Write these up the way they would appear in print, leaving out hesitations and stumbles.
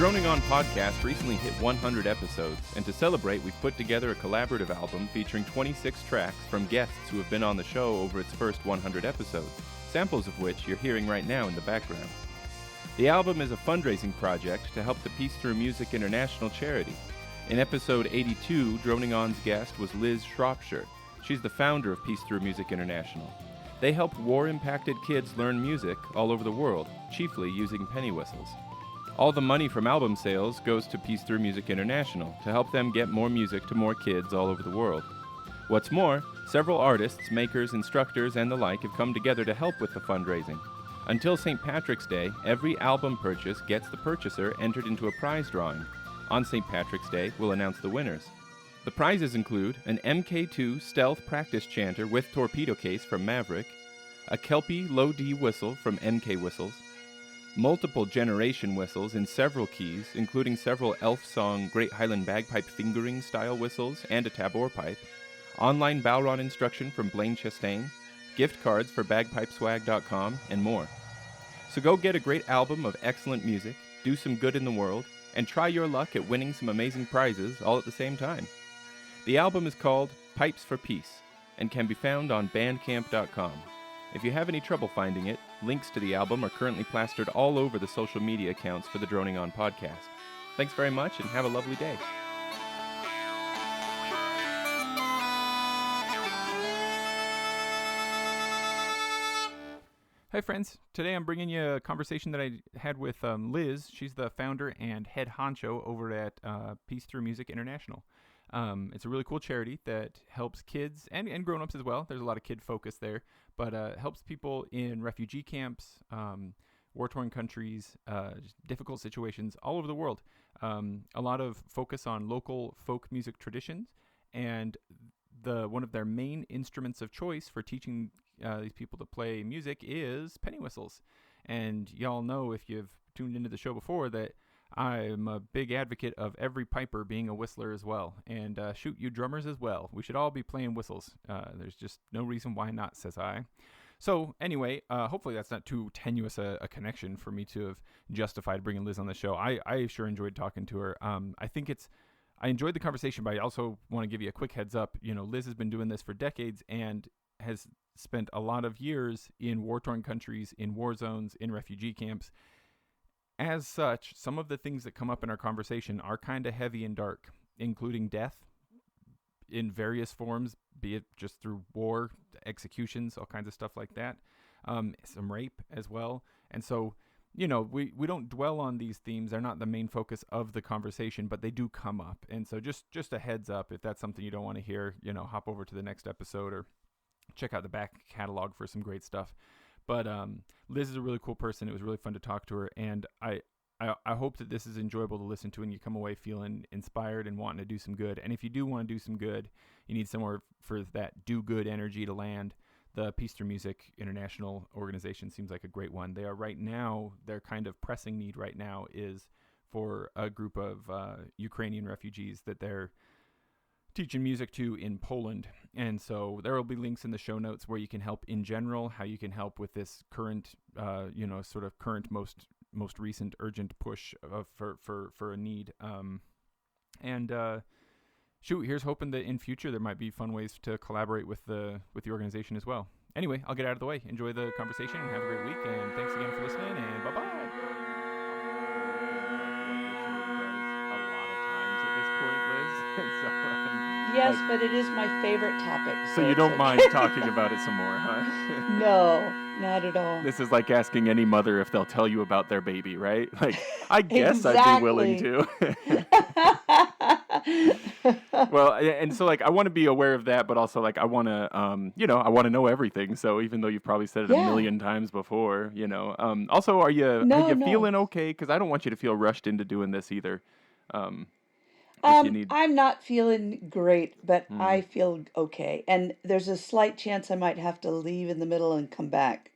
Droning On podcast recently hit 100 episodes, and to celebrate, we've put together a collaborative album featuring 26 tracks from guests who have been on the show over its first 100 episodes, samples of which you're hearing right now in the background. The album is a fundraising project to help the Peace Through Music International charity. In episode 82, Droning On's guest was Liz Shropshire. She's the founder of Peace Through Music International. They help war-impacted kids learn music all over the world, chiefly using penny whistles. All the money from album sales goes to Peace Through Music International to help them get more music to more kids all over the world. What's more, several artists, makers, instructors, and the like have come together to help with the fundraising. Until St. Patrick's Day, every album purchase gets the purchaser entered into a prize drawing. On St. Patrick's Day, we'll announce the winners. The prizes include an MK2 stealth practice chanter with torpedo case from Maverick, a Kelpie low D whistle from MK Whistles, multiple generation whistles in several keys, including several Elf Song Great Highland Bagpipe fingering style whistles and a tabor pipe, online Balron instruction from Blaine Chastain, gift cards for bagpipeswag.com, and more. So go get a great album of excellent music, do some good in the world, and try your luck at winning some amazing prizes all at the same time. The album is called Pipes for Peace and can be found on bandcamp.com. If you have any trouble finding it, links to the album are currently plastered all over the social media accounts for the Droning On podcast. Thanks very much and have a lovely day. Hi friends, today I'm bringing you a conversation that I had with Liz. She's the founder and head honcho over at Peace Through Music International. It's a really cool charity that helps kids and grown-ups as well. There's a lot of kid focus there, but helps people in refugee camps, war-torn countries, difficult situations all over the world. A lot of focus on local folk music traditions, and one of their main instruments of choice for teaching these people to play music is penny whistles. And y'all know, if you've tuned into the show before, that I'm a big advocate of every piper being a whistler as well. And shoot, you drummers as well. We should all be playing whistles. There's just no reason why not, says I. So anyway, hopefully that's not too tenuous a connection for me to have justified bringing Liz on the show. I sure enjoyed talking to her. I enjoyed the conversation, but I also want to give you a quick heads up. You know, Liz has been doing this for decades and has spent a lot of years in war-torn countries, in war zones, in refugee camps. As such, some of the things that come up in our conversation are kind of heavy and dark, including death in various forms, be it just through war, executions, all kinds of stuff like that, some rape as well. And so, you know, we don't dwell on these themes. They're not the main focus of the conversation, but they do come up. And so just a heads up, if that's something you don't want to hear, you know, hop over to the next episode or check out the back catalog for some great stuff. But Liz is a really cool person. It was really fun to talk to her, and I hope that this is enjoyable to listen to and you come away feeling inspired and wanting to do some good. And if you do want to do some good, you need somewhere for that do-good energy to land. The Peace Through Music International organization seems like a great one. They are right now, their kind of pressing need right now is for a group of Ukrainian refugees that they're teaching music to in Poland. And so there will be links in the show notes where you can help in general, how you can help with this current, sort of current, most recent urgent push for a need. Here's hoping that in future there might be fun ways to collaborate with the organization as well. Anyway, I'll get out of the way. Enjoy the conversation and have a great week. And thanks again for listening, and bye-bye. Yes, but it is my favorite topic. So you don't mind talking about it some more, huh? No, not at all. This is like asking any mother if they'll tell you about their baby, right? Like, I guess Exactly. I'd be willing to. Well, and so like I want to be aware of that, but also like I want to, I want to know everything. So even though you've probably said it a million times before, also are you feeling okay? Because I don't want you to feel rushed into doing this either. I'm not feeling great, but I feel okay. And there's a slight chance I might have to leave in the middle and come back.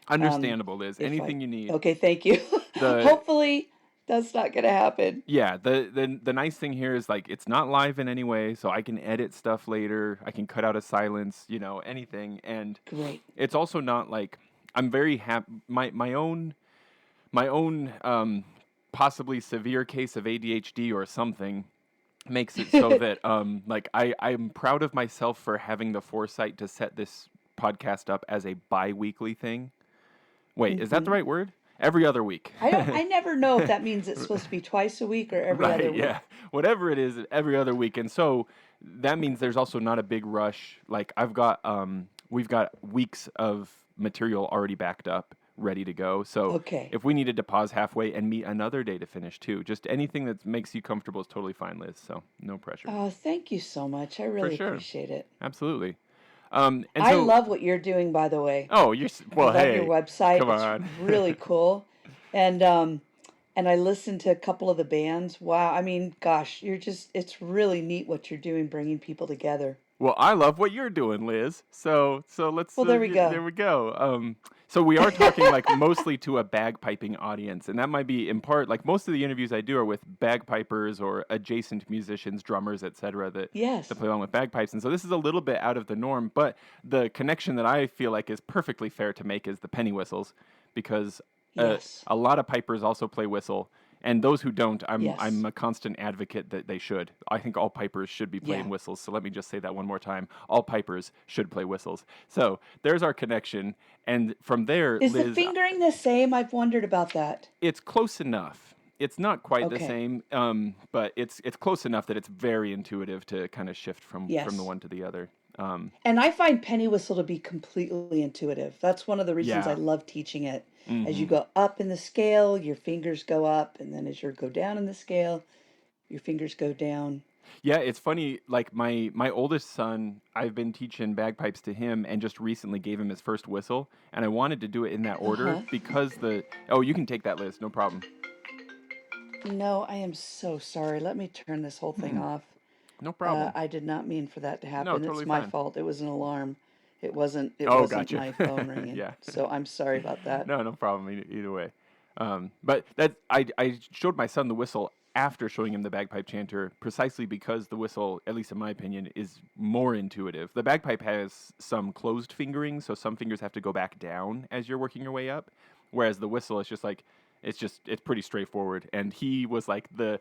Understandable, Liz. Anything you need. Okay, thank you. Hopefully that's not going to happen. Yeah, the nice thing here is like it's not live in any way, so I can edit stuff later. I can cut out a silence, anything. And great. It's also not like I'm very happy. My own possibly severe case of ADHD or something makes it so that I'm proud of myself for having the foresight to set this podcast up as a bi-weekly thing. Wait, is that the right word? Every other week. I never know if that means it's supposed to be twice a week or every other Right, week. yeah. Whatever it is, every other week. And so that means there's also not a big rush. Like we've got weeks of material already backed up, ready to go. So Okay. if we needed to pause halfway and meet another day to finish too, just anything that makes you comfortable is totally fine, Liz. So no pressure. Oh, thank you so much. I For really sure. appreciate it. Absolutely. And I so, love what you're doing, by the way. oh, I love your hey, website. come It's on. really cool. And I listened to a couple of the bands. Wow. I mean, gosh, it's really neat what you're doing, bringing people together. Well, I love what you're doing, Liz. So let's. Well, there we go. There we go. So we are talking like mostly to a bagpiping audience, and that might be in part like most of the interviews I do are with bagpipers or adjacent musicians, drummers, etc. That Yes. play along with bagpipes. And so this is a little bit out of the norm, but the connection that I feel like is perfectly fair to make is the penny whistles, because Yes. a lot of pipers also play whistle. And those who don't, Yes. I'm a constant advocate that they should. I think all pipers should be playing Yeah. whistles. So let me just say that one more time. All pipers should play whistles. So there's our connection. And from there, Is the Liz, fingering the same? I've wondered about that. it's close enough. It's not quite the Okay. same, but it's close enough that it's very intuitive to kind of shift from the Yes. one to the other. And I find penny whistle to be completely intuitive. That's one of the reasons Yeah. I love teaching it. As you Mhm. go up in the scale, your fingers go up, and then as you go down in the scale, your fingers go down. Yeah, it's funny. Like my oldest son, I've been teaching bagpipes to him, and just recently gave him his first whistle. And I wanted to do it in that order Uh-huh. because oh, you can take that, Liz, no problem. No, I am so sorry. Let me turn this whole thing off. No problem. I did not mean for that to No, happen. totally It's my fine. fault. It was an alarm. It wasn't Oh, gotcha. my phone ringing. Yeah. So I'm sorry about that. No problem either way. But that I showed my son the whistle after showing him the bagpipe chanter, precisely because the whistle, at least in my opinion, is more intuitive. The bagpipe has some closed fingering, so some fingers have to go back down as you're working your way up, whereas the whistle is just like it's pretty straightforward. And he was like the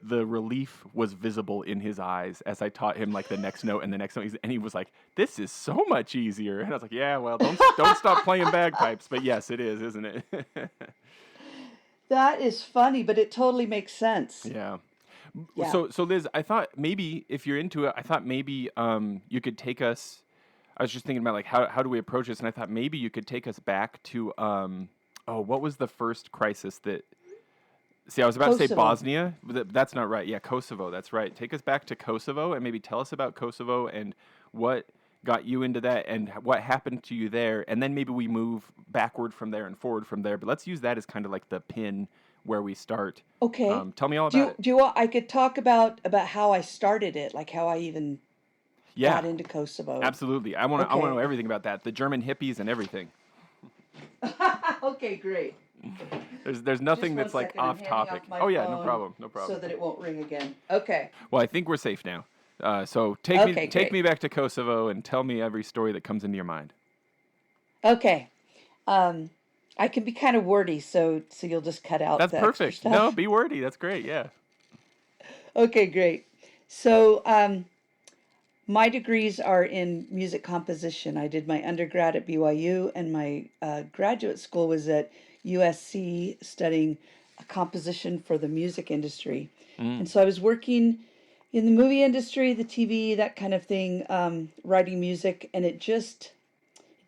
relief was visible in his eyes as I taught him like the next note and the next note, and he was like, "This is so much easier." And I was like, "Yeah, well, don't stop playing bagpipes." But yes, it is, isn't it? That is funny, but it totally makes sense. Yeah. Yeah. So Liz, I thought maybe if you're into it, I thought maybe you could take us. I was just thinking about like how do we approach this, and I thought maybe you could take us back to what was the first crisis that. See, I was about to say Kosovo. Bosnia, but that's not right. Yeah, Kosovo, that's right. Take us back to Kosovo and maybe tell us about Kosovo and what got you into that and what happened to you there. And then maybe we move backward from there and forward from there. But let's use that as kind of like the pin where we start. Okay. Tell me all Do about you it. do you want I could talk about how I started it, like how I even Yeah, got into Kosovo. absolutely. I want to Okay. know everything about that. The German hippies and everything. Okay, great. There's nothing Just that's one like second, I'm off handing topic. off my Oh yeah, no phone problem, no So problem. that it won't ring again. Okay. Well, I think we're safe now. So take Okay, take great. me back to Kosovo and tell me every story that comes into your mind. Okay. I can be kind of wordy, so you'll just cut out That's the extra perfect. stuff. No, be wordy. That's great. Yeah. Okay, great. So, my degrees are in music composition. I did my undergrad at BYU, and my graduate school was at USC studying composition for the music industry. And so I was working in the movie industry, the TV, that kind of thing, writing music, and it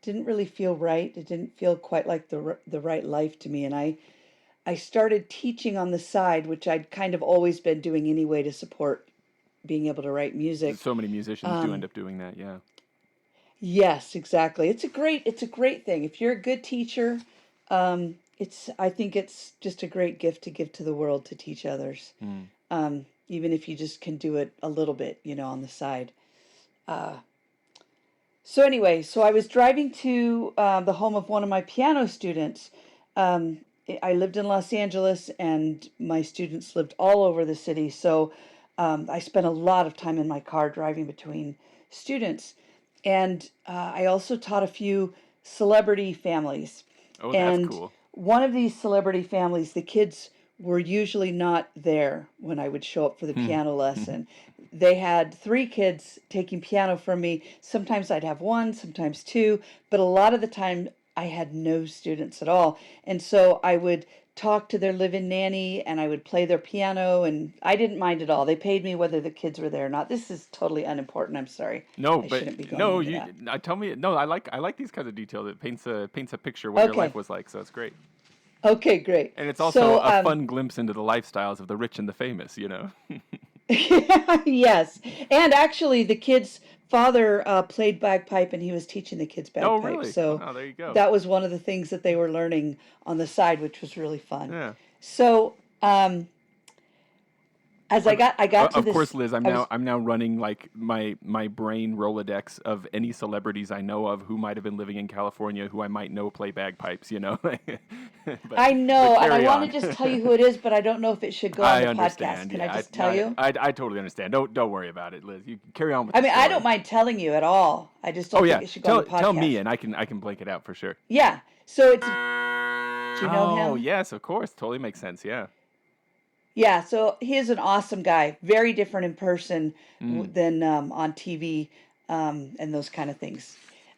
didn't really feel right. It didn't feel quite like the right life to me, and I started teaching on the side, which I'd kind of always been doing anyway to support being able to write music. So many musicians do end up doing that. Yeah. Yes, exactly. It's a great thing. If you're a good teacher, I think it's just a great gift to give to the world to teach others. Even if you just can do it a little bit, on the side. So anyway, so I was driving to the home of one of my piano students. I lived in Los Angeles, and my students lived all over the city. So I spent a lot of time in my car driving between students. And I also taught a few celebrity families. Oh, that's And cool. one of these celebrity families, the kids were usually not there when I would show up for the Hmm. piano lesson. They had three kids taking piano from me. Sometimes I'd have one, sometimes two, but a lot of the time I had no students at all. And so I would talk to their live-in nanny and I would play their piano, and I didn't mind at all. They paid me whether the kids were there or not. This is totally unimportant. I'm sorry. No, I but shouldn't be going no, into you that. tell me. No, I like these kinds of details. It paints a picture of what your life Okay. was like. So it's great, Okay, great. and it's also So, a fun glimpse into the lifestyles of the rich and the famous. yes. And actually, the kid's father played bagpipe and he was teaching the kids Oh, bagpipe. really? So Oh, there you go. that was one of the things that they were learning on the side, which was really fun. Yeah. So as I'm, I got to of course, this, Liz. I'm I now was I'm now running like my brain Rolodex of any celebrities I know of who might have been living in California who I might know play bagpipes. But I know, and I carry want to on. just tell you who it is, but I don't know if it should go on I the podcast. understand. Can I Yeah, just tell you? I totally understand. Don't worry about it, Liz. You carry on with I the mean, I don't story. mind telling you at all. I just Oh don't think yeah, it should go on the tell podcast. me, and I can blank it out for sure. Yeah. So it's, do you know Oh him? yes, of course, totally makes sense. Yeah. Yeah, so he is an awesome guy. Very different in person Mm. than on TV and those kind of things.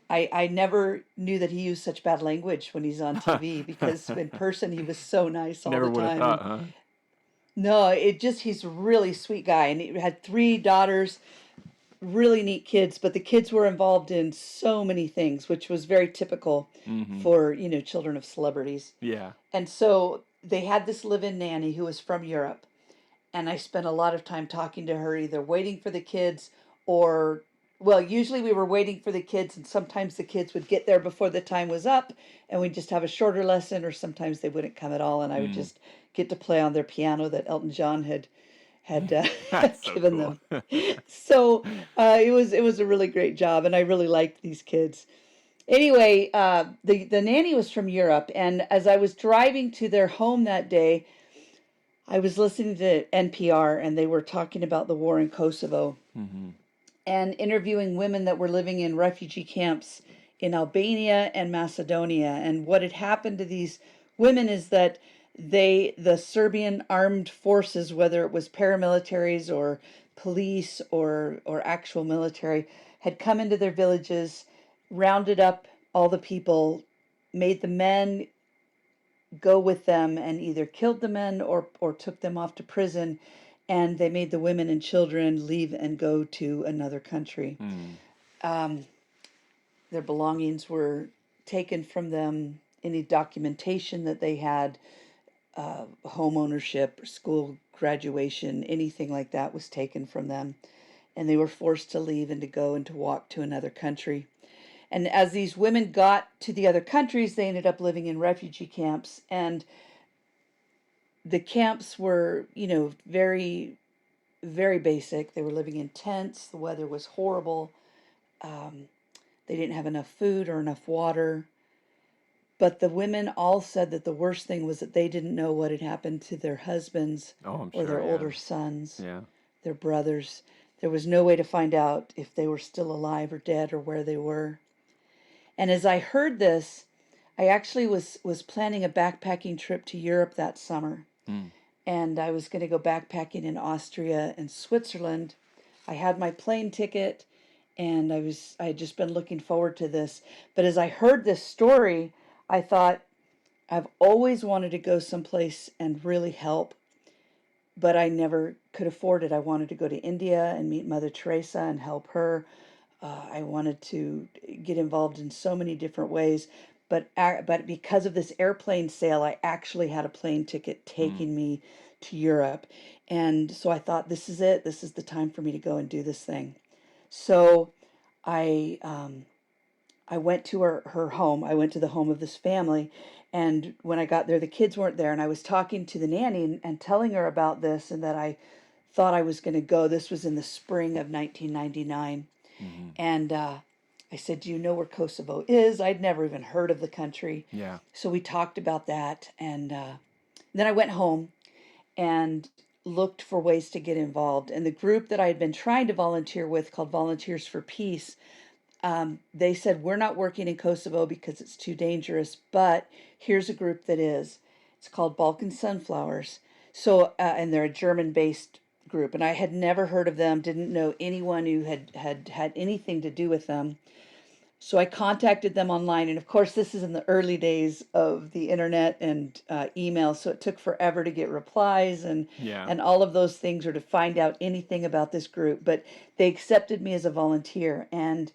I never knew that he used such bad language when he's on TV because in person he was so nice all Never the would have time. And thought, huh? no, he's a really sweet guy. And he had three daughters, really neat kids, but the kids were involved in so many things, which was very typical Mm-hmm. for, children of celebrities. Yeah. And so they had this live-in nanny who was from Europe, and I spent a lot of time talking to her, either waiting for the kids or, well, usually we were waiting for the kids, and sometimes the kids would get there before the time was up, and we'd just have a shorter lesson, or sometimes they wouldn't come at all, and I would Mm. just get to play on their piano that Elton John had That's so given cool. them. So it was a really great job, and I really liked these kids. Anyway, the nanny was from Europe, and as I was driving to their home that day, I was listening to NPR and they were talking about the war in Kosovo Mm-hmm. and interviewing women that were living in refugee camps in Albania and Macedonia. And what had happened to these women is that the Serbian armed forces, whether it was paramilitaries or police or actual military, had come into their villages, rounded up all the people, made the men go with them and either killed the men or took them off to prison, and they made the women and children leave and go to another country. Mm. Um, their belongings were taken from them, any documentation that they had, home ownership, school graduation, anything like that was taken from them. And they were forced to leave and to go and to walk to another country. And as these women got to the other countries, they ended up living in refugee camps. And the camps were, very, very basic. They were living in tents. The weather was horrible. Um, they didn't have enough food or enough water. But the women all said that the worst thing was that they didn't know what had happened to their husbands Oh, I'm or sure. their Yeah. older sons, Yeah. their brothers. There was no way to find out if they were still alive or dead or where they were. And as I heard this, I actually was planning a backpacking trip to Europe that summer. Mm. And I was going to go backpacking in Austria and Switzerland. I had my plane ticket and I had just been looking forward to this. But as I heard this story, I thought I've always wanted to go someplace and really help, but I never could afford it. I wanted to go to India and meet Mother Teresa and help her. I wanted to get involved in so many different ways, but because of this airplane sale, I actually had a plane ticket Mm. taking me to Europe, and so I thought, this is it. This is the time for me to go and do this thing. So I went to her home. I went to the home of this family, and when I got there, the kids weren't there, and I was talking to the nanny and telling her about this and that I thought I was going to go. This was in the spring of 1999. Mm-hmm. And I said, "Do you know where Kosovo is?" I'd never even heard of the country. Yeah. So we talked about that. And then I went home and looked for ways to get involved. And the group that I had been trying to volunteer with, called Volunteers for Peace, they said, we're not working in Kosovo because it's too dangerous, but here's a group that is. It's called Balkan Sunflowers. So, and they're a German-based group, and I had never heard of them, didn't know anyone who had anything to do with them. So I contacted them online, and of course, this is in the early days of the internet and email, so it took forever to get replies Yeah. and all of those things, or to find out anything about this group. But they accepted me as a volunteer, and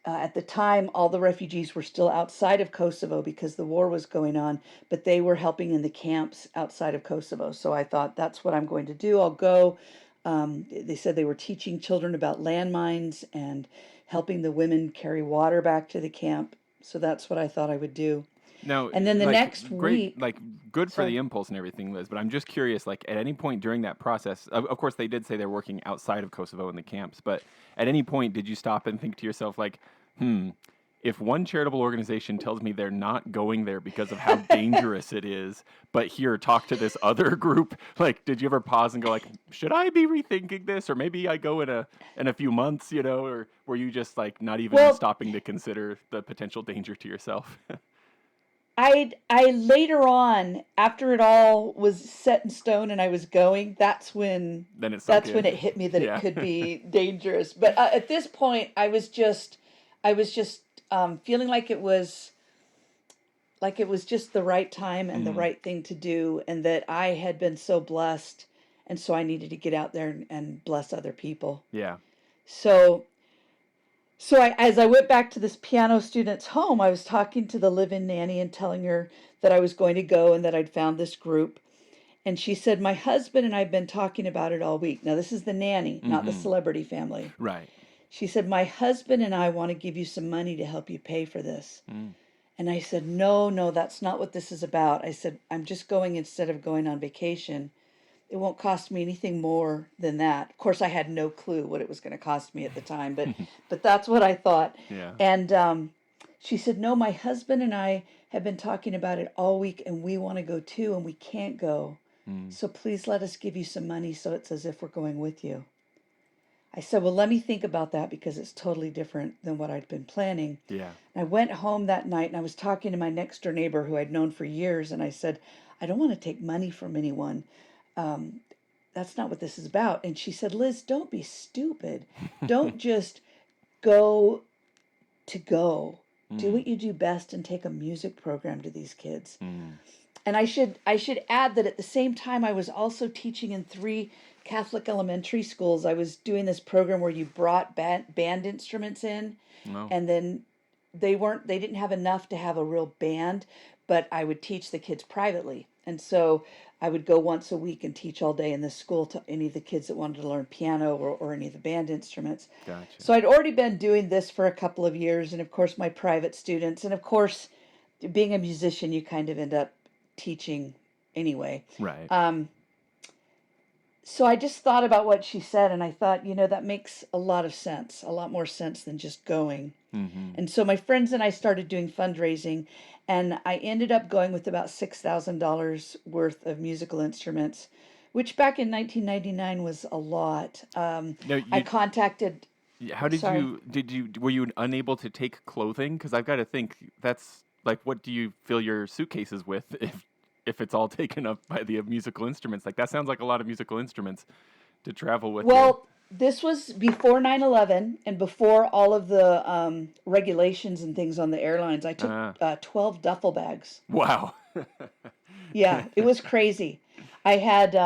at the time, all the refugees were still outside of Kosovo because the war was going on, but they were helping in the camps outside of Kosovo. So I thought, that's what I'm going to do. I'll go. They said they were teaching children about landmines and helping the women carry water back to the camp. So that's what I thought I would do. Now, And then the like, next great, week, like, good for the sorry. impulse and everything, Liz. But I'm just curious, like, at any point during that process, of course, they did say they're working outside of Kosovo in the camps. But at any point, did you stop and think to yourself, like, if one charitable organization tells me they're not going there because of how dangerous it is, but here, talk to this other group, like, did you ever pause and go, like, should I be rethinking this, or maybe I go in a few months, or were you just like not even Well, stopping to consider the potential danger to yourself? I later on, after it all was set in stone and I was going, Then it sunk that's when in. it hit me that it Yeah. could be dangerous. But at this point, I was just feeling like it was just the right time and the Mm, right thing to do, and that I had been so blessed, and so I needed to get out there and bless other people. yeah. So as I went back to this piano student's home, I was talking to the live-in nanny and telling her that I was going to go and that I'd found this group. And she said, my husband and I have been talking about it all week. Now, this is the nanny, not the Mm-hmm. celebrity family. Right. She said, my husband and I want to give you some money to help you pay for this. Mm, And I said, no, no, that's not what this is about. I said, I'm just going instead of going on vacation. It won't cost me anything more than that. Of course, I had no clue what it was going to cost me at the time, but that's what I thought. yeah. And she said, no, my husband and I have been talking about it all week, and we want to go too, and we can't go. Mm, So please let us give you some money so it's as if we're going with you. I said, well, let me think about that because it's totally different than what I'd been planning. yeah. And I went home that night and I was talking to my next door neighbor who I'd known for years. And I said, I don't want to take money from anyone. Um, that's not what this is about. And she said, Liz, don't be stupid. Don't just go to go. Do Mm, what you do best and take a music program to these kids. mm. And I should add that at the same time I was also teaching in 3 Catholic elementary schools. I was doing this program where you brought band instruments in, No. and then they didn't have enough to have a real band, but I would teach the kids privately. And so I would go once a week and teach all day in the school to any of the kids that wanted to learn piano or any of the band instruments. Gotcha. So I'd already been doing this for a couple of years, and of course my private students, and of course being a musician, you kind of end up teaching anyway. Right. So I just thought about what she said, and I thought, that makes a lot of sense, a lot more sense than just going. Mm-hmm. And so my friends and I started doing fundraising, and I ended up going with about $6,000 worth of musical instruments, which back in 1999 was a lot. No, I contacted, how sorry. were you unable to take clothing? Because I've got to think that's like, what do you fill your suitcases with if it's all taken up by the musical instruments? Like, that sounds like a lot of musical instruments to travel with you. Well, this was before 9/11 and before all of the regulations and things on the airlines. I took Ah, 12 duffel bags. wow. Yeah, it was crazy. I had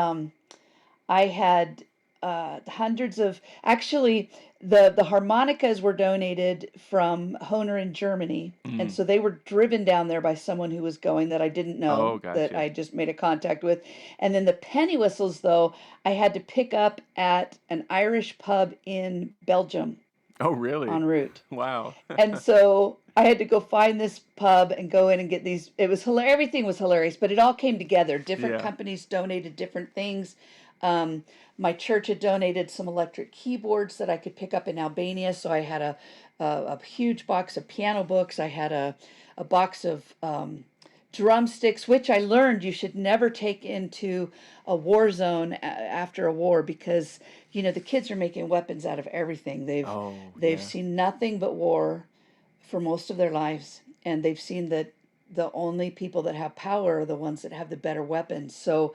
I had hundreds of, actually, the harmonicas were donated from Hohner in Germany, and Mm. so they were driven down there by someone who was going that I didn't Oh, know, that gotcha. I just made a contact with. And then the penny whistles, though, I had to pick up at an Irish pub in Belgium Oh, really? en route. Wow. And so I had to go find this pub and go in and get these. It was hilarious. Everything was hilarious, but it all came together. Different Yeah. companies donated different things. Um, my church had donated some electric keyboards that I could pick up in Albania. So I had a huge box of piano books. I had a box of drumsticks, which I learned you should never take into a war zone after a war, because the kids are making weapons out of everything. Oh, They've yeah. seen nothing but war for most of their lives, and they've seen that the only people that have power are the ones that have the better weapons. So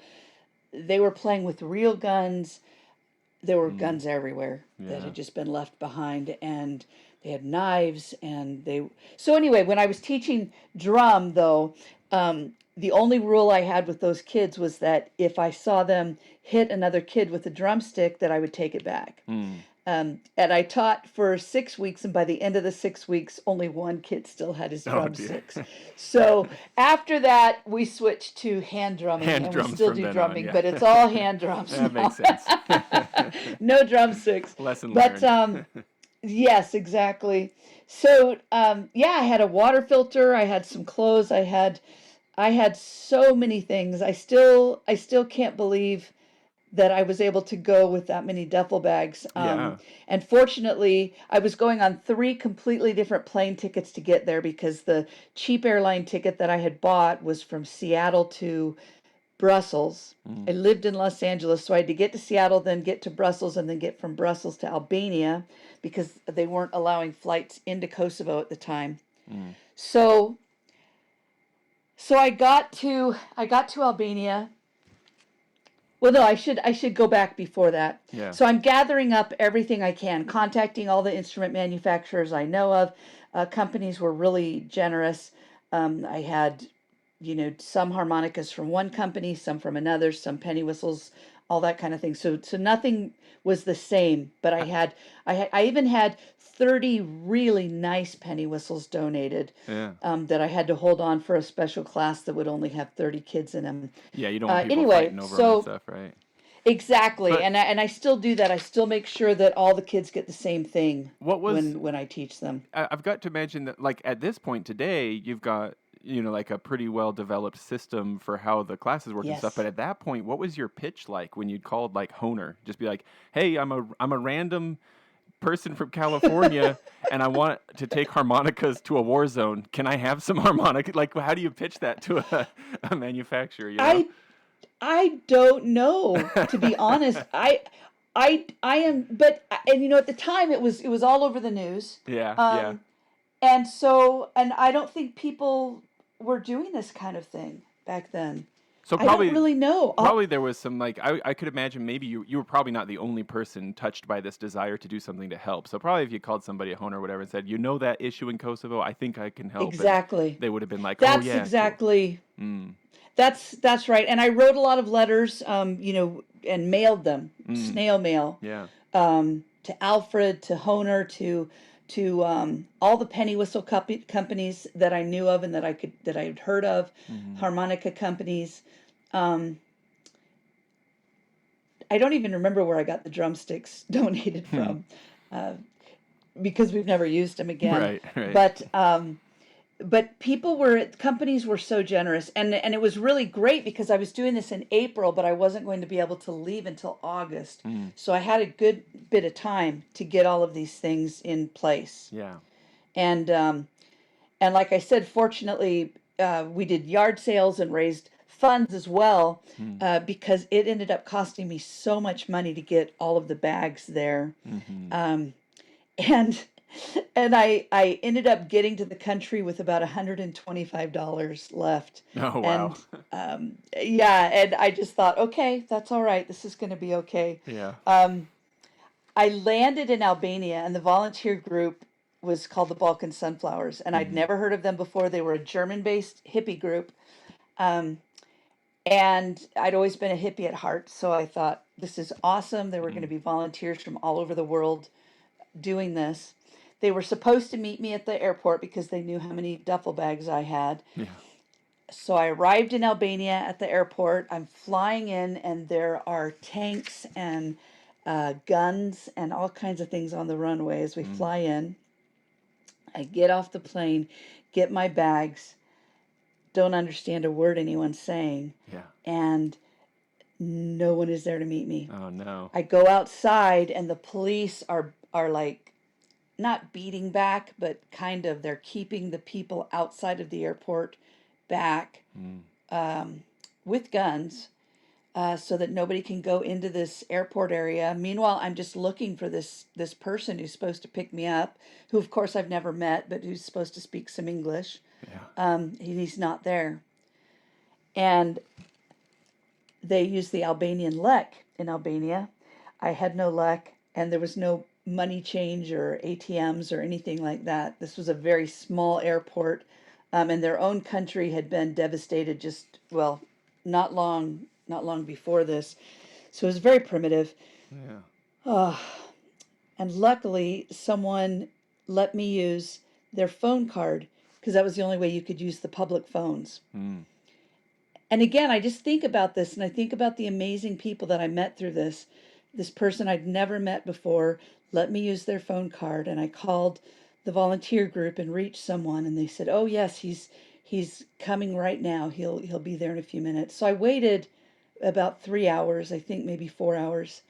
they were playing with real guns. There were Mm, guns everywhere that yeah. had just been left behind, and they had knives, and they so anyway, when I was teaching drum, though, the only rule I had with those kids was that if I saw them hit another kid with a drumstick, that I would take it back. Mm. And I taught for 6 weeks, and by the end of the 6 weeks, only one kid still had his Oh, dear. drumsticks. So after that, we switched to hand drumming, Hand and we drums still from do then on, drumming, yeah. but it's all hand drums That makes now. sense. No drumsticks. Lesson But learned. yes, exactly. So yeah, I had a water filter. I had some clothes. I had so many things. I still can't believe that I was able to go with that many duffel bags. Yeah. And fortunately, I was going on three completely different plane tickets to get there, because the cheap airline ticket that I had bought was from Seattle to Brussels. Mm. I lived in Los Angeles, so I had to get to Seattle, then get to Brussels, and then get from Brussels to Albania, because they weren't allowing flights into Kosovo at the time. Mm. So so I got to Albania. Well, no, I should go back before that. Yeah. So I'm gathering up everything I can, contacting all the instrument manufacturers I know of. Companies were really generous. I had, some harmonicas from one company, some from another, some penny whistles, all that kind of thing. So nothing was the same, but I even had 30 really nice penny whistles donated, Yeah. that I had to hold on for a special class that would only have 30 kids in them. Yeah, you don't want people Anyway, fighting over them and so stuff, right? exactly, But and I still do that. I still make sure that all the kids get the same thing what was when I teach them. I've got to imagine that, like, at this point today, you've got, like a pretty well developed system for how the classes work and stuff. But Yes. at that point, what was your pitch like when you'd called like Honer? Just be like, "Hey, I'm a random person from California, and I want to take harmonicas to a war zone. Can I have some harmonica?" Like, how do you pitch that to a manufacturer? I I don't know, to be honest. I am, but and at the time it was all over the news. Yeah, yeah. Um and I don't think people were doing this kind of thing back then. So I don't probably really know. probably there was some, like, I could imagine maybe you were probably not the only person touched by this desire to do something to help. So probably if you called somebody a Honer or whatever and said, that issue in Kosovo, I think I can help, and Exactly. they would have been like, "Oh That's yeah, cool." exactly Mm, That's right. And I wrote a lot of letters, and mailed them, mm, snail mail, yeah. to Alfred, to Honer, to all the penny whistle companies that I knew of and that I had heard of, Hmm. harmonica companies. Um, I don't even remember where I got the drumsticks donated from, uh, because we've never used them again. Right, right. But companies were so generous, and it was really great, because I was doing this in April, but I wasn't going to be able to leave until August. Mm, So I had a good bit of time to get all of these things in place. yeah. And like I said, fortunately, we did yard sales and raised funds as well, Mm, because it ended up costing me so much money to get all of the bags there. hmm. Um, and and I ended up getting to the country with about $125 left. Oh wow. And yeah, and I just thought, okay, that's all right. This is going to be okay. Yeah. Um, I landed in Albania, and the volunteer group was called the Balkan Sunflowers, and I'd Hmm. never heard of them before. They were a German-based hippie group. Um, and I'd always been a hippie at heart, so I thought, this is awesome. There were going to Mm, be volunteers from all over the world doing this. They were supposed to meet me at the airport because they knew how many duffel bags I had. yeah. So I arrived in Albania at the airport. I'm flying in, and there are tanks and guns and all kinds of things on the runway as we Mm, fly in. I get off the plane, get my bags, don't understand a word anyone's saying, yeah. and no one is there to meet me. Oh no. I go outside, and the police are like, not beating back, but kind of, they're keeping the people outside of the airport back. with guns, so that nobody can go into this airport area. Meanwhile, I'm just looking for this person who's supposed to pick me up, who of course I've never met, but who's supposed to speak some English. Yeah. He's not there, and they use the Albanian lek in Albania. I had no lek, and there was no money change or ATMs or anything like that. This was a very small airport, and their own country had been devastated just, well, not long before this. So it was very primitive. Yeah. And luckily, someone let me use their phone card because that was the only way you could use the public phones. And again, I just think about this and I think about the amazing people that I met through this. This person I'd never met before let me use their phone card, and I called the volunteer group and reached someone, and they said, "Oh yes, he's coming right now. He'll be there in a few minutes." So I waited about 3 hours, I think maybe 4 hours.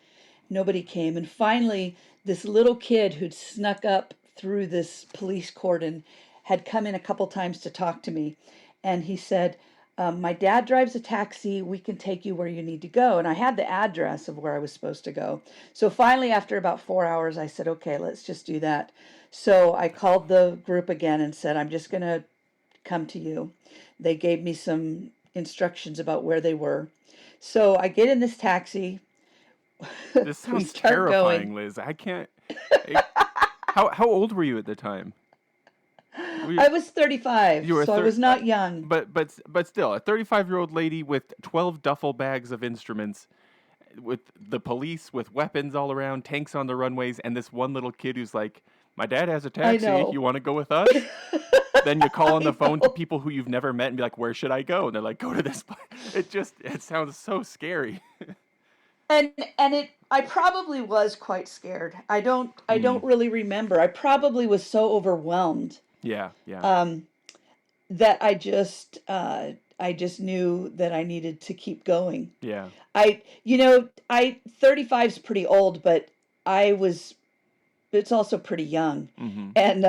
Nobody came, and finally, this little kid who'd snuck up through this police cordon had come in a couple times to talk to me, and he said, "My dad drives a taxi. We can take you where you need to go." And I had the address of where I was supposed to go. So finally, after about 4 hours, I said, "Okay, let's just do that." So I called the group again and said, "I'm just going to come to you." They gave me some instructions about where they were. So I get in this taxi. This We sounds start terrifying, going. Liz. I can't. How old were you at the time? Were I was 35, you were so I was not young. but still, a 35-year-old lady with 12 duffel bags of instruments, with the police with weapons all around, tanks on the runways, and this one little kid who's like, "My dad has a I taxi. know. You want to go with us?" Then you call on the I phone to know. people who you've never met and be like, "Where should I go?" And they're like, "Go to this place." It sounds so scary. And I probably was quite scared. I don't really remember. I probably was so overwhelmed Yeah, yeah, um, that I just knew that I needed to keep going. yeah. I 35 is pretty old, but I was it's also pretty young. Mm-hmm. And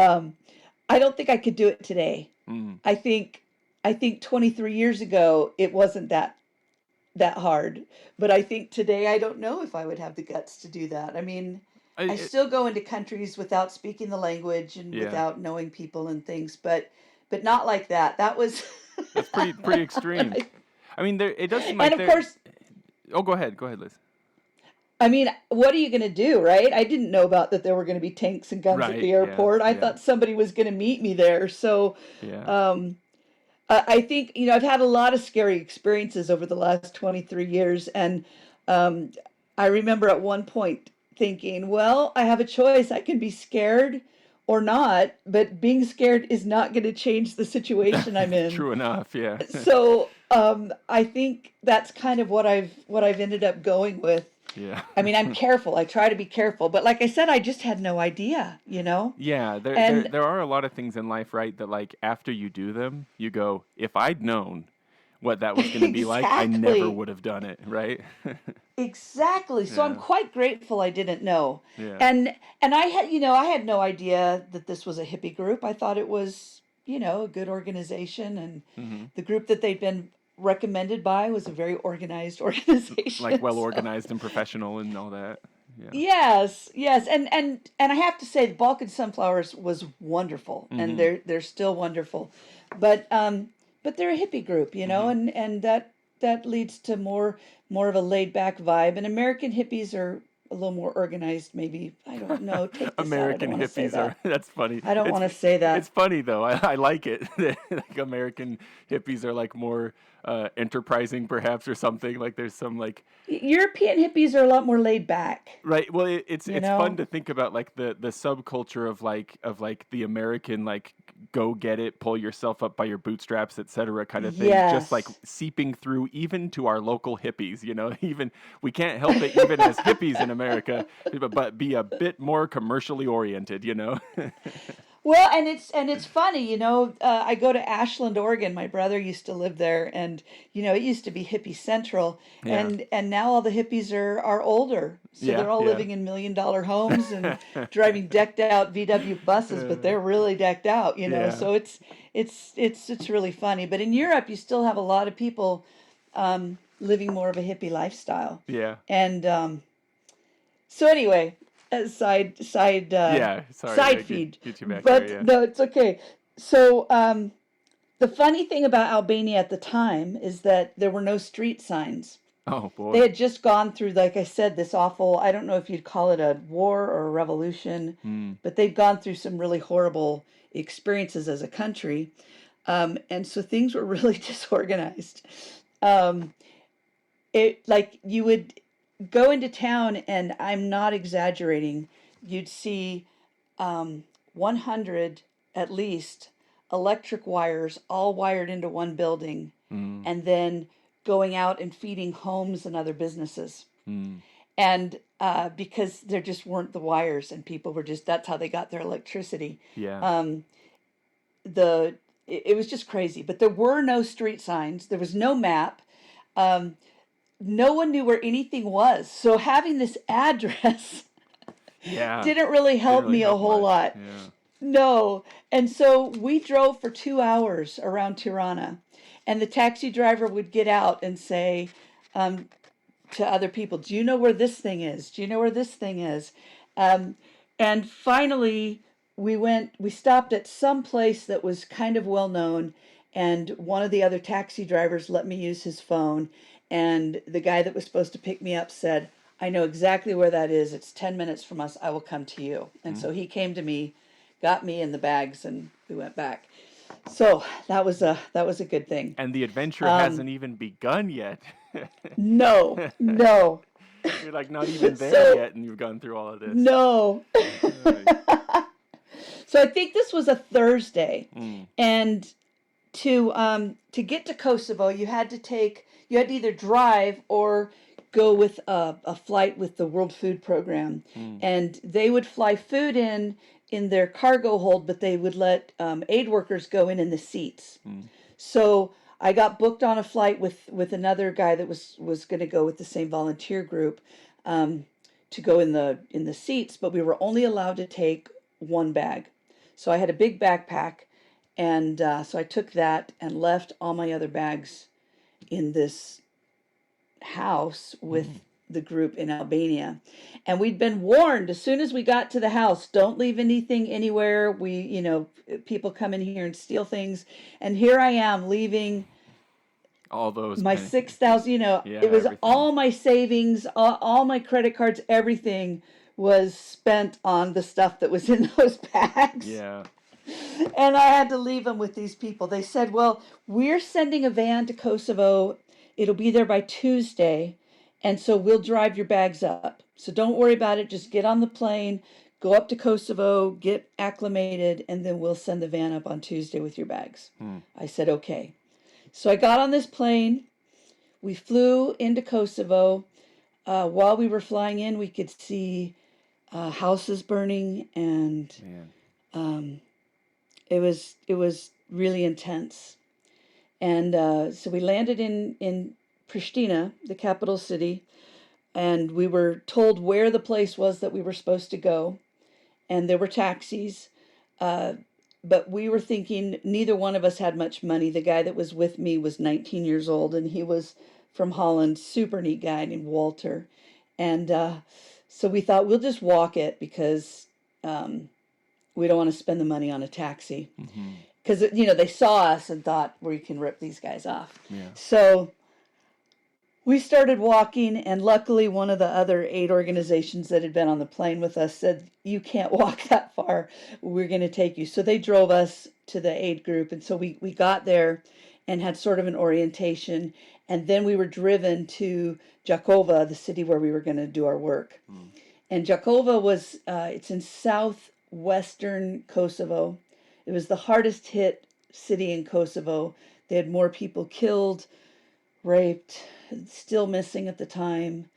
I don't think I could do it today. Mm. I think I think 23 years ago it wasn't that hard. But I think today I don't know if I would have the guts to do that. I mean, I, I it, still go into countries without speaking the language and yeah, without knowing people and things, but not like that. That was that's pretty extreme. I mean, it does seem and like of there. course, Oh, go ahead, Liz. I mean, what are you going to do, right? I didn't know about that there were going to be tanks and guns at Right? the Yeah, airport. I yeah, thought somebody was going to meet me there. So, yeah. um, I think, I've had a lot of scary experiences over the last 23 years. And um, I remember at one point thinking, well, I have a choice. I can be scared or not, but being scared is not going to change the situation I'm in. True enough. Yeah, So I think that's kind of what I've ended up going with. yeah. I mean, I'm careful. I try to be careful, but like I said, I just had no idea. Yeah, And there are a lot of things in life, right, that like after you do them, you go, if I'd known what that was going to be like, I never exactly, would have done it, right? exactly. So I'm Yeah, quite grateful I didn't know. yeah. And I had no idea that this was a hippie group. I thought it was, a good organization, and Hmm. the group that they'd been recommended by was a very organized Like organization. well So organized and professional and all that. Yeah. yes, yes, and I have to say the Balkan Sunflowers was wonderful, and Hmm. they're still wonderful, but they're a hippie group, Hmm. and that leads to more of a laid back vibe, and American hippies are a little more organized, maybe. I don't know. Take this out. I don't American want to say hippies are that. that's funny. I don't It's want to say it's that. funny though. I like it. Like American hippies are like more enterprising perhaps or something. Like there's some like European hippies are a lot more laid back, right. Well, you it's fun know? to think about like the subculture of like the American like go get it, pull yourself up by your bootstraps, etc. kind of thing. Just like Yes. seeping through even to our local hippies. Even we can't help it even as hippies in America, but be a bit more commercially oriented. Well, and it's funny, I go to Ashland, Oregon. My brother used to live there, and it used to be hippie central, Yeah. and now all the hippies are older, so Yeah. they're all Yeah. living in $1 million homes and driving decked out VW buses, but Uh, they're really decked out. yeah. So it's really funny. But in Europe, you still have a lot of people living more of a hippie lifestyle. Yeah. And so anyway, Yeah. Sorry. side Yeah, feed. get you back there. But Yeah. no, it's okay. So the funny thing about Albania at the time is that there were no street signs. Oh They boy. had just gone through, like I said, this awful, I don't know if you'd call it a war or a revolution, Hmm. but they'd gone through some really horrible experiences as a country. And so things were really disorganized. Um, it like you would go into town, and I'm not exaggerating, you'd see 100 at least electric wires all wired into one building, Hmm. and then going out and feeding homes and other businesses. Hmm. And because there just weren't the wires, and people were just, that's how they got their electricity. Yeah. Um, the it was just crazy, but there were no street signs, there was no map. Um, no one knew where anything was. So having this address Yeah. didn't really Didn't help really me a help whole much. lot. Yeah. No. And so we drove for 2 hours around Tirana. And the taxi driver would get out and say um, to other people, "Do you know where this thing is? Do you know where this thing is?" Um, and finally, we stopped at some place that was kind of well known. And one of the other taxi drivers let me use his phone. And the guy that was supposed to pick me up said, "I know exactly where that is. It's 10 minutes from us. I will come to you." And Hmm. so he came to me, got me in the bags, and we went back. So that was a good thing. And the adventure Um, hasn't even begun yet. no, no. You're like not even there So yet, and you've gone through all of this. no. Ay. So I think this was a Thursday, Mm. and to get to Kosovo, you had to either drive or go with a flight with the World Food Program, Mm. and they would fly food in their cargo hold, but they would let aid workers go in the seats. Mm. So I got booked on a flight with another guy that was going to go with the same volunteer group, um, to go in the seats, but we were only allowed to take one bag. So I had a big backpack, and so I took that and left all my other bags in this house Mm. with the group in Albania. And we'd been warned as soon as we got to the house, don't leave anything anywhere. People come in here and steal things. And here I am leaving All those my penny. 6,000, Yeah, it was everything. all my savings, all my credit cards, everything was spent on the stuff that was in those bags. Yeah. And I had to leave them with these people. They said, "Well, we're sending a van to Kosovo. It'll be there by Tuesday. And so we'll drive your bags up. So don't worry about it. Just get on the plane, go up to Kosovo, get acclimated, and then we'll send the van up on Tuesday with your bags." Mm. I said, "Okay." So I got on this plane. We flew into Kosovo. While we were flying in, we could see houses burning, and Man. um, it was really intense. And so we landed in Pristina, the capital city, and we were told where the place was that we were supposed to go. And there were taxis, uh, but we were thinking neither one of us had much money. The guy that was with me was 19 years old, and he was from Holland, super neat guy named Walter. And so we thought we'll just walk it because um, we don't want to spend the money on a taxi. Mm-hmm. Because they saw us and thought we can rip these guys off. Yeah. So we started walking, and luckily one of the other aid organizations that had been on the plane with us said, "You can't walk that far. We're going to take you." So they drove us to the aid group, and so we got there and had sort of an orientation, and then we were driven to Jakova, the city where we were going to do our work. Mm. And Jakova it's in southwestern Kosovo. It was the hardest hit city in Kosovo. They had more people killed, raped, still missing at the time.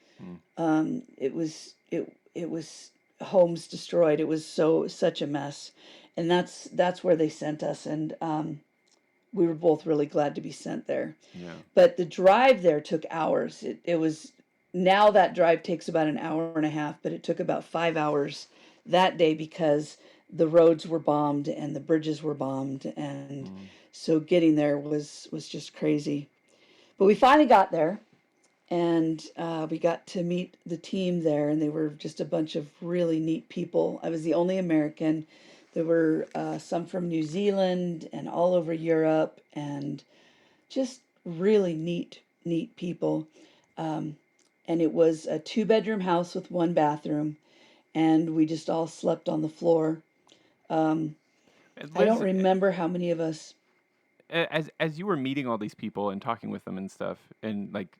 It was homes destroyed. It was such a mess, and that's where they sent us. And we were both really glad to be sent there. Yeah. But the drive there took hours. It was Now that drive takes about an hour and a half, but it took about 5 hours that day because the roads were bombed and the bridges were bombed, and Mm. so getting there was just crazy. But we finally got there, and we got to meet the team there, and they were just a bunch of really neat people. I was the only American. There were some from New Zealand and all over Europe, and just really neat people. Um, and it was a two-bedroom house with one bathroom, and we just all slept on the floor. Um, And I don't Liz, remember how many of us. as you were meeting all these people and talking with them and stuff, and like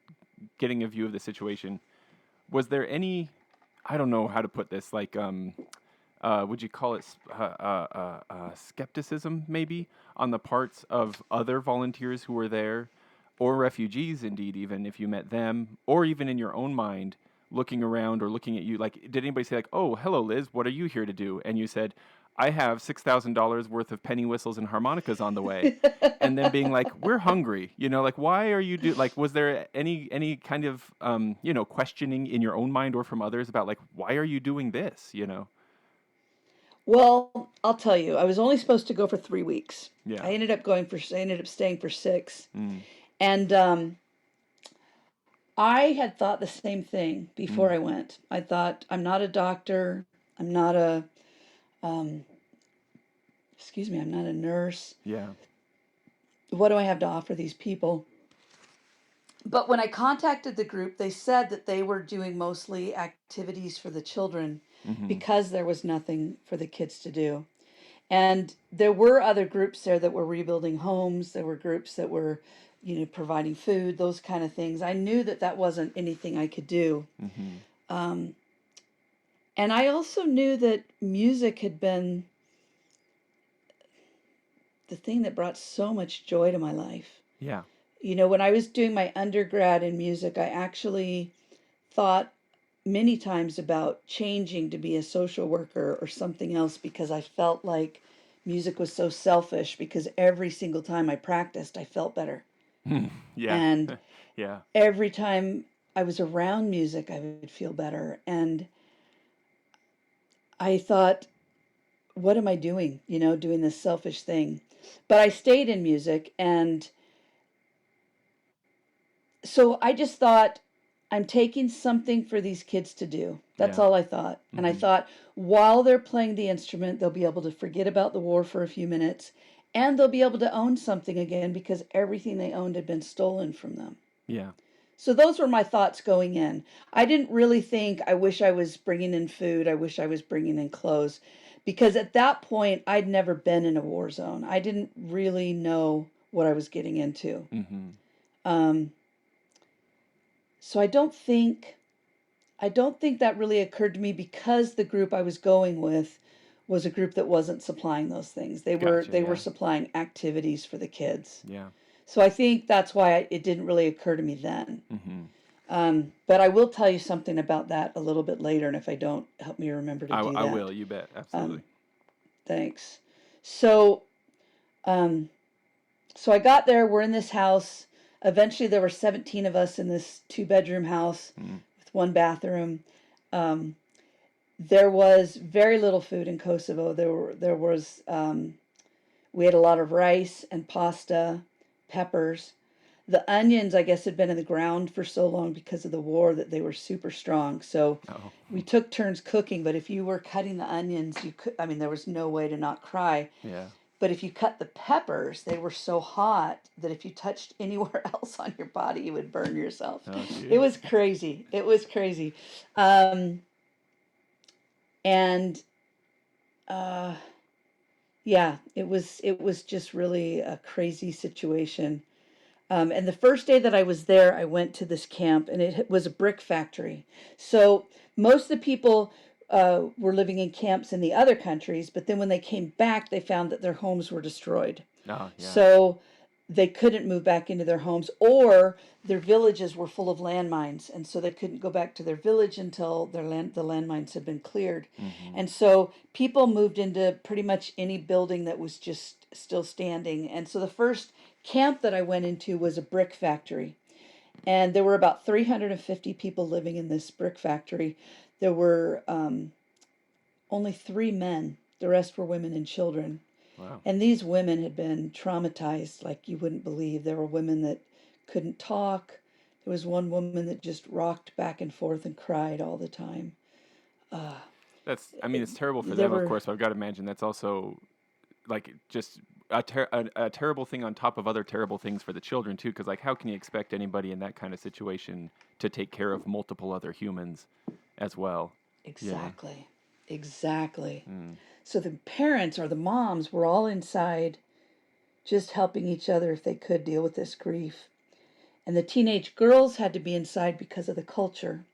getting a view of the situation, was there any, I don't know how to put this, like would you call it skepticism maybe on the parts of other volunteers who were there, or refugees indeed, even if you met them, or even in your own mind looking around or looking at you, like did anybody say like, oh, hello Liz, what are you here to do? And you said, I have $6,000 worth of penny whistles and harmonicas on the way, and then being like, we're hungry, like why are you like, was there any kind of questioning in your own mind or from others about like, why are you doing this? Well, I'll tell you, I was only supposed to go for 3 weeks. Yeah. I ended up staying for 6. Mm. And I had thought the same thing before Mm. I went. I thought, I'm not a doctor. I'm not a, um, excuse me, I'm not a nurse. Yeah. What do I have to offer these people? But when I contacted the group, they said that they were doing mostly activities for the children Mm-hmm. because there was nothing for the kids to do. And there were other groups there that were rebuilding homes. There were groups that were, providing food, those kind of things. I knew that that wasn't anything I could do. Mm-hmm. Um, and I also knew that music had been the thing that brought so much joy to my life. Yeah. When I was doing my undergrad in music, I actually thought many times about changing to be a social worker or something else because I felt like music was so selfish because every single time I practiced, I felt better. Yeah. And Yeah. every time I was around music, I would feel better. And I thought, what am I doing? Doing this selfish thing. But I stayed in music. And so I just thought, I'm taking something for these kids to do. That's Yeah. all I thought. And I Mm-hmm. thought, while they're playing the instrument, they'll be able to forget about the war for a few minutes and they'll be able to own something again because everything they owned had been stolen from them. Yeah. So those were my thoughts going in. I didn't really think, I wish I was bringing in food. I wish I was bringing in clothes. Because at that point, I'd never been in a war zone. I didn't really know what I was getting into. Mm-hmm. Um, so I don't think that really occurred to me because the group I was going with was a group that wasn't supplying those things. They were Gotcha. they were Yeah. supplying activities for the kids. Yeah. So I think that's why it didn't really occur to me then. Mm-hmm. But I will tell you something about that a little bit later, and if I don't, help me remember to do I that. will. You bet. Um, Absolutely. thanks. So, um, so I got there. We're in this house. Eventually, there were 17 of us in this two-bedroom house Mm. with one bathroom. Um, there was very little food in Kosovo. We had a lot of rice and pasta, peppers. The onions, I guess, had been in the ground for so long because of the war that they were super strong. So Oh. we took turns cooking, but if you were cutting the onions, there was no way to not cry. Yeah. But if you cut the peppers, they were so hot that if you touched anywhere else on your body, you would burn yourself. Oh, It jeez. was crazy. It was crazy. Um, and uh, yeah, it was just really a crazy situation. And the first day that I was there, I went to this camp, and it was a brick factory. So most of the people were living in camps in the other countries, but then when they came back, they found that their homes were destroyed. Oh, yeah. So they couldn't move back into their homes, or their villages were full of landmines, and so they couldn't go back to their village until the landmines had been cleared. Mm-hmm. And so people moved into pretty much any building that was just still standing. And so the first camp that I went into was a brick factory. And there were about 350 people living in this brick factory. There were only 3 men The rest were women and children. Wow. And these women had been traumatized like you wouldn't believe. There were women that couldn't talk. There was one woman that just rocked back and forth and cried all the time. Uh, I mean, it's terrible for there them, of were course, but I've got to imagine that's also like just a terrible thing on top of other terrible things for the children too. Because like, how can you expect anybody in that kind of situation to take care of multiple other humans as well? Yeah. exactly, exactly. Mm. So the parents or the moms were all inside just helping each other if they could deal with this grief. And the teenage girls had to be inside because of the culture.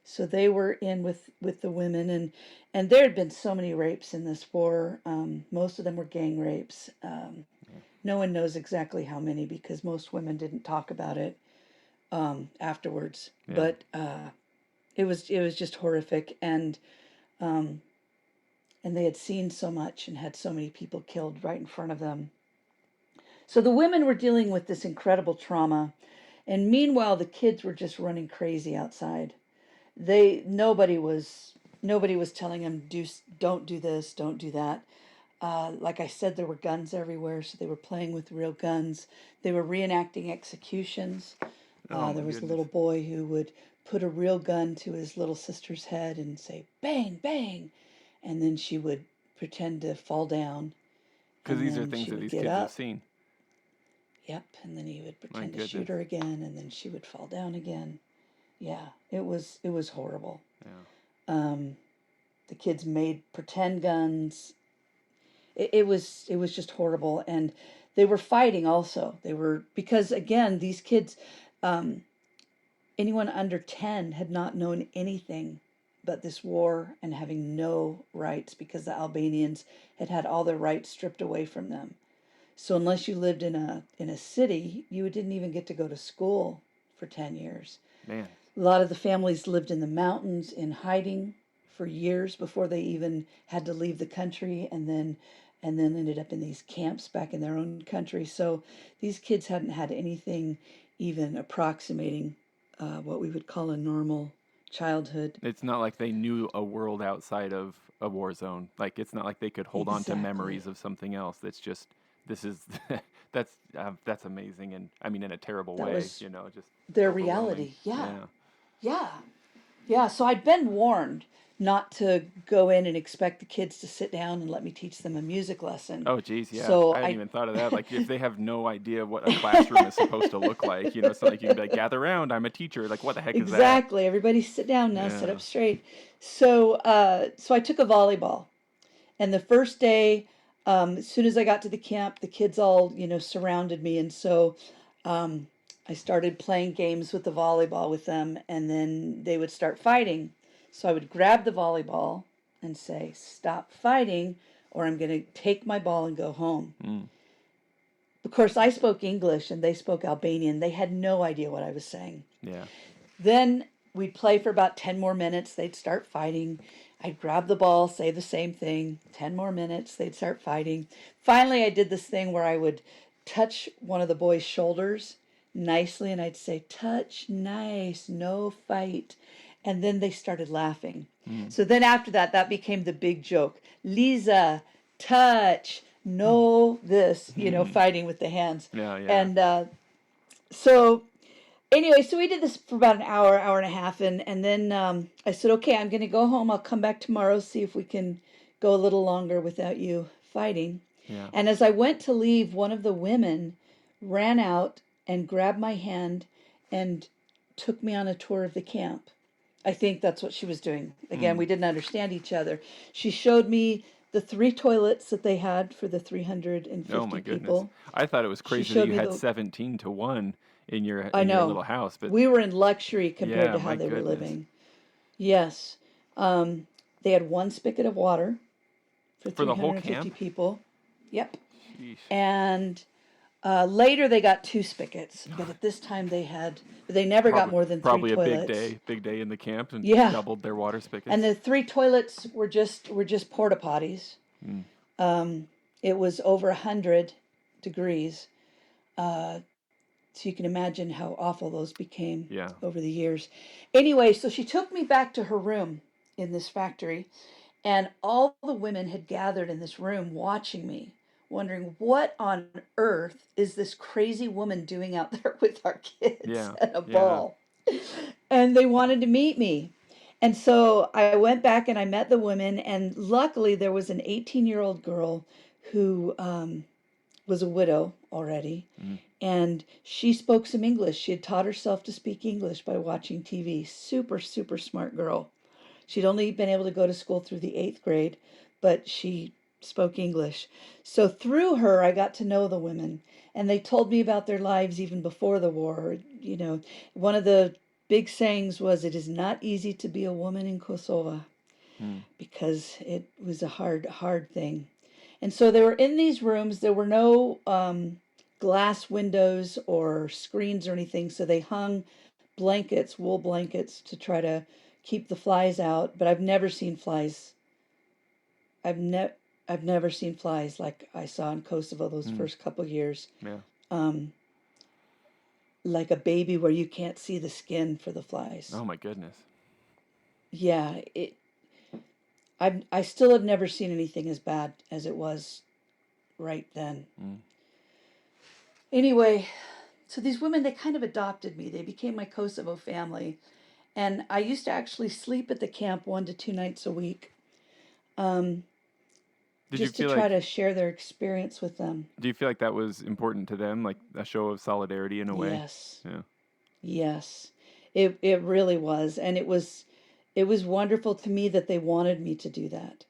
So they were in with the women, and there had been so many rapes in this war. Most of them were gang rapes. No one knows exactly how many because most women didn't talk about it afterwards. Yeah. But it was just horrific, um, and they had seen so much and had so many people killed right in front of them. So the women were dealing with this incredible trauma, and meanwhile the kids were just running crazy outside. They nobody was telling them don't do this, don't do that. Like I said, there were guns everywhere, so they were playing with real guns. They were reenacting executions. Oh my There was a goodness. little boy who would put a real gun to his little sister's head and say bang bang, and then she would pretend to fall down, Because and these are then things she that would these get kids have up. seen. Yep, and then he would My pretend to goodness. shoot her again, and then she would fall down again. Yeah, it was horrible. Yeah. Um, the kids made pretend guns. It was just horrible, and they were fighting also. They were because again these kids, um, anyone under 10 had not known anything but this war and having no rights because the Albanians had had all their rights stripped away from them. So unless you lived in a city, you didn't even get to go to school for 10 years. Man. A lot of the families lived in the mountains in hiding for years before they even had to leave the country, and then ended up in these camps back in their own country. So these kids hadn't had anything even approximating what we would call a normal childhood. It's not like they knew a world outside of a war zone. Like it's not like they could hold on to Exactly. memories of something else. That's just this is that's amazing, and I mean in a terrible That way. was Just their overwhelming. reality. Yeah. Yeah. Yeah. Yeah, so I'd been warned not to go in and expect the kids to sit down and let me teach them a music lesson. Oh geez, yeah. So I hadn't I even thought of that. Like if they have no idea what a classroom is supposed to look like, it's not like you can be like, gather around, I'm a teacher. Like what the heck is that? exactly, everybody sit down now, sit Yeah. up straight. So I took a volleyball, and the first day, as soon as I got to the camp, the kids all surrounded me, and so um, I started playing games with the volleyball with them, and then they would start fighting. So I would grab the volleyball and say, "Stop fighting, or I'm going to take my ball and go home." Mm. Of course, I spoke English and they spoke Albanian. They had no idea what I was saying. Yeah. Then we'd play for about 10 more minutes. They'd start fighting. I'd grab the ball, say the same thing. 10 more minutes. They'd start fighting. Finally, I did this thing where I would touch one of the boys' shoulders nicely and I'd say, "Touch, nice, no fight." And then they started laughing. Mm. So then after that, that became the big joke. Lisa, touch, no this, fighting with the hands. Yeah, yeah. And so anyway, so we did this for about an hour, hour and a half, and then I said, "Okay, I'm going to go home. I'll come back tomorrow, see if we can go a little longer without you fighting." Yeah. And as I went to leave, one of the women ran out and grabbed my hand and took me on a tour of the camp. I think that's what she was doing. Again, Mm. we didn't understand each other. She showed me the 3 toilets that they had for the Oh 350 my goodness. people. I thought it was She crazy that showed you me had the 17 to 1 in your I know. little house, but We were in luxury compared yeah, to how my they were goodness. living. Yes. They had one spigot of water for For the whole 350 camp? people. Yep. Sheesh. And later they got two spigots, but at this time they never got Probably more than three probably a toilets. big day in the camp and Yeah. doubled their water And spigots. the 3 toilets were just porta potties. Mm. It was over 100 degrees. Uh, So you can imagine how awful those became Yeah. over the years. Anyway, so she took me back to her room in this factory, And all the women had gathered in this room watching me, wondering what on earth is this crazy woman doing out there with our kids Yeah. at a Yeah. ball. And they wanted to meet me. And so I went back and I met the women, and luckily there was an 18-year-old girl who was a widow already, Mm. and she spoke some English. She had taught herself to speak English by watching TV. Super, super smart girl. She'd only been able to go to school through the eighth grade, but she spoke English. So through her, I got to know the women, and they told me about their lives even before the war. You know, one of the big sayings was, "It is not easy to be a woman in Kosovo," Mm. because it was a hard, hard thing. And so they were in these rooms. There were no glass windows or screens or anything, so they hung blankets, wool blankets, to try to keep the flies out. But I've never I've never seen flies like I saw in Kosovo those Mm. first couple years. Yeah. Um, like a baby where you can't see the skin for the flies. Oh my goodness. Yeah, I still have never seen anything as bad as it was right then. Mm. Anyway, so these women, they kind of adopted me. They became my Kosovo family. And I used to actually sleep at the camp 1 to 2 nights a week, um, Did you just to feel try like to share their experience with them. do you feel like that was important to them, like a show of solidarity in a way? Yes, Yeah. yes, it really was, and it was wonderful to me that they wanted me to do that.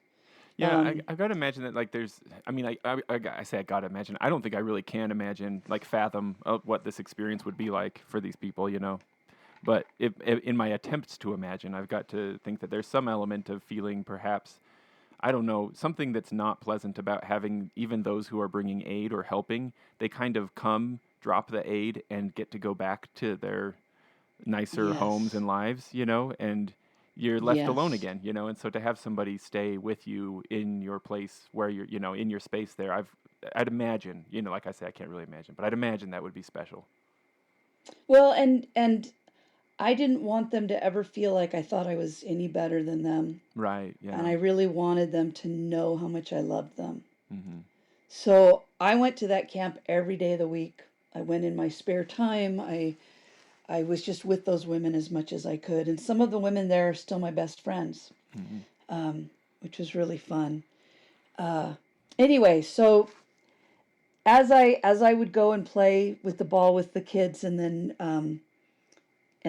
Yeah, Um, I gotta imagine that like there's I mean I say I gotta imagine I don't think I really can imagine like fathom what this experience would be like for these people, you know. But if in my attempts to imagine, I've got to think that there's some element of feeling perhaps I don't know, something that's not pleasant about having even those who are bringing aid or helping, they kind of come, drop the aid, and get to go back to their nicer homes yes, and lives, you know, and you're left alone yes. again, you know, and so to have somebody stay with you in your place where you're, you know, in your space there, I'd imagine, you know, like I say, I can't really imagine, but I'd imagine that would be special. Well, and I didn't want them to ever feel like I thought I was any better than them, Right? and Yeah. I really wanted them to know how much I loved them. Mm-hmm. So I went to that camp every day of the week. I went in my spare time. I was just with those women as much as I could, and some of the women there are still my best friends, Mm-hmm. which was really fun. Uh, anyway, so as I would go and play with the ball with the kids, and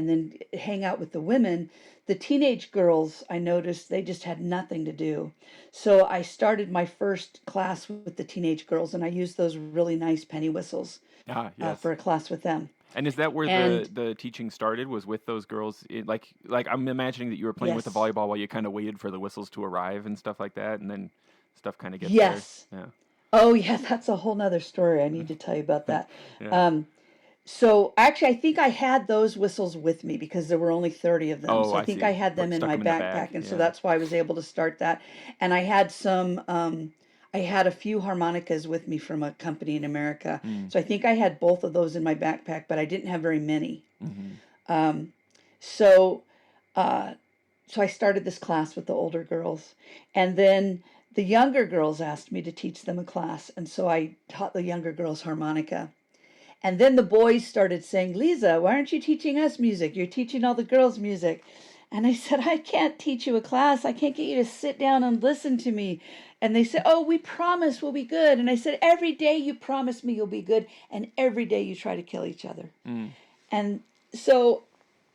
then hang out with the women, the teenage girls, I noticed they just had nothing to do. So I started my first class with the teenage girls, and I used those really nice penny whistles Ah, yes. for a class with them. And is that where And the teaching started? Was with those girls? Like I'm imagining that you were playing with the yes, volleyball while you kind of waited for the whistles to arrive and stuff like that, and then stuff kind of gets there. yes. Yeah. Oh, yeah, that's a whole nother story. I need to tell you about that. Yeah. Um, So actually, I think I had those whistles with me because there were only 30 of them. Oh, So I I think I see. had them in Stuck my them in the bag. backpack, and so Yeah. that's why I was able to start that. And I had I had a few harmonicas with me from a company in America. Mm. So I think I had both of those in my backpack, but I didn't have very many. Mm-hmm. Um, so uh, so I started this class with the older girls, and then the younger girls asked me to teach them a class, and so I taught the younger girls harmonica. And then the boys started saying, "Lisa, why aren't you teaching us music? You're teaching all the girls music." And I said, "I can't teach you a class. I can't get you to sit down and listen to me." And they said, "Oh, we promise we'll be good." And I said, "Every day you promise me you'll be good, and every day you try to kill each other." Mm. And so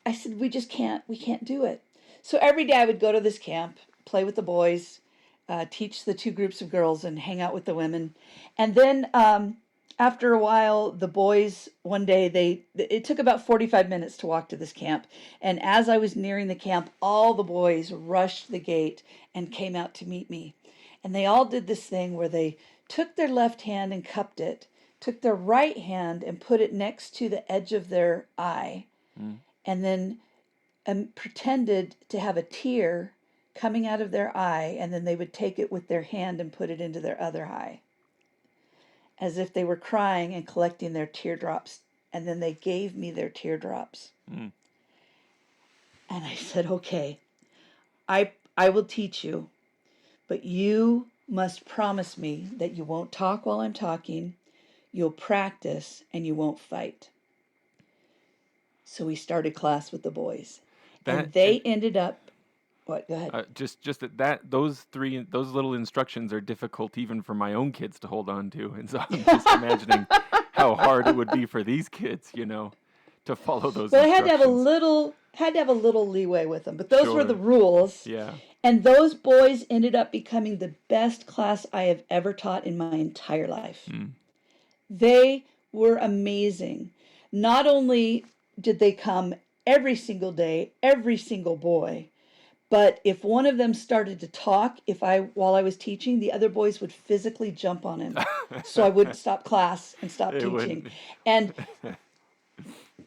I said, we can't do it. So every day I would go to this camp, play with the boys, teach the two groups of girls, and hang out with the women. And then after a while, the boys, one day, it took about 45 minutes to walk to this camp. And as I was nearing the camp, all the boys rushed the gate and came out to meet me. And they all did this thing where they took their left hand and cupped it, took their right hand and put it next to the edge of their eye, Mm. and then pretended to have a tear coming out of their eye, and then they would take it with their hand and put it into their other eye, as if they were crying and collecting their teardrops. And then they gave me their teardrops. Mm. And I said, "Okay, I will teach you. but you must promise me that you won't talk while I'm talking, you'll practice, and you won't fight. So we started class with the boys. That And they ended up, what? Go ahead. just that those little instructions are difficult even for my own kids to hold on to, and so I'm just imagining how hard it would be for these kids, to follow those Well, I instructions. had to have a little leeway with them, but those were the Sure. rules. Yeah. And those boys ended up becoming the best class I have ever taught in my entire life. Mm. They were amazing. Not only did they come every single day, every single boy, but if one of them started to talk, while I was teaching, the other boys would physically jump on him. So I wouldn't stop class and stop It teaching. wouldn't. And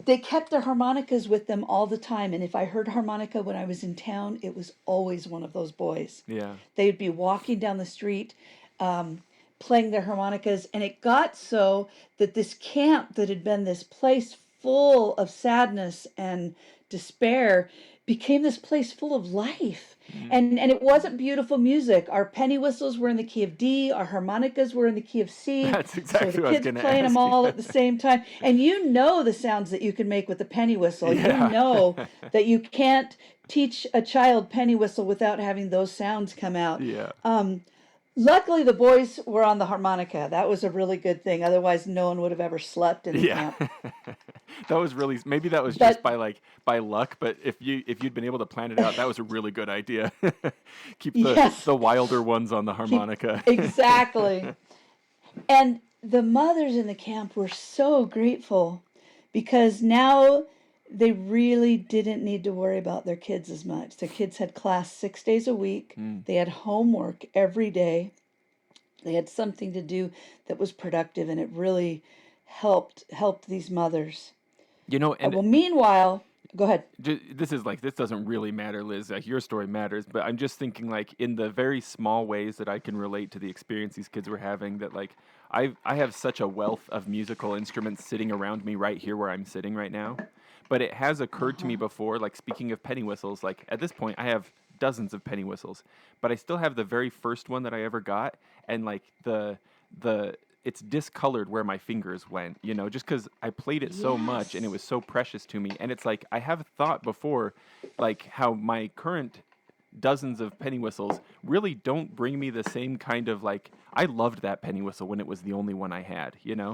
they kept their harmonicas with them all the time. And if I heard harmonica when I was in town, it was always one of those boys. Yeah. They'd be walking down the street, playing their harmonicas. And it got so that this camp that had been this place full of sadness and despair became this place full of life. And it wasn't beautiful music. Our penny whistles were in the key of D. Our harmonicas were in the key of C. That's exactly so the what I was kids going to playing ask them all you. at the same time. And you know the sounds that you can make with the penny whistle. Yeah. You know that you can't teach a child penny whistle without having those sounds come out. Yeah. Luckily, the boys were on the harmonica. That was a really good thing. Otherwise, no one would have ever slept in the Yeah. camp. That was really, maybe that was just But by luck, but if you'd been able to plan it out, that was a really good idea. Keep yes, the wilder ones on the harmonica. exactly. And the mothers in the camp were so grateful because now they really didn't need to worry about their kids as much. Their kids had class 6 days a week. Mm. They had homework every day. They had something to do that was productive, and it really helped these mothers. And Well, meanwhile, go ahead. this doesn't really matter, Liz. Your story matters, but I'm just thinking like in the very small ways that I can relate to the experience these kids were having. That like I have such a wealth of musical instruments sitting around me right here where I'm sitting right now. But it has occurred to me before, like speaking of penny whistles, like at this point I have dozens of penny whistles, but I still have the very first one that I ever got, and like the it's discolored where my fingers went, just because I played it so much and it Yes. was so precious to me. And it's like I have thought before, like how my current dozens of penny whistles really don't bring me the same kind of like I loved that penny whistle when it was the only one I had, Yes.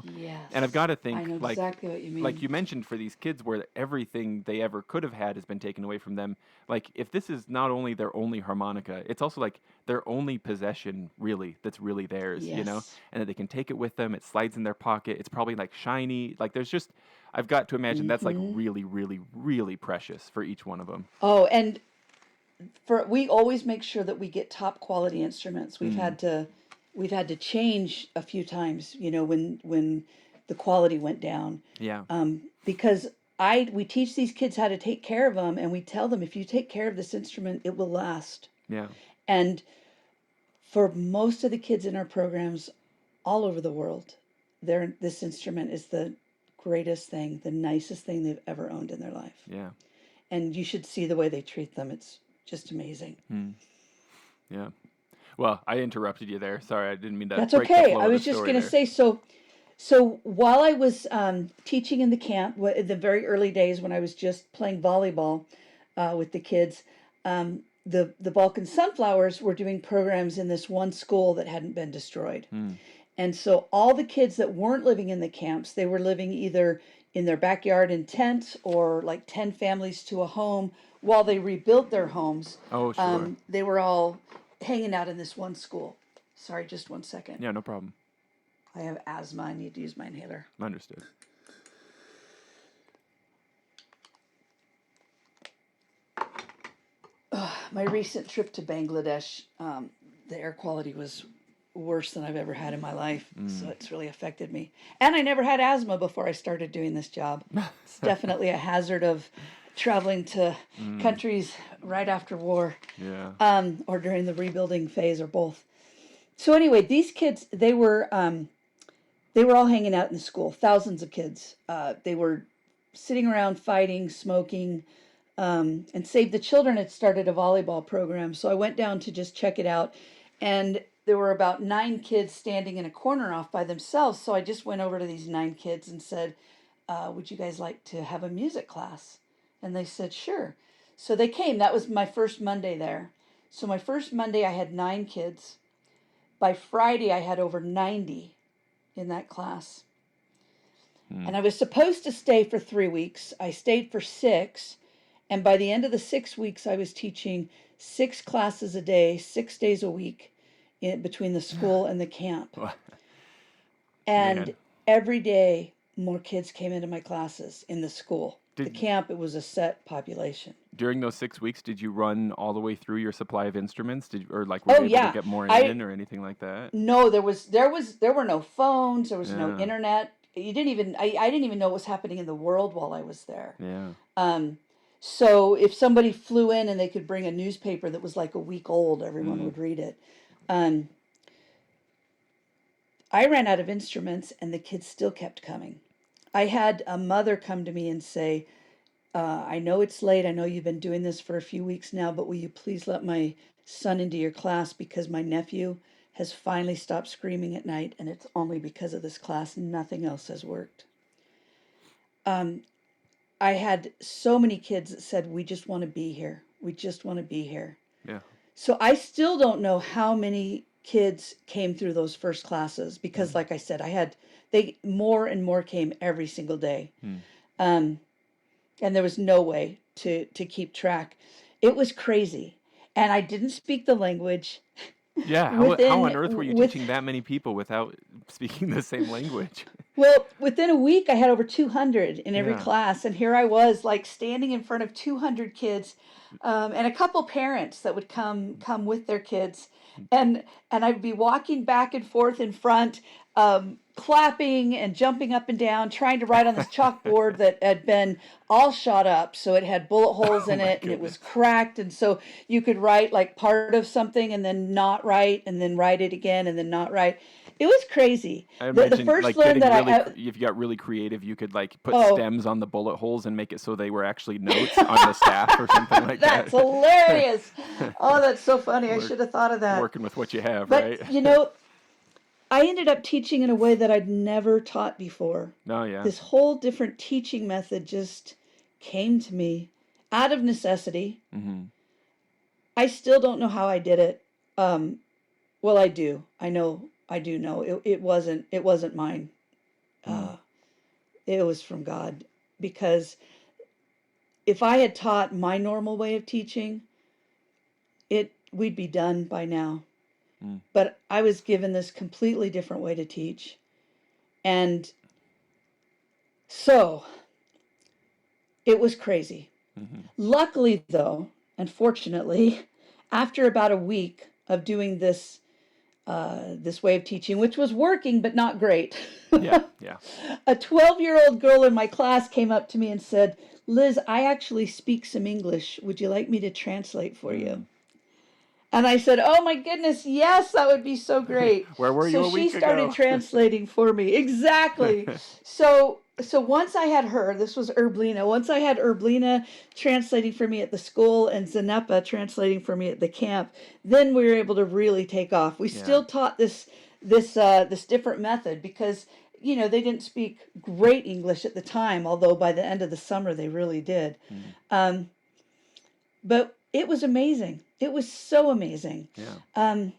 And I've got to I think know like exactly what you mean. like you mentioned for these kids where everything they ever could have had has been taken away from them. Like if this is not only their only harmonica, it's also like their only possession really that's really theirs, Yes. and that they can take it with them. It slides in their pocket. It's probably like shiny. Like there's just I've got to imagine that's like really, really, really precious for each one of them. Oh, and we always make sure that we get top quality instruments. We've had to change a few times, when the quality went down. Yeah. Because we teach these kids how to take care of them, and we tell them if you take care of this instrument, it will last. Yeah. And for most of the kids in our programs all over the world, this instrument is the greatest thing, the nicest thing they've ever owned in their life. Yeah. And you should see the way they treat them. It's just amazing. Yeah. Well, I interrupted you there. Sorry, I didn't mean to That's break the okay. flow I of the was just story going to there. say, so while I was teaching in the camp, in the very early days when I was just playing volleyball with the kids, the Balkan Sunflowers were doing programs in this one school that hadn't been destroyed. And so all the kids that weren't living in the camps, they were living either in their backyard in tents or like 10 families to a home while they rebuilt their homes. Oh, sure. They were all hanging out in this one school. Sorry, just one second. Yeah, no problem. I have asthma. I need to use my inhaler. Understood. My recent trip to Bangladesh, the air quality was worse than I've ever had in my life. So it's really affected me. And I never had asthma before I started doing this job. It's definitely a hazard of traveling to countries right after war, Yeah. or during the rebuilding phase, or both. So anyway, these kids, they were all hanging out in the school, thousands of kids. They were sitting around fighting, smoking, and Save the Children had started a volleyball program. So I went down to just check it out. And there were about 9 kids standing in a corner off by themselves. So I just went over to these 9 kids and said, would you guys like to have a music class? And they said, sure. So they came. That was my first Monday there. So my first Monday, I had 9 kids. By Friday, I had over 90 in that class. And I was supposed to stay for 3 weeks. I stayed for 6. And by the end of the 6 weeks, I was teaching 6 classes a day, 6 days a week between the school and the camp. And Man. every day, more kids came into my classes in the school. The camp, it was a set population. During those 6 weeks, did you run all the way through your supply of instruments? Were you able to get more in or anything like that? No, there were no phones, there was no internet. I didn't even know what was happening in the world while I was there. Yeah. So if somebody flew in and they could bring a newspaper that was like a week old, everyone would read it. I ran out of instruments and the kids still kept coming. I had a mother come to me and say, I know it's late. I know you've been doing this for a few weeks now, but will you please let my son into your class because my nephew has finally stopped screaming at night, and it's only because of this class. Nothing else has worked. I had so many kids that said, we just want to be here. We just want to be here. Yeah. So I still don't know how many kids came through those first classes because, like I said, more and more came every single day. And there was no way to keep track. It was crazy. And I didn't speak the language. Yeah, how on earth were you teaching that many people without speaking the same language? Well, within a week, I had over 200 in every class. And here I was, like, standing in front of 200 kids and a couple parents that would come with their kids. And I'd be walking back and forth in front, clapping and jumping up and down, trying to write on this chalkboard that had been all shot up. So it had bullet holes in it and it was cracked. And so you could write like part of something and then not write and then write it again and then not write. It was crazy. I imagine, the first like, learn that if you got really creative, you could like put stems on the bullet holes and make it so they were actually notes on the staff or something like that. That's hilarious. Oh, that's so funny. I should have thought of that. Working with what you have, but, right? You know, I ended up teaching in a way that I'd never taught before. Oh, yeah. This whole different teaching method just came to me out of necessity. Mm-hmm. I still don't know how I did it. Well, I do. I do know it wasn't mine. It was from God, because if I had taught my normal way of teaching, we'd be done by now. But I was given this completely different way to teach. And so it was crazy. Luckily, though, and fortunately, after about a week of doing this way of teaching, which was working but not great, yeah. a 12-year-old girl in my class came up to me and said, Liz, I actually speak some English. Would you like me to translate for you? And I said, oh my goodness, yes, that would be so great. Where were you a week ago? So she started translating for me. Exactly. So once I had her, this was Erblina, once I had Erblina translating for me at the school and Zanepa translating for me at the camp, then we were able to really take off. We still taught this different method because, you know, they didn't speak great English at the time, although by the end of the summer they really did. But it was amazing. It was so amazing. Yeah.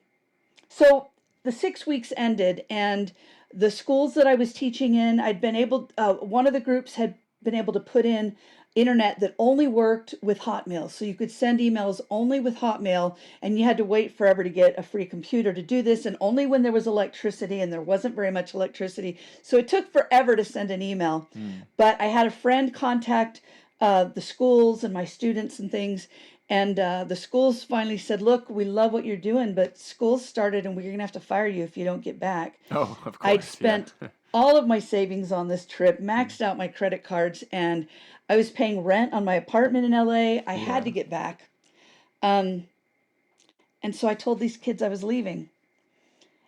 So the 6 weeks ended, and the schools that I was teaching in, one of the groups had been able to put in internet that only worked with Hotmail. So you could send emails only with Hotmail, and you had to wait forever to get a free computer to do this, and only when there was electricity, and there wasn't very much electricity. So it took forever to send an email. But I had a friend contact the schools and my students and things, and the schools finally said, look, we love what you're doing, but school's started and we're going to have to fire you if you don't get back. Oh, of course. I'd spent all of my savings on this trip, maxed out my credit cards, and I was paying rent on my apartment in LA. I had to get back. And so I told these kids I was leaving.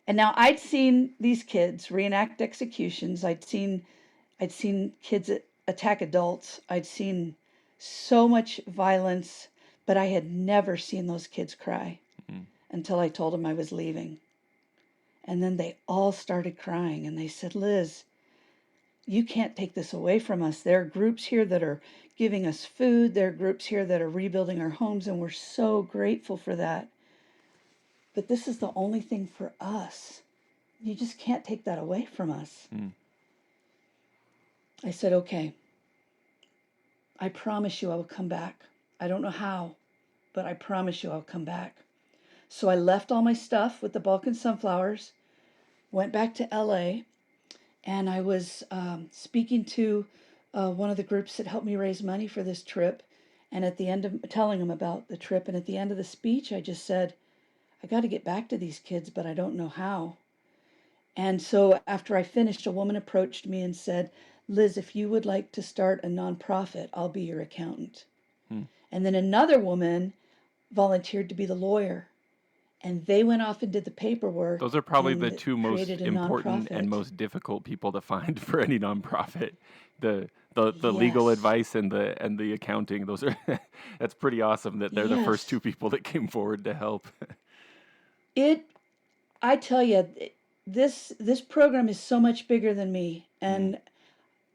And now I'd seen these kids reenact executions. I'd seen kids attack adults. I'd seen so much violence, but I had never seen those kids cry. until I told them I was leaving. And then they all started crying and they said, Liz, you can't take this away from us. There are groups here that are giving us food. There are groups here that are rebuilding our homes, and we're so grateful for that. But this is the only thing for us. You just can't take that away from us. I said, okay, I promise you I will come back. I don't know how, but I promise you I'll come back. So I left all my stuff with the Balkan Sunflowers, went back to LA, and I was speaking to one of the groups that helped me raise money for this trip. And at the end of telling them about the trip, and at the end of the speech, I just said, I got to get back to these kids, but I don't know how. And so after I finished, a woman approached me and said, Liz, if you would like to start a nonprofit, I'll be your accountant. And then another woman volunteered to be the lawyer. And they went off and did the paperwork. Those are probably the and two most created a important and nonprofit. most difficult people to find for any nonprofit. The legal Yes. advice and the accounting. Those are that's pretty awesome that they're the first Yes. two people that came forward to help. I tell you, this program is so much bigger than me, and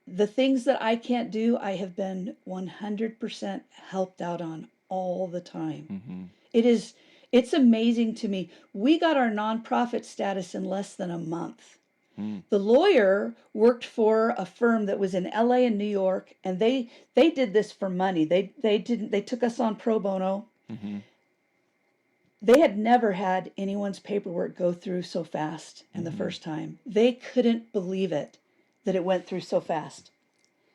the things that I can't do, I have been 100% helped out on all the time. It's amazing to me. We got our nonprofit status in less than a month. The lawyer worked for a firm that was in LA and New York, and they did this for money. They took us on pro bono. They had never had anyone's paperwork go through so fast and the first time. They couldn't believe it that it went through so fast.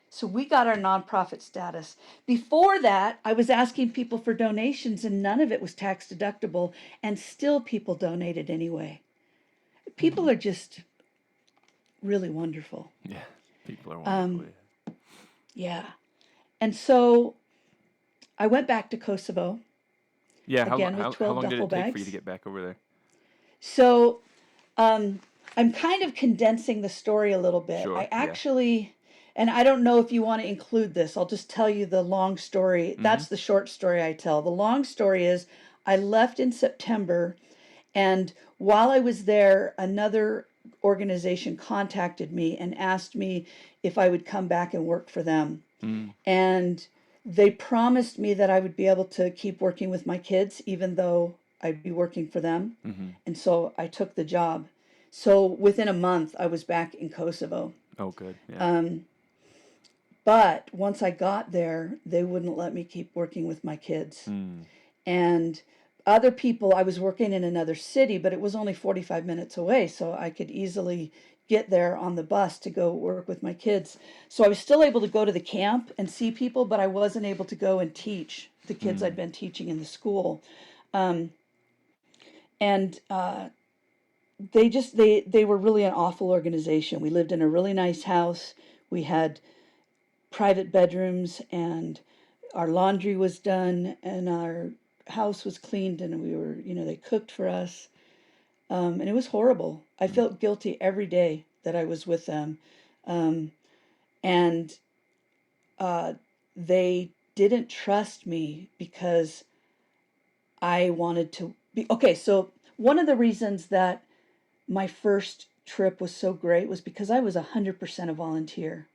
So we got our nonprofit status. Before that, I was asking people for donations and none of it was tax deductible, and still people donated anyway. People are just really wonderful. Yeah, people are wonderful. Yeah. And so I went back to Kosovo. Yeah, Again, with how 12 long did duffel it take for you bags. to get back over there? So I'm kind of condensing the story a little bit. Sure, I yeah. actually, and I don't know if you want to include this, I'll just tell you the long story. That's the short story I tell. The long story is I left in September, and while I was there, another organization contacted me and asked me if I would come back and work for them. And they promised me that I would be able to keep working with my kids, even though I'd be working for them. And so I took the job. So within a month, I was back in Kosovo. Oh, good. Yeah. But once I got there, they wouldn't let me keep working with my kids. And other people, I was working in another city, but it was only 45 minutes away, so I could easily get there on the bus to go work with my kids. So I was still able to go to the camp and see people, but I wasn't able to go and teach the kids I'd been teaching in the school. And they were really an awful organization. We lived in a really nice house. We had private bedrooms, and our laundry was done, and our house was cleaned, and we were, they cooked for us. And it was horrible. I felt guilty every day that I was with them. And they didn't trust me because I wanted to be. Okay, so one of the reasons that my first trip was so great was because I was 100% a volunteer.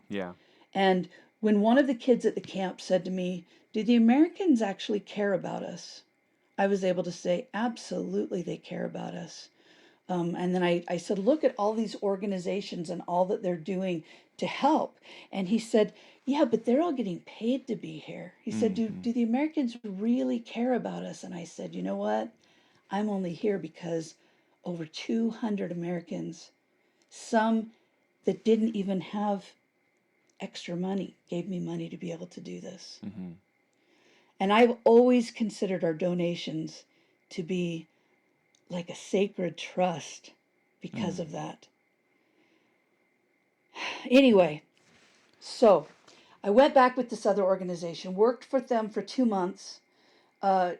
Yeah. And when one of the kids at the camp said to me, do the Americans actually care about us? I was able to say, absolutely, they care about us. And then I said, look at all these organizations and all that they're doing to help. And he said, yeah, but they're all getting paid to be here. He said, do the Americans really care about us? And I said, you know what? I'm only here because over 200 Americans, some that didn't even have extra money, gave me money to be able to do this. And I've always considered our donations to be like a sacred trust because of that. Anyway, so I went back with this other organization, worked for them for 2 months,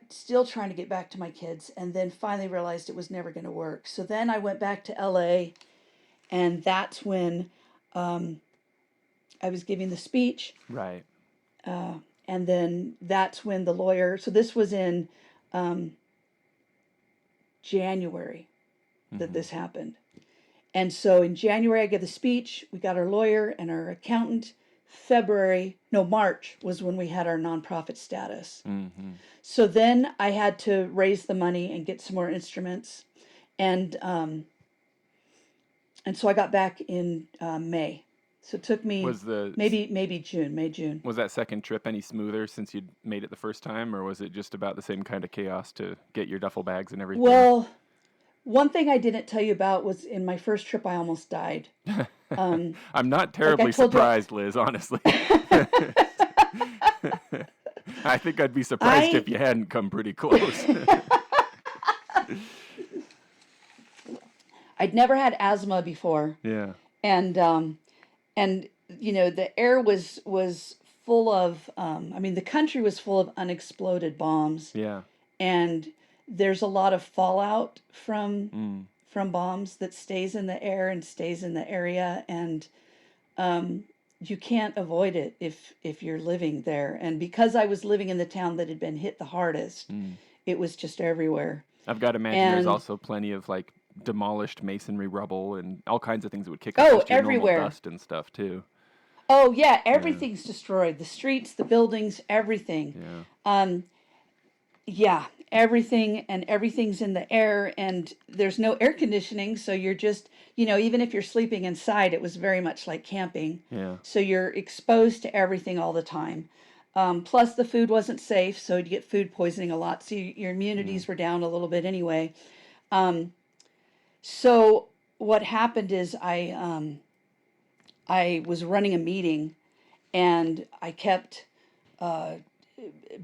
still trying to get back to my kids, and then finally realized it was never going to work. So then I went back to LA, and that's when I was giving the speech. Right. And then that's when the lawyer, so this was in January that this happened. And so in January, I gave the speech. We got our lawyer and our accountant. March was when we had our nonprofit status. Mm-hmm. So then I had to raise the money and get some more instruments. And so I got back in May. So it took me maybe June, May, June. Was that second trip any smoother since you'd made it the first time, or was it just about the same kind of chaos to get your duffel bags and everything? Well, one thing I didn't tell you about was in my first trip, I almost died. I'm not terribly surprised, Liz, honestly. I think I'd be surprised if you hadn't come pretty close. I'd never had asthma before. Yeah. And the air was full of, the country was full of unexploded bombs. Yeah. And there's a lot of fallout from bombs that stays in the air and stays in the area. And you can't avoid it if you're living there. And because I was living in the town that had been hit the hardest, it was just everywhere. I've got to imagine there's also plenty of like demolished masonry rubble and all kinds of things that would kick up just your everywhere. Normal dust and stuff too. Oh yeah, everything's destroyed. The streets, the buildings, everything. Yeah. Everything, and everything's in the air, and there's no air conditioning, so you're just, even if you're sleeping inside, it was very much like camping. Yeah. So you're exposed to everything all the time. Plus the food wasn't safe, so you'd get food poisoning a lot, so your immunities were down a little bit anyway. So what happened is I was running a meeting, and I kept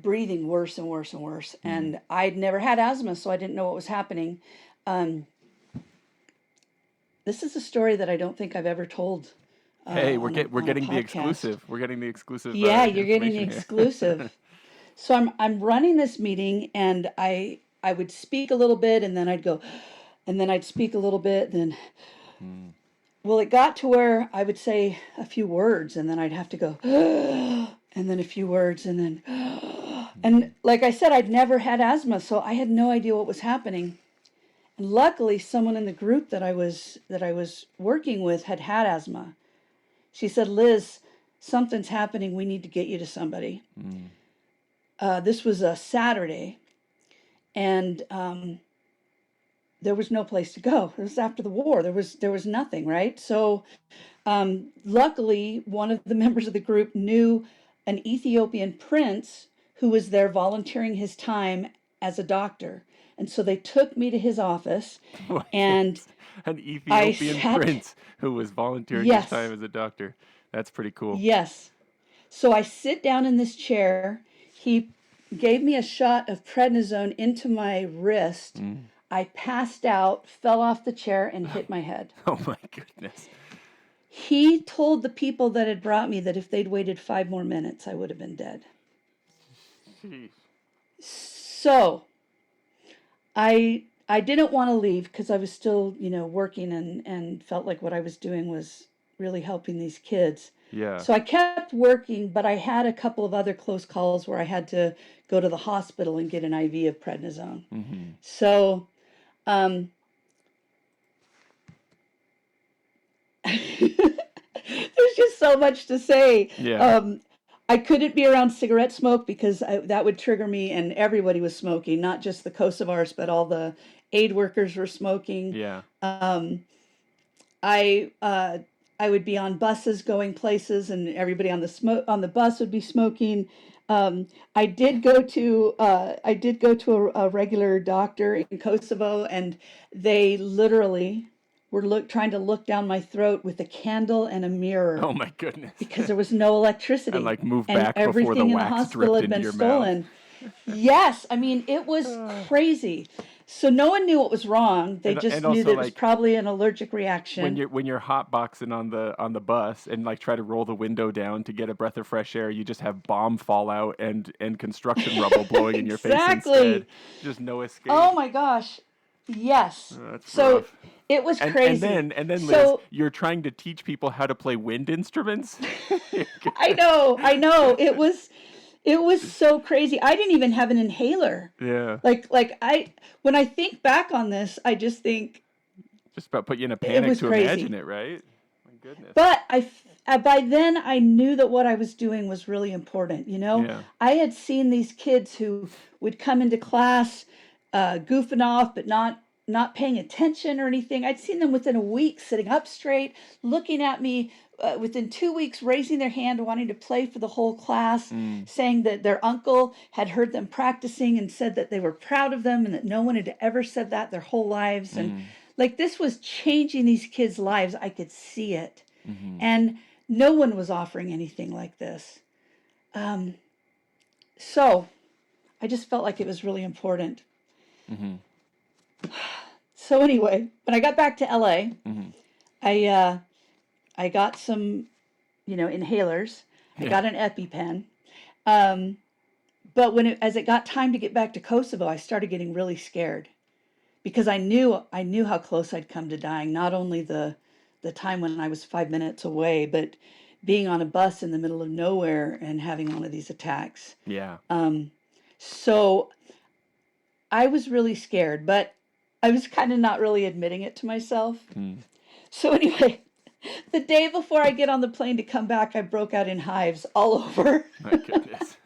breathing worse and worse and worse. And I'd never had asthma, so I didn't know what was happening. This is a story that I don't think I've ever told. Hey, we're getting the exclusive. We're getting the exclusive. Yeah, you're getting the exclusive. So I'm running this meeting, and I would speak a little bit, and then I'd go, and then I'd speak a little bit, then. Well, it got to where I would say a few words, and then I'd have to go, and then a few words, and then, and like I said, I'd never had asthma, so I had no idea what was happening. And luckily, someone in the group that I was working with had asthma. She said, "Liz, something's happening. We need to get you to somebody." This was a Saturday, and there was no place to go. It was after the war. There was nothing, right? So luckily, one of the members of the group knew an Ethiopian prince who was there volunteering his time as a doctor. And so they took me to his office. And an Ethiopian prince who was volunteering his time as a doctor. That's pretty cool. Yes. So I sit down in this chair. He gave me a shot of prednisone into my wrist. I passed out, fell off the chair, and hit my head. Oh, my goodness. He told the people that had brought me that if they'd waited 5 more minutes, I would have been dead. Jeez. So I didn't want to leave because I was still, working and felt like what I was doing was really helping these kids. Yeah. So I kept working, but I had a couple of other close calls where I had to go to the hospital and get an IV of prednisone. So there's just so much to say. Yeah. I couldn't be around cigarette smoke because that would trigger me, and everybody was smoking, not just the Kosovars, but all the aid workers were smoking. Yeah. I would be on buses going places, and everybody on the bus would be smoking. I did go to a regular doctor in Kosovo, and they literally were trying to look down my throat with a candle and a mirror. Oh my goodness! Because there was no electricity. And move back and before the everything in the wax hospital dripped had been into your stolen. mouth. Yes, it was crazy. So no one knew what was wrong. They just knew that it was probably an allergic reaction. When you're hotboxing on the bus and try to roll the window down to get a breath of fresh air, you just have bomb fallout and construction rubble blowing in your face instead. Just no escape. Oh my gosh. Yes. That's so rough. It was crazy. And then Liz, you're trying to teach people how to play wind instruments? I know. It was so crazy. I didn't even have an inhaler. Yeah. When I think back on this, I just think Just about put you in a it panic was to imagine crazy. it, right? My goodness. But by then I knew that what I was doing was really important. Yeah. I had seen these kids who would come into class, goofing off, but not paying attention or anything. I'd seen them within a week sitting up straight, looking at me. Within 2 weeks, raising their hand, wanting to play for the whole class, Mm. saying that their uncle had heard them practicing and said that they were proud of them and that no one had ever said that their whole lives. And Mm. like this was changing these kids' lives. I could see it. Mm-hmm. And no one was offering anything like this. So I just felt like it was really important. Mm-hmm. So anyway, when I got back to LA, Mm-hmm. I got some, inhalers. I Yeah. got an EpiPen. But as it got time to get back to Kosovo, I started getting really scared because I knew how close I'd come to dying. Not only the time when I was 5 minutes away, but being on a bus in the middle of nowhere and having one of these attacks. Yeah. So I was really scared, but I was kind of not really admitting it to myself. Mm. So anyway, the day before I get on the plane to come back, I broke out in hives all over. My goodness.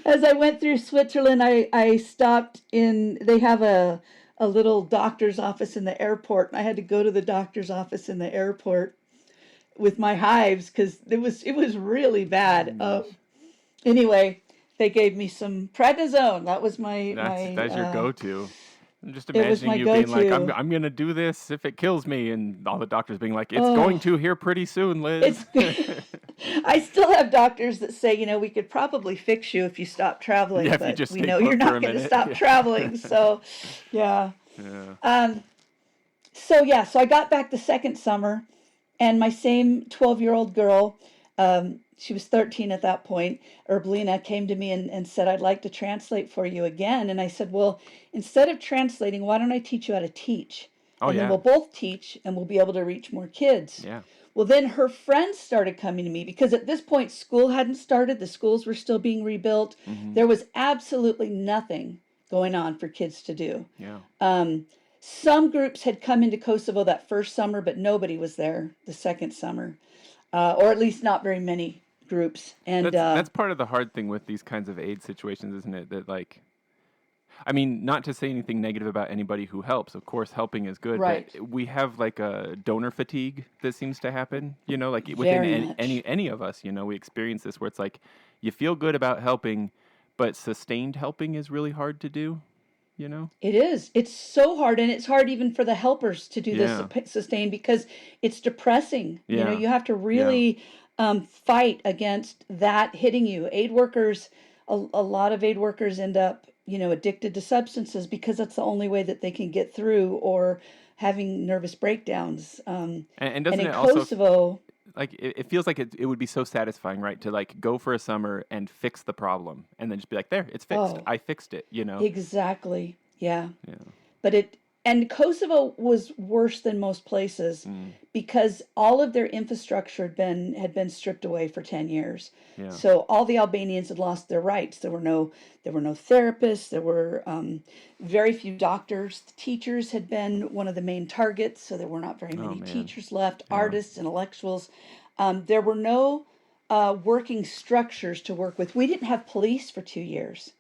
As I went through Switzerland, I stopped they have a little doctor's office in the airport. And I had to go to the doctor's office in the airport with my hives because it was really bad. Anyway, they gave me some prednisone. That was That's your go-to. I'm just it was imagining my you being like, go-to. I'm gonna do this if it kills me, and all the doctors being like, it's going to here pretty soon, Liz. I still have doctors that say, we could probably fix you if you stop traveling, Yeah, if you but just we stay know put you're for not a going to minute. stop Yeah. traveling. So, yeah. Yeah. So I got back the second summer, and my same 12-year-old girl, she was 13 at that point, Erblina, came to me and said, I'd like to translate for you again. And I said, well, instead of translating, why don't I teach you how to teach? Oh, And then yeah. we'll both teach and we'll be able to reach more kids. Yeah. Well, then her friends started coming to me because at this point, school hadn't started. The schools were still being rebuilt. Mm-hmm. There was absolutely nothing going on for kids to do. Yeah. Some groups had come into Kosovo that first summer, but nobody was there the second summer, or at least not very many groups. And That's part of the hard thing with these kinds of aid situations, isn't it? That like, I mean, not to say anything negative about anybody who helps. Of course, helping is good, right, but we have like a donor fatigue that seems to happen. Like within very much. any of us, we experience this where it's like you feel good about helping, but sustained helping is really hard to do. It is. It's so hard, and it's hard even for the helpers to do this Yeah. sustain because it's depressing. Yeah. You have to Yeah. really fight against that hitting you. Aid workers, a lot of aid workers end up, addicted to substances because that's the only way that they can get through, or having nervous breakdowns. And And doesn't in it also Kosovo, like it feels like it would be so satisfying, right? To like go for a summer and fix the problem and then just be like, there, it's fixed. oh, I fixed it, exactly, yeah. Yeah. But Kosovo was worse than most places Mm. because all of their infrastructure had been stripped away for 10 years. Yeah. So all the Albanians had lost their rights. There were no therapists. There were very few doctors. Teachers had been one of the main targets, so there were not very Oh, many man. teachers left. Yeah. Artists, intellectuals. There were no working structures to work with. We didn't have police for 2 years.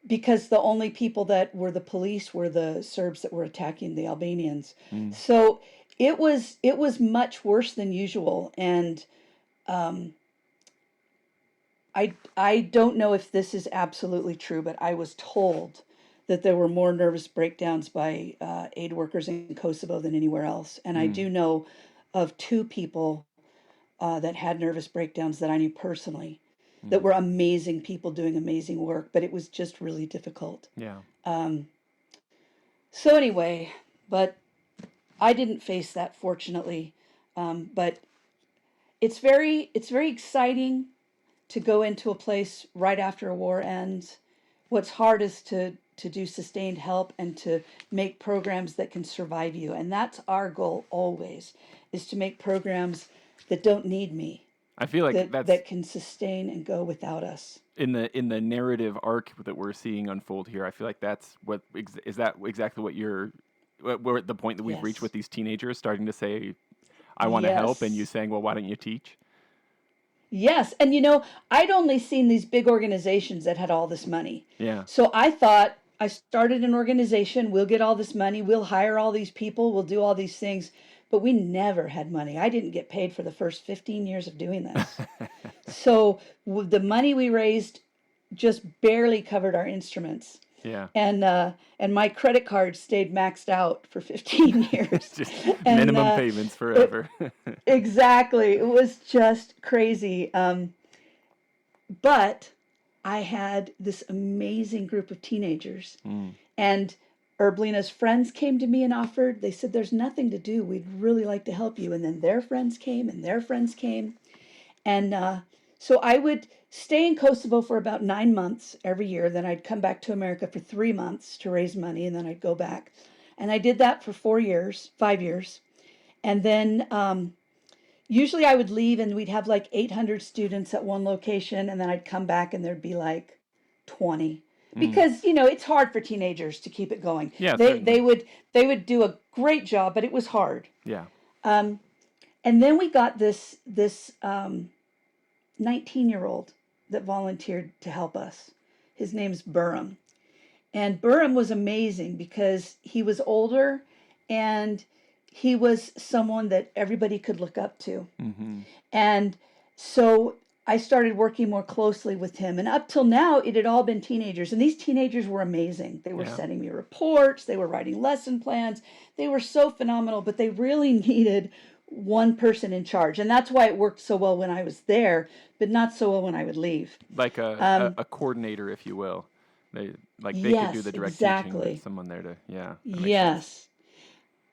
Because the only people that were the police were the Serbs that were attacking the Albanians. Mm. So it was much worse than usual. And I don't know if this is absolutely true, but I was told that there were more nervous breakdowns by aid workers in Kosovo than anywhere else. And I do know of 2 people that had nervous breakdowns that I knew personally, that were amazing people doing amazing work, but it was just really difficult. Yeah. So anyway, but I didn't face that, fortunately. But it's very exciting to go into a place right after a war ends. What's hard is to do sustained help and to make programs that can survive you. And that's our goal always, is to make programs that don't need me. I feel like that's that can sustain and go without us. in the narrative arc that we're seeing unfold here. I feel like that's what is that exactly what we're at the point that we've reached Yes. with these teenagers starting to say, I want to help, and you Yes. saying, well, why don't you teach? Yes. And I'd only seen these big organizations that had all this money. Yeah. So I thought I started an organization, we'll get all this money, we'll hire all these people, we'll do all these things. But we never had money. I didn't get paid for the first 15 years of doing this. So the money we raised just barely covered our instruments. Yeah. And my credit card stayed maxed out for 15 years. Just And minimum payments forever. exactly. It was just crazy. But I had this amazing group of teenagers. And Erblina's friends came to me and offered, they said, there's nothing to do. We'd really like to help you. And then their friends came and their friends came. And so I would stay in Kosovo for about 9 months every year. Then I'd come back to America for 3 months to raise money, and then I'd go back. And I did that for 5 years. And then usually I would leave and we'd have like 800 students at one location, and then I'd come back and there'd be like 20. Because it's hard for teenagers to keep it going. Yeah, they would do a great job, but it was hard. Yeah. And then we got this 19-year-old that volunteered to help us. His name's Burham. And Burham was amazing because he was older and he was someone that everybody could look up to. And so I started working more closely with him. And up till now, it had all been teenagers. And these teenagers were amazing. They were sending me reports. They were writing lesson plans. They were so phenomenal, but they really needed one person in charge. And that's why it worked so well when I was there, but not so well when I would leave. Like a coordinator, if you will. They could do the direct teaching, but someone there to, Yes.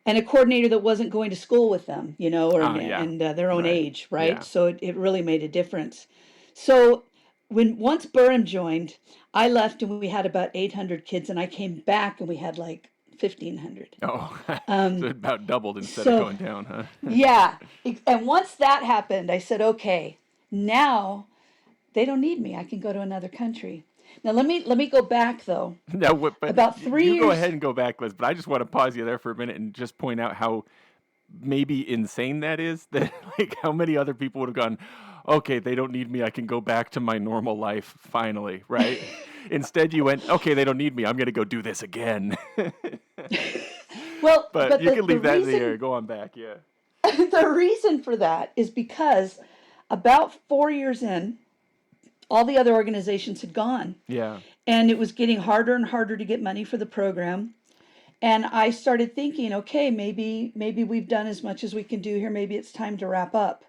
And a coordinator that wasn't going to school with them, and their own age, right? Yeah. So it really made a difference. So once Burham joined, I left and we had about 800 kids, and I came back and we had like 1,500. Oh, so it about doubled instead of going down, huh? Yeah. And once that happened, I said, okay, now they don't need me. I can go to another country. Now let me go back though. Now, but about 3 years. You go ahead and go back, Liz. But I just want to pause you there for a minute and just point out how maybe insane that is. That like how many other people would have gone, okay, they don't need me. I can go back to my normal life finally, right? Instead, you went, okay, they don't need me. I'm going to go do this again. Well, but you can leave that in the air. Go on back, yeah. The reason for that is because about 4 years in, all the other organizations had gone. Yeah. And it was getting harder and harder to get money for the program. And I started thinking, okay, maybe we've done as much as we can do here. Maybe it's time to wrap up.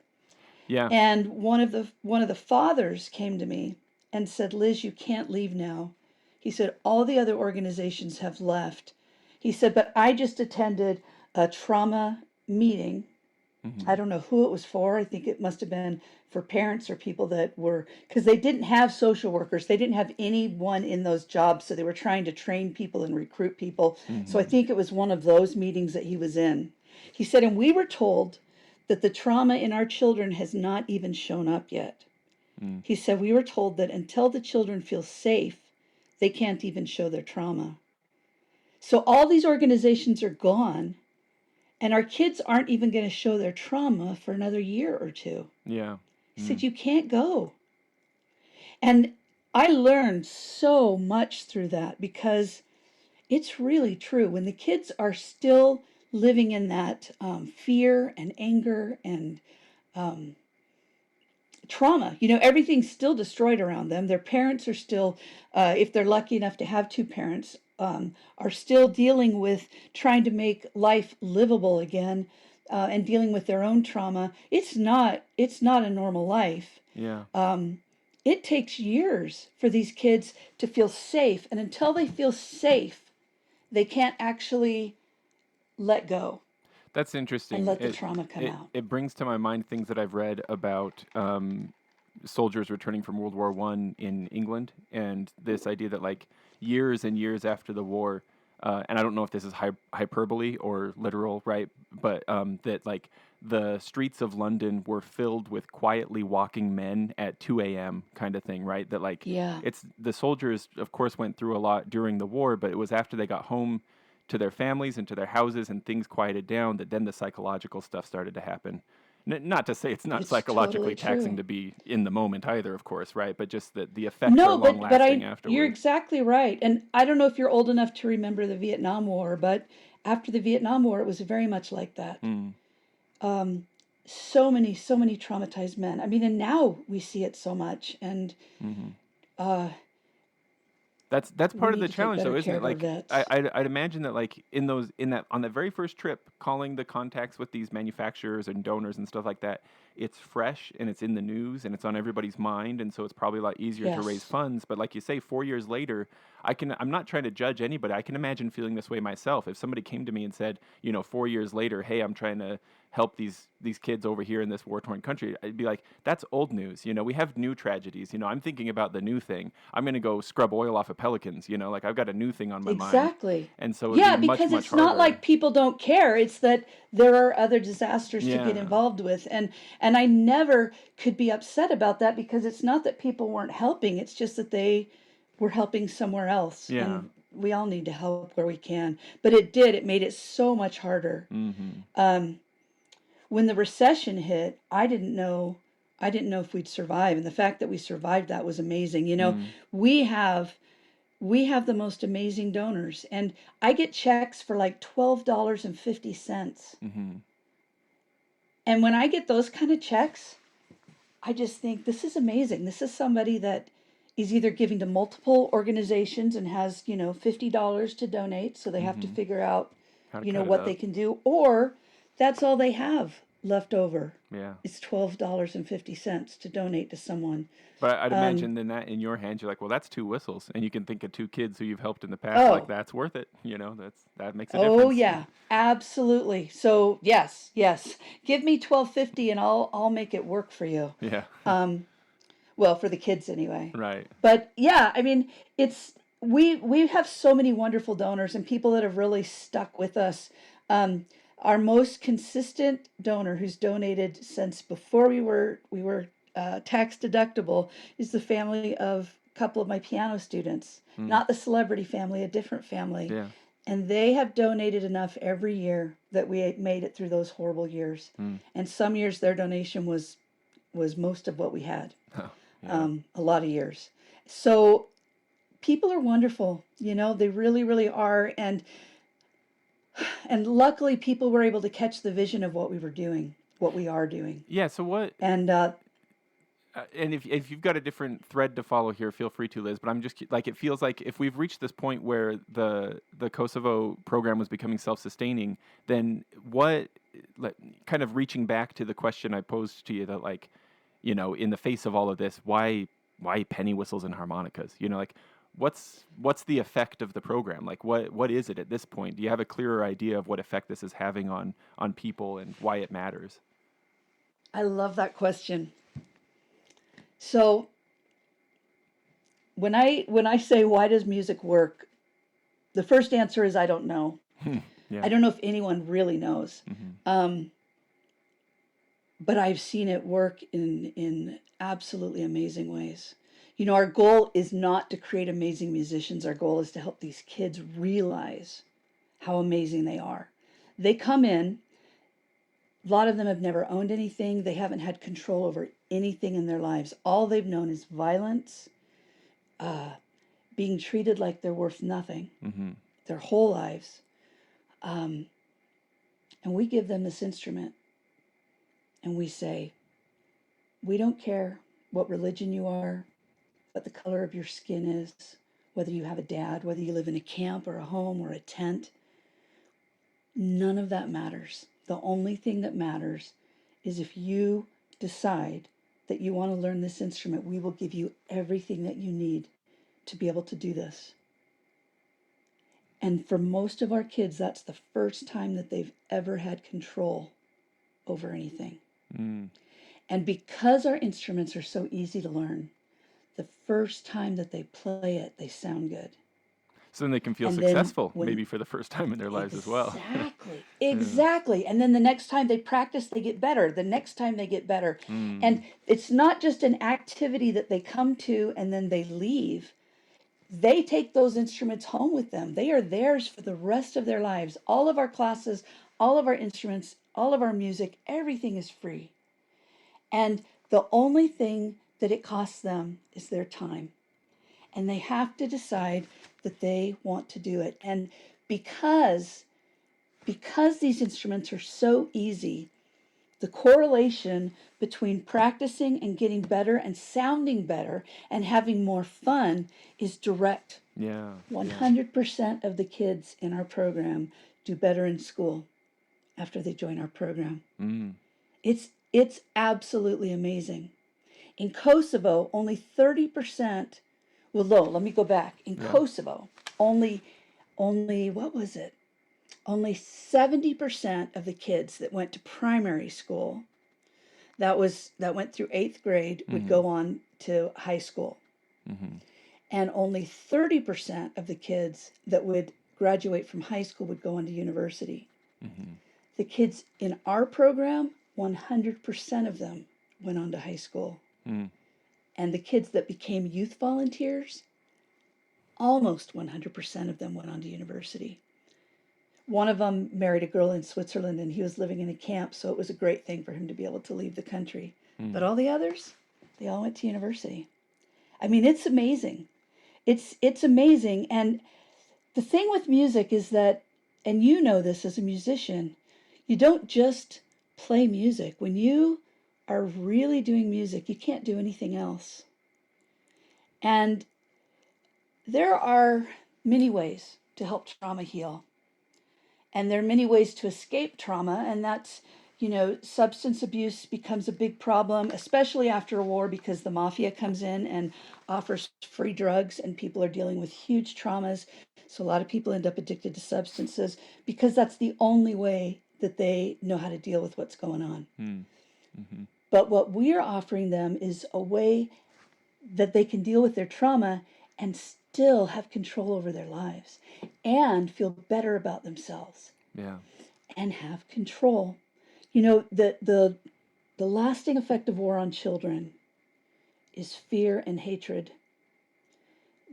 Yeah. And one of the fathers came to me and said, Liz, you can't leave now. He said, all the other organizations have left. He said, but I just attended a trauma meeting. I don't know who it was for. I think it must have been for parents or people that were, because they didn't have social workers. They didn't have anyone in those jobs. So they were trying to train people and recruit people. So I think it was one of those meetings that he was in. He said, and we were told that the trauma in our children has not even shown up yet. He said, we were told that until the children feel safe, they can't even show their trauma. So all these organizations are gone. And our kids aren't even going to show their trauma for another year or two. Yeah. He said, you can't go. And I learned so much through that because it's really true. When the kids are still living in that fear and anger and trauma, everything's still destroyed around them. Their parents are still, if they're lucky enough to have two parents, are still dealing with trying to make life livable again, and dealing with their own trauma. It's not a normal life. Yeah. It takes years for these kids to feel safe, and until they feel safe, they can't actually let go. That's interesting. And let the trauma come out. It brings to my mind things that I've read about soldiers returning from World War I in England, and this idea that like years and years after the war, and I don't know if this is hyperbole or literal, right? But that like the streets of London were filled with quietly walking men at 2 a.m. kind of thing, right? That like Yeah. it's the soldiers, of course, went through a lot during the war, but it was after they got home to their families and to their houses and things quieted down that then the psychological stuff started to happen. Not to say it's not It's totally psychologically taxing true. to be in the moment either, of course, right? But just that the effects are No, long but lasting you're afterward. exactly right. And I don't know if you're old enough to remember the Vietnam War, but after the Vietnam War, it was very much like that. Mm. Um, so many traumatized men. I mean, and now we see it so much, and Hmm. uh, That's we part of need the to take challenge, better though, isn't care it? of our Like vets. I'd imagine that like in that on that very first trip, calling the contacts with these manufacturers and donors and stuff like that, it's fresh and it's in the news and it's on everybody's mind, and so it's probably a lot easier to raise Yes, funds. But like you say, 4 years later, I'm not trying to judge anybody. I can imagine feeling this way myself. If somebody came to me and said, 4 years later, hey, I'm trying to help these kids over here in this war torn country, I'd be like, that's old news. We have new tragedies. I'm thinking about the new thing. I'm gonna go scrub oil off of pelicans. Like I've got a new thing on my mind, exactly. and so it'd be Yeah, much because much it's not harder. like people don't care. It's that there are other disasters to get Yeah, involved with, and I never could be upset about that because it's not that people weren't helping. It's just that they were helping somewhere else, yeah. and we all need to help where we can. But it did. It made it so much harder. Mm-hmm. Um, when the recession hit, I didn't know if we'd survive, and the fact that we survived that was amazing. Mm. We have we have the most amazing donors, and I get checks for like $12.50. Mm-hmm. And when I get those kind of checks, I just think this is amazing. This is somebody that is either giving to multiple organizations and has, $50 to donate, so they have to Mm-hmm. figure out, How to cut it what up. they can do, or that's all they have left over. Yeah. It's $12.50 to donate to someone. But I'd Um, imagine then that in your hands, you're like, well, that's two whistles, and you can think of two kids who you've helped in the past. Like oh, that's worth it. That makes a Oh difference. yeah, absolutely. So yes, yes. Give me 12.50 and I'll make it work for you. Yeah. Um, well, for the kids anyway. Right. But yeah, I mean, it's we have so many wonderful donors and people that have really stuck with us. Um, our most consistent donor who's donated since before we were tax deductible is the family of a couple of my piano students. Mm. Not the celebrity family, a different family. Yeah. And they have donated enough every year that we made it through those horrible years. Mm. And some years their donation was most of what we had. Oh, yeah. A lot of years. So people are wonderful, they really, really are. And luckily people were able to catch the vision of what we were doing, what we are doing. Yeah. So what? And And if you've got a different thread to follow here, feel free to, Liz. But I'm just like it feels like if we've reached this point where the Kosovo program was becoming self-sustaining, then what? Like, kind of reaching back to the question I posed to you that like, in the face of all of this, why penny whistles and harmonicas? Like what's the effect of the program? Like what is it at this point? Do you have a clearer idea of what effect this is having on people and why it matters? I love that question. So when I say why does music work, the first answer is I don't know. Yeah. I don't know if anyone really knows. Hmm. Um, but I've seen it work in absolutely amazing ways. Our goal is not to create amazing musicians. Our goal is to help these kids realize how amazing they are. They come in, a lot of them have never owned anything. They haven't had control over anything in their lives. All they've known is violence, uh, being treated like they're worth nothing Hmm. their whole lives. Um, and we give them this instrument and we say, we don't care what religion you are, what the color of your skin is, whether you have a dad, whether you live in a camp or a home or a tent. None of that matters. The only thing that matters is if you decide that you want to learn this instrument, we will give you everything that you need to be able to do this. And for most of our kids, that's the first time that they've ever had control over anything. Mm. And because our instruments are so easy to learn, the first time that they play it, they sound good. So then they can feel And then successful, when maybe for the first time in their lives as well. exactly, Yeah. exactly. And then the next time they practice, they get better. The next time they get better. Mm. And it's not just an activity that they come to and then they leave. They take those instruments home with them. They are theirs for the rest of their lives. All of our classes, all of our instruments, all of our music, everything is free. And the only thing that it costs them is their time. And they have to decide that they want to do it. And because these instruments are so easy, the correlation between practicing and getting better and sounding better and having more fun is direct. Yeah. 100% of the kids in our program do better in school after they join our program. Mm. It's absolutely amazing. In Kosovo, only 30%, well, no, let me go back. In Yeah. Kosovo, only what was it? Only 70% of the kids that went to primary school that went through 8th grade would go on to high school. Mm-hmm. And only 30% of the kids that would graduate from high school would go on to university. Mm-hmm. The kids in our program, 100% of them went on to high school. Mm. And the kids that became youth volunteers, almost 100% of them went on to university. One of them married a girl in Switzerland and he was living in a camp, so it was a great thing for him to be able to leave the country. Mm. But all the others, they all went to university. I mean, it's amazing. It's amazing. And the thing with music is that, and you know this as a musician, you don't just play music. When you are really doing music, you can't do anything else. And there are many ways to help trauma heal. And there are many ways to escape trauma, and that's, substance abuse becomes a big problem, especially after a war, because the mafia comes in and offers free drugs, and people are dealing with huge traumas. So a lot of people end up addicted to substances because that's the only way that they know how to deal with what's going on. Mm. Mm-hmm. But what we're offering them is a way that they can deal with their trauma and still have control over their lives and feel better about themselves. Yeah. And have control. The lasting effect of war on children is fear and hatred.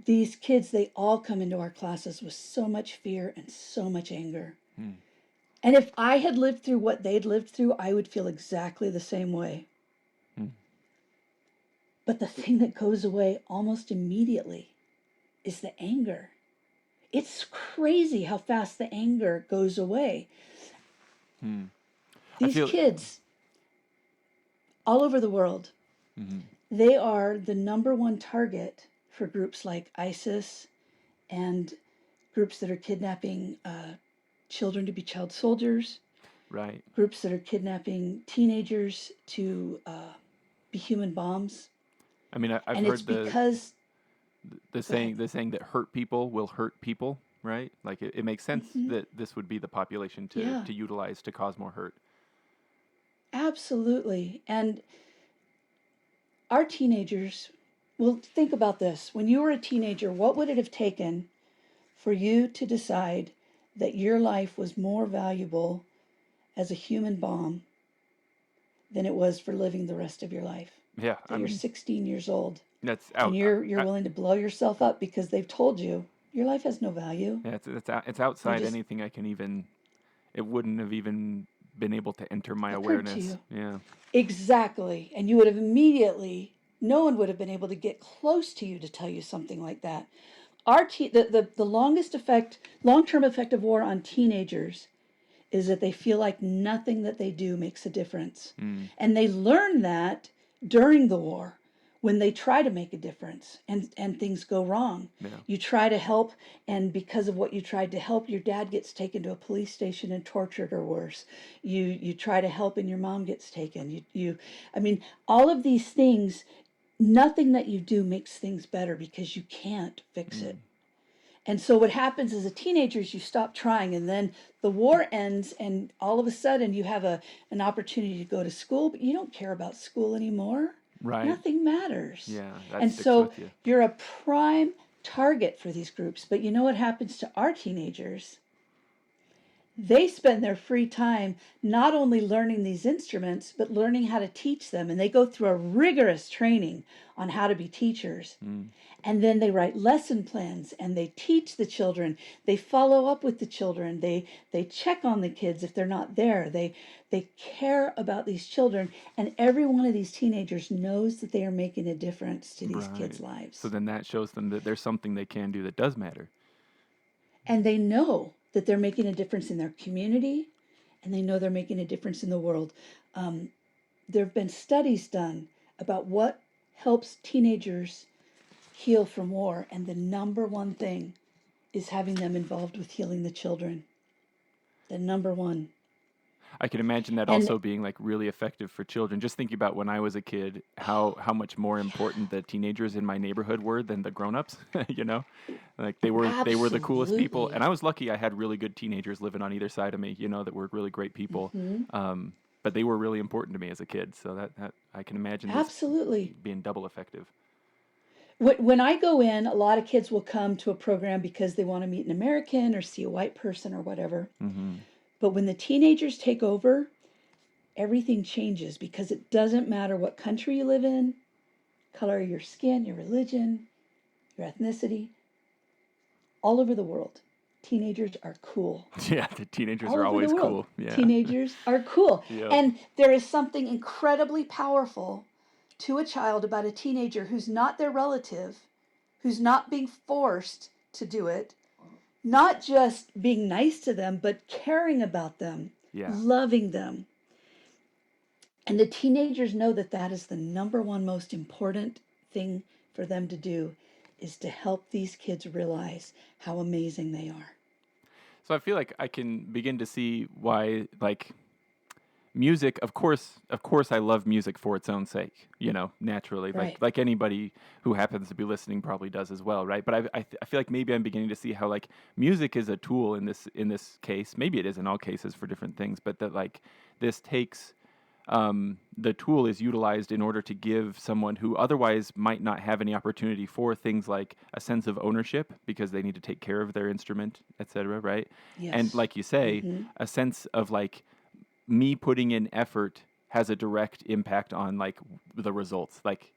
These kids, they all come into our classes with so much fear and so much anger. Mm. And if I had lived through what they'd lived through, I would feel exactly the same way. Mm. But the thing that goes away almost immediately is the anger. It's crazy how fast the anger goes away. Mm. These kids all over the world, Mm-hmm. they are the number one target for groups like ISIS and groups that are kidnapping children to be child soldiers, Right. groups that are kidnapping teenagers to be human bombs. I mean, I've And it's heard because, the saying that hurt people will hurt people, right? Like it makes sense that this would be the population yeah, to utilize to cause more hurt. absolutely. And our teenagers, well, think about this. When you were a teenager, what would it have taken for you to decide that your life was more valuable as a human bomb than it was for living the rest of your life? Yeah, That I you're mean 16 years old that's and out. you're willing to blow yourself up because they've told you your life has no value. Yeah, it's You outside just anything I can even. It wouldn't have even been able to enter my occurred to awareness. you. Yeah. Exactly. And you would have immediately, no one would have been able to get close to you to tell you something like that. The long-term effect of war on teenagers is that they feel like nothing that they do makes a difference. Mm. And they learn that during the war when they try to make a difference and things go wrong. Yeah. You try to help, and because of what you tried to help, your dad gets taken to a police station and tortured or worse. You try to help and your mom gets taken. I mean, all of these things, nothing that you do makes things better because you can't fix it. And so what happens as a teenager is you stop trying, and then the war ends, and all of a sudden you have an opportunity to go to school, but you don't care about school anymore. Right. Nothing matters. Yeah, that And sticks so with you. you're a prime target for these groups. But you know what happens to our teenagers? They spend their free time not only learning these instruments, but learning how to teach them. And they go through a rigorous training on how to be teachers. Mm. And then they write lesson plans and they teach the children. They follow up with the children. They check on the kids if they're not there. They care about these children. And every one of these teenagers knows that they are making a difference to these kids' Right. lives. So then that shows them that there's something they can do that does matter. And they know that they're making a difference in their community, and they know they're making a difference in the world. There have been studies done about what helps teenagers heal from war, and the number one thing is having them involved with healing the children. The number one. I can imagine that And also being like really effective for children. Just thinking about when I was a kid, how much more important the teenagers in my neighborhood were than the grown-ups, you know? Like they were the coolest people. absolutely. And I was lucky I had really good teenagers living on either side of me, you know, that were really great people. But they were really important to me as a kid. So that I can imagine this Absolutely. being double effective. When I go in, a lot of kids will come to a program because they want to meet an American or see a white person or whatever. Mm-hmm. But when the teenagers take over, everything changes because it doesn't matter what country you live in, color of your skin, your religion, your ethnicity, all over the world, teenagers are cool. Yeah, the teenagers All are over always the world, cool. Yeah. teenagers are cool. Yep. And there is something incredibly powerful to a child about a teenager who's not their relative, who's not being forced to do it, not just being nice to them, but caring about them, Yeah. loving them. And the teenagers know that that is the number one most important thing for them to do, is to help these kids realize how amazing they are. So I feel like I can begin to see why, like, music. Of course, I love music for its own sake. You know, naturally, Right. like anybody who happens to be listening probably does as well, right? But I feel like maybe I'm beginning to see how like music is a tool in this case. Maybe it is in all cases for different things, but that like this takes. The tool is utilized in order to give someone who otherwise might not have any opportunity for things like a sense of ownership because they need to take care of their instrument, etc., right? And Yes. like you say, a sense of like me putting in effort has a direct impact on like the results. Like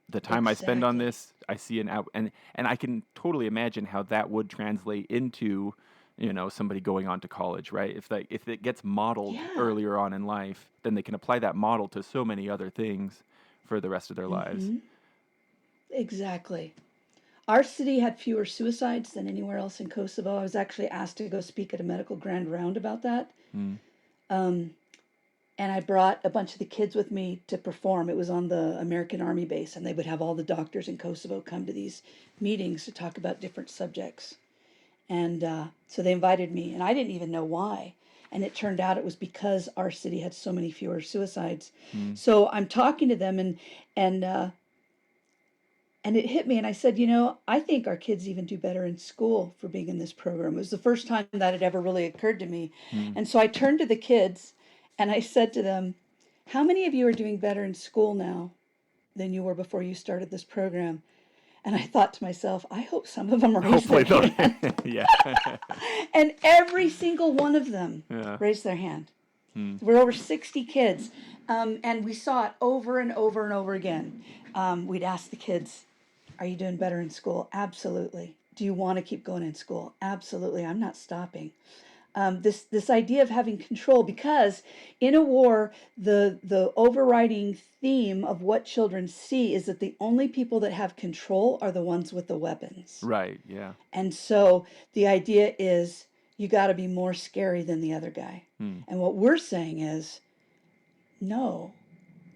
the time I spend on Exactly. this, I see an out, and I can totally imagine how that would translate into, you know, somebody going on to college, right? If it gets modeled Yeah. earlier on in life, then they can apply that model to so many other things for the rest of their lives. Exactly. Our city had fewer suicides than anywhere else in Kosovo. I was actually asked to go speak at a medical grand round about that. Mm. And I brought a bunch of the kids with me to perform. It was on the American Army base, and they would have all the doctors in Kosovo come to these meetings to talk about different subjects. And so they invited me, and I didn't even know why. And it turned out it was because our city had so many fewer suicides. So I'm talking to them, and and it hit me, and I said, you know, I think our kids even do better in school for being in this program. It was the first time that had ever really occurred to me. And so I turned to the kids, and I said to them, how many of you are doing better in school now than you were before you started this program? And I thought to myself, I hope some of them raised Hopefully their they'll. hand. Yeah. And every single one of them Yeah. raised their hand. We're over 60 kids. And we saw it over and over and over again. We'd ask the kids, are you doing better in school? Absolutely. Do you want to keep going in school? Absolutely. I'm not stopping. This idea of having control, because in a war, the overriding theme of what children see is that the only people that have control are the ones with the weapons. Right. Yeah. And so the idea is you got to be more scary than the other guy. And what we're saying is, no,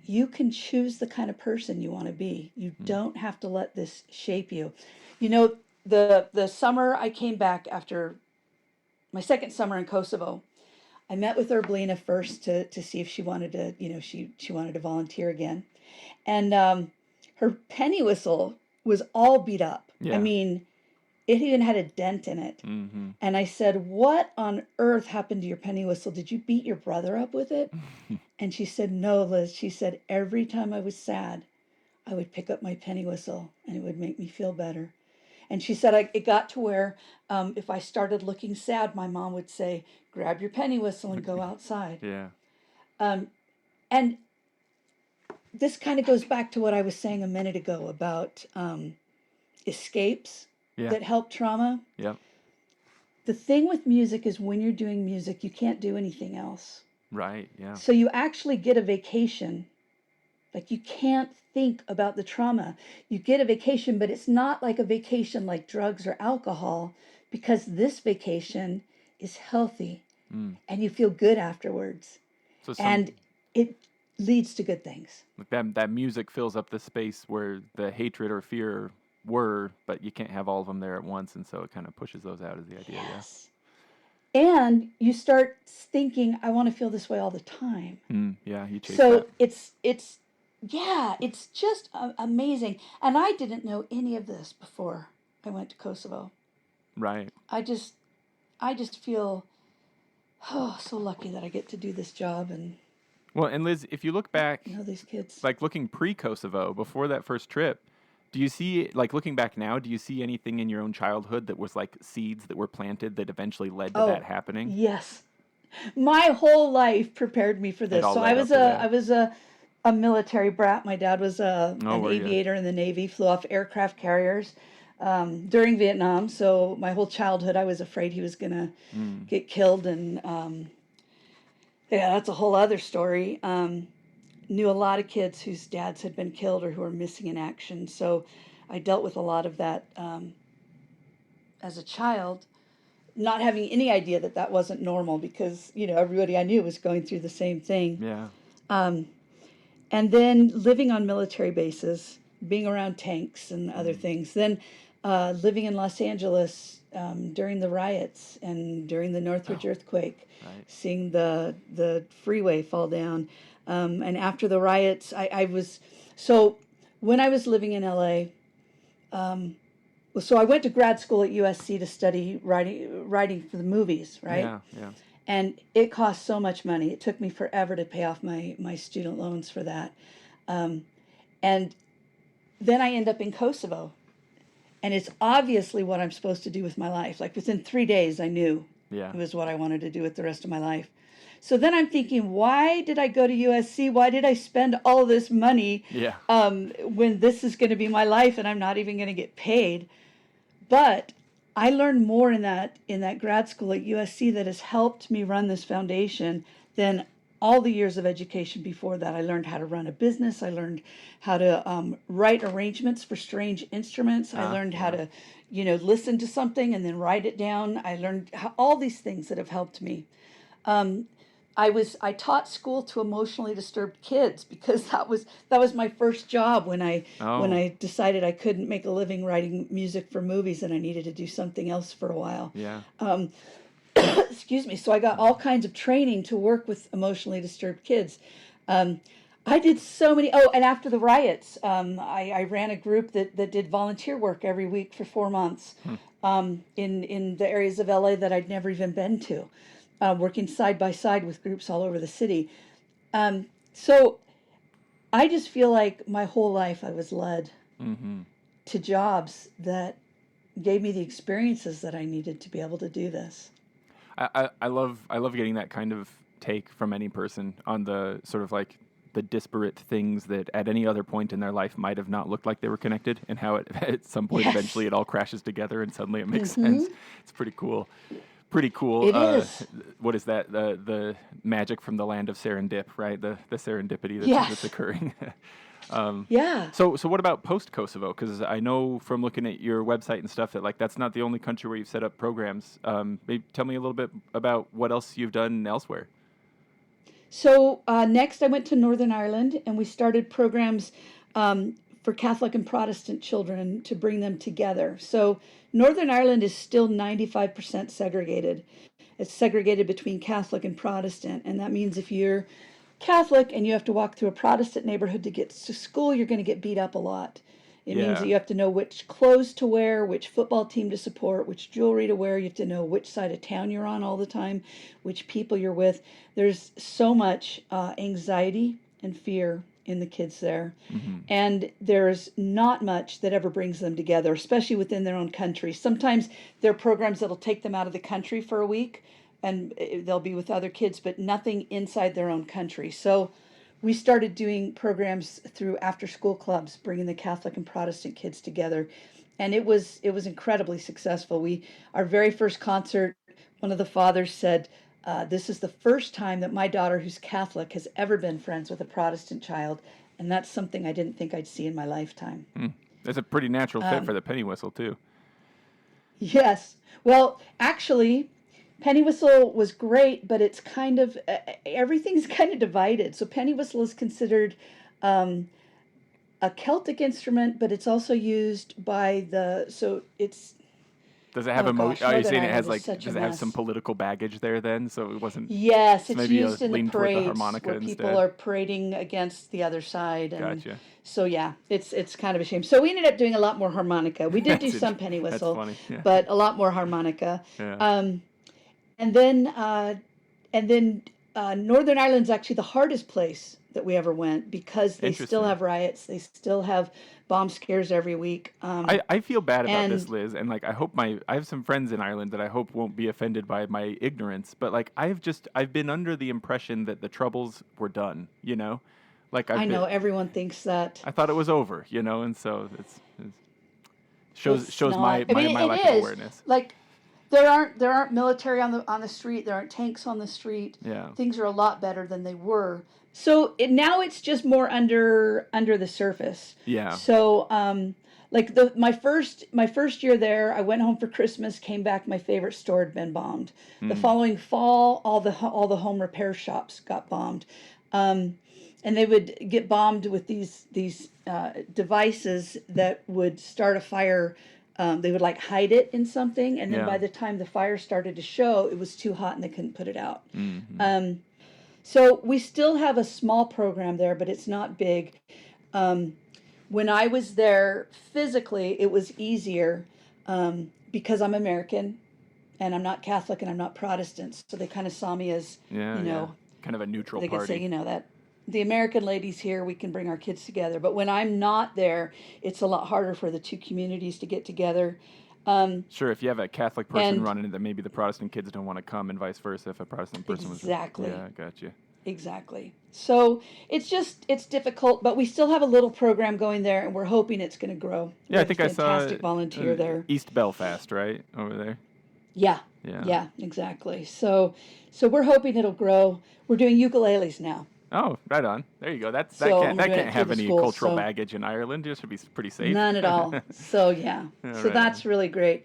you can choose the kind of person you want to be. You don't have to let this shape you. You know, the summer I came back after my second summer in Kosovo, I met with Erblina first to see if she wanted to, you know, she wanted to volunteer again. And her penny whistle was all beat up. Yeah. I mean, it even had a dent in it. Mm-hmm. And I said, what on earth happened to your penny whistle? Did you beat your brother up with it? And she said, no, Liz. She said, every time I was sad, I would pick up my penny whistle and it would make me feel better. And she said it got to where if I started looking sad, my mom would say, grab your penny whistle and go outside. Yeah. Um, and this kind of goes back to what I was saying a minute ago about escapes Yeah. that help trauma. Yeah. The thing with music is when you're doing music, you can't do anything else. Right. Yeah. So you actually get a vacation. Like you can't think about the trauma. You get a vacation, but it's not like a vacation like drugs or alcohol, because this vacation is healthy Mm. and you feel good afterwards. So And it leads to good things. like that music fills up the space where the hatred or fear were, but you can't have all of them there at once, and so it kind of pushes those out as the idea. Yes. And you start thinking, I want to feel this way all the time. Yeah. Yeah. You chase So that. it's just amazing. And I didn't know any of this before I went to Kosovo. Right. I just feel so lucky that I get to do this job and Well, and Liz, if you look back, know these kids. like looking pre-Kosovo, before that first trip, do you see, like looking back now, do you see anything in your own childhood that was like seeds that were planted that eventually led to that happening? Yes. My whole life prepared me for this. all So led I up was to that. I was a military brat. My dad was an were ya? aviator in the Navy, flew off aircraft carriers during Vietnam. So my whole childhood, I was afraid he was gonna get killed, and yeah, that's a whole other story. Knew a lot of kids whose dads had been killed or who were missing in action. So I dealt with a lot of that as a child, not having any idea that that wasn't normal, because everybody I knew was going through the same thing. Yeah. And then living on military bases, being around tanks and other things. Then living in Los Angeles during the riots and during the Northridge earthquake, Right. seeing the freeway fall down. And after the riots, so when I was living in LA, so I went to grad school at USC to study writing for the movies, right? Yeah. Yeah. And it cost so much money. It took me forever to pay off my student loans for that. And then I end up in Kosovo. And it's obviously what I'm supposed to do with my life. Like within 3 days, I knew Yeah. it was what I wanted to do with the rest of my life. So then I'm thinking, why did I go to USC? Why did I spend all this money Yeah. when this is going to be my life and I'm not even going to get paid? But I learned more in that grad school at USC that has helped me run this foundation than all the years of education before that. I learned how to run a business. I learned how to write arrangements for strange instruments. I learned how to, listen to something and then write it down. I learned all these things that have helped me. I taught school to emotionally disturbed kids because that was my first job when I decided I couldn't make a living writing music for movies and I needed to do something else for a while. Yeah. Excuse me. So I got all kinds of training to work with emotionally disturbed kids. I did so many. Oh, and after the riots, I ran a group that did volunteer work every week for 4 months in the areas of LA that I'd never even been to, working side by side with groups all over the city. So I just feel like my whole life I was led to jobs that gave me the experiences that I needed to be able to do this. I love getting that kind of take from any person on the sort of like the disparate things that at any other point in their life might have not looked like they were connected, and how at some point eventually it all crashes together and suddenly it makes sense. It's pretty cool. Pretty cool. It is. What is that? The magic from the land of serendip, right? The serendipity that's occurring. Yeah. So what about post Kosovo? Because I know from looking at your website and stuff that like that's not the only country where you've set up programs. Maybe tell me a little bit about what else you've done elsewhere. So next I went to Northern Ireland and we started programs for Catholic and Protestant children to bring them together. So Northern Ireland is still 95% segregated. It's segregated between Catholic and Protestant, and that means if you're Catholic and you have to walk through a Protestant neighborhood to get to school, you're going to get beat up a lot. It means that you have to know which clothes to wear, which football team to support, which jewelry to wear. You have to know which side of town you're on all the time, which people you're with. There's so much anxiety and fear in the kids there. Mm-hmm. And there's not much that ever brings them together, especially within their own country. Sometimes there are programs that'll take them out of the country for a week and they'll be with other kids, but nothing inside their own country. So we started doing programs through after school clubs, bringing the Catholic and Protestant kids together. And it was incredibly successful. Our very first concert, one of the fathers said, this is the first time that my daughter, who's Catholic, has ever been friends with a Protestant child, and that's something I didn't think I'd see in my lifetime. That's a pretty natural fit for the penny whistle too. Yes. Well, actually, penny whistle was great, but it's kind of everything's kind of divided. So penny whistle is considered a Celtic instrument, but it's also used by so it's Does it have oh gosh, Are you Northern saying it Ireland has is like? such Does a it have some mess. political baggage there then? So it wasn't. Yes, So it's maybe used in the lean toward the parades harmonica where instead. people are parading against the other side, and Gotcha. so yeah, it's kind of a shame. So we ended up doing a lot more harmonica. We did do That's some penny that's whistle, funny. Yeah. but a lot more harmonica. Yeah. Um, and then and then Northern Ireland's actually the hardest place that we ever went because they still Interesting. have riots, they still have bomb scares every week. I feel bad about this, And Liz, and like I have some friends in Ireland that I hope won't be offended by my ignorance, but like I've been under the impression that the troubles were done, you know? Like I know everyone thinks that. I thought it was over, you know, and so it's It's shows not. I mean, my it lack of is awareness. like there aren't military on the street. There aren't tanks on the street. Yeah. Things are a lot better than they were. So now it's just more under the surface. Yeah. So like my first year there, I went home for Christmas, came back, my favorite store had been bombed. The following fall, all the home repair shops got bombed. And they would get bombed with these devices that would start a fire. They would like hide it in something, and then Yeah. by the time the fire started to show, it was too hot and they couldn't put it out. Mm-hmm. So we still have a small program there, but it's not big. When I was there physically, it was easier because I'm American and I'm not Catholic and I'm not Protestant. So they kind of saw me as, Yeah, you yeah. know, Kind of a neutral they could party. say, that the American ladies here, we can bring our kids together. But when I'm not there, it's a lot harder for the two communities to get together. Sure, if you have a Catholic person And running it, then maybe the Protestant kids don't want to come, and vice versa. If a Protestant person exactly, yeah, gotcha. exactly. So it's difficult, but we still have a little program going there, and we're hoping it's going to grow. We Yeah, I have a think I saw fantastic volunteer there. East Belfast, right over there. Yeah, Yeah. yeah, exactly. So we're hoping it'll grow. We're doing ukuleles now. Oh, right on. There you go. That So can't we're doing can't it through have the any schools, cultural so baggage in Ireland. It should be pretty safe. none at all. So yeah, Yeah, so right that's on. really great.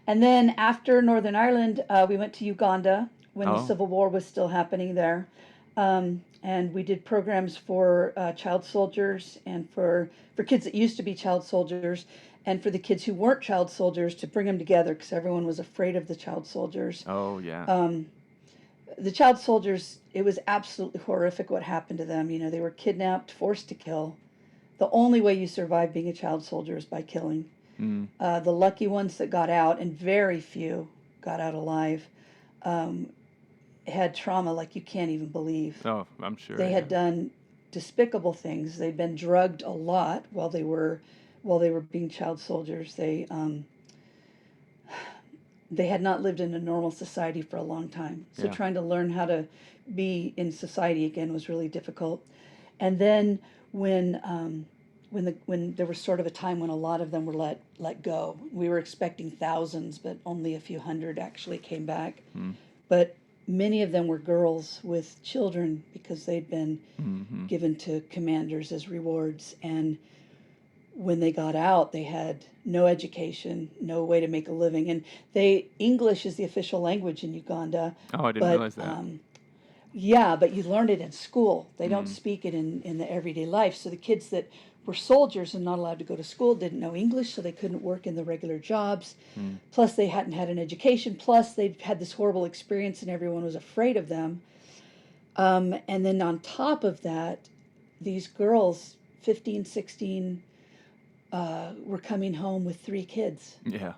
And then after Northern Ireland, we went to Uganda when the Oh, Civil War was still happening there. And we did programs for child soldiers and for kids that used to be child soldiers and for the kids who weren't child soldiers to bring them together because everyone was afraid of the child soldiers. oh yeah. The child soldiers, it was absolutely horrific what happened to them. They were kidnapped, forced to kill. The only way you survive being a child soldier is by killing. Mm. The lucky ones that got out, and very few got out alive, had trauma like you can't even believe. Oh, I'm sure. They Yeah. had done despicable things. They'd been drugged a lot while they were being child soldiers. They had not lived in a normal society for a long time. So Yeah. trying to learn how to be in society again was really difficult. And then when there was sort of a time when a lot of them were let go. We were expecting thousands, but only a few hundred actually came back. Mm. But many of them were girls with children because they'd been Mm-hmm. given to commanders as rewards. And when they got out, they had no education, no way to make a living. And English is the official language in Uganda. Oh, I didn't But realize that. yeah, but you learned it in school. They don't Mm. speak it in the everyday life. So the kids that were soldiers and not allowed to go to school didn't know English, so they couldn't work in the regular jobs. Mm. Plus, they hadn't had an education. Plus, they'd had this horrible experience and everyone was afraid of them. And then on top of that, these girls, 15, 16, were coming home with 3 kids. Yeah.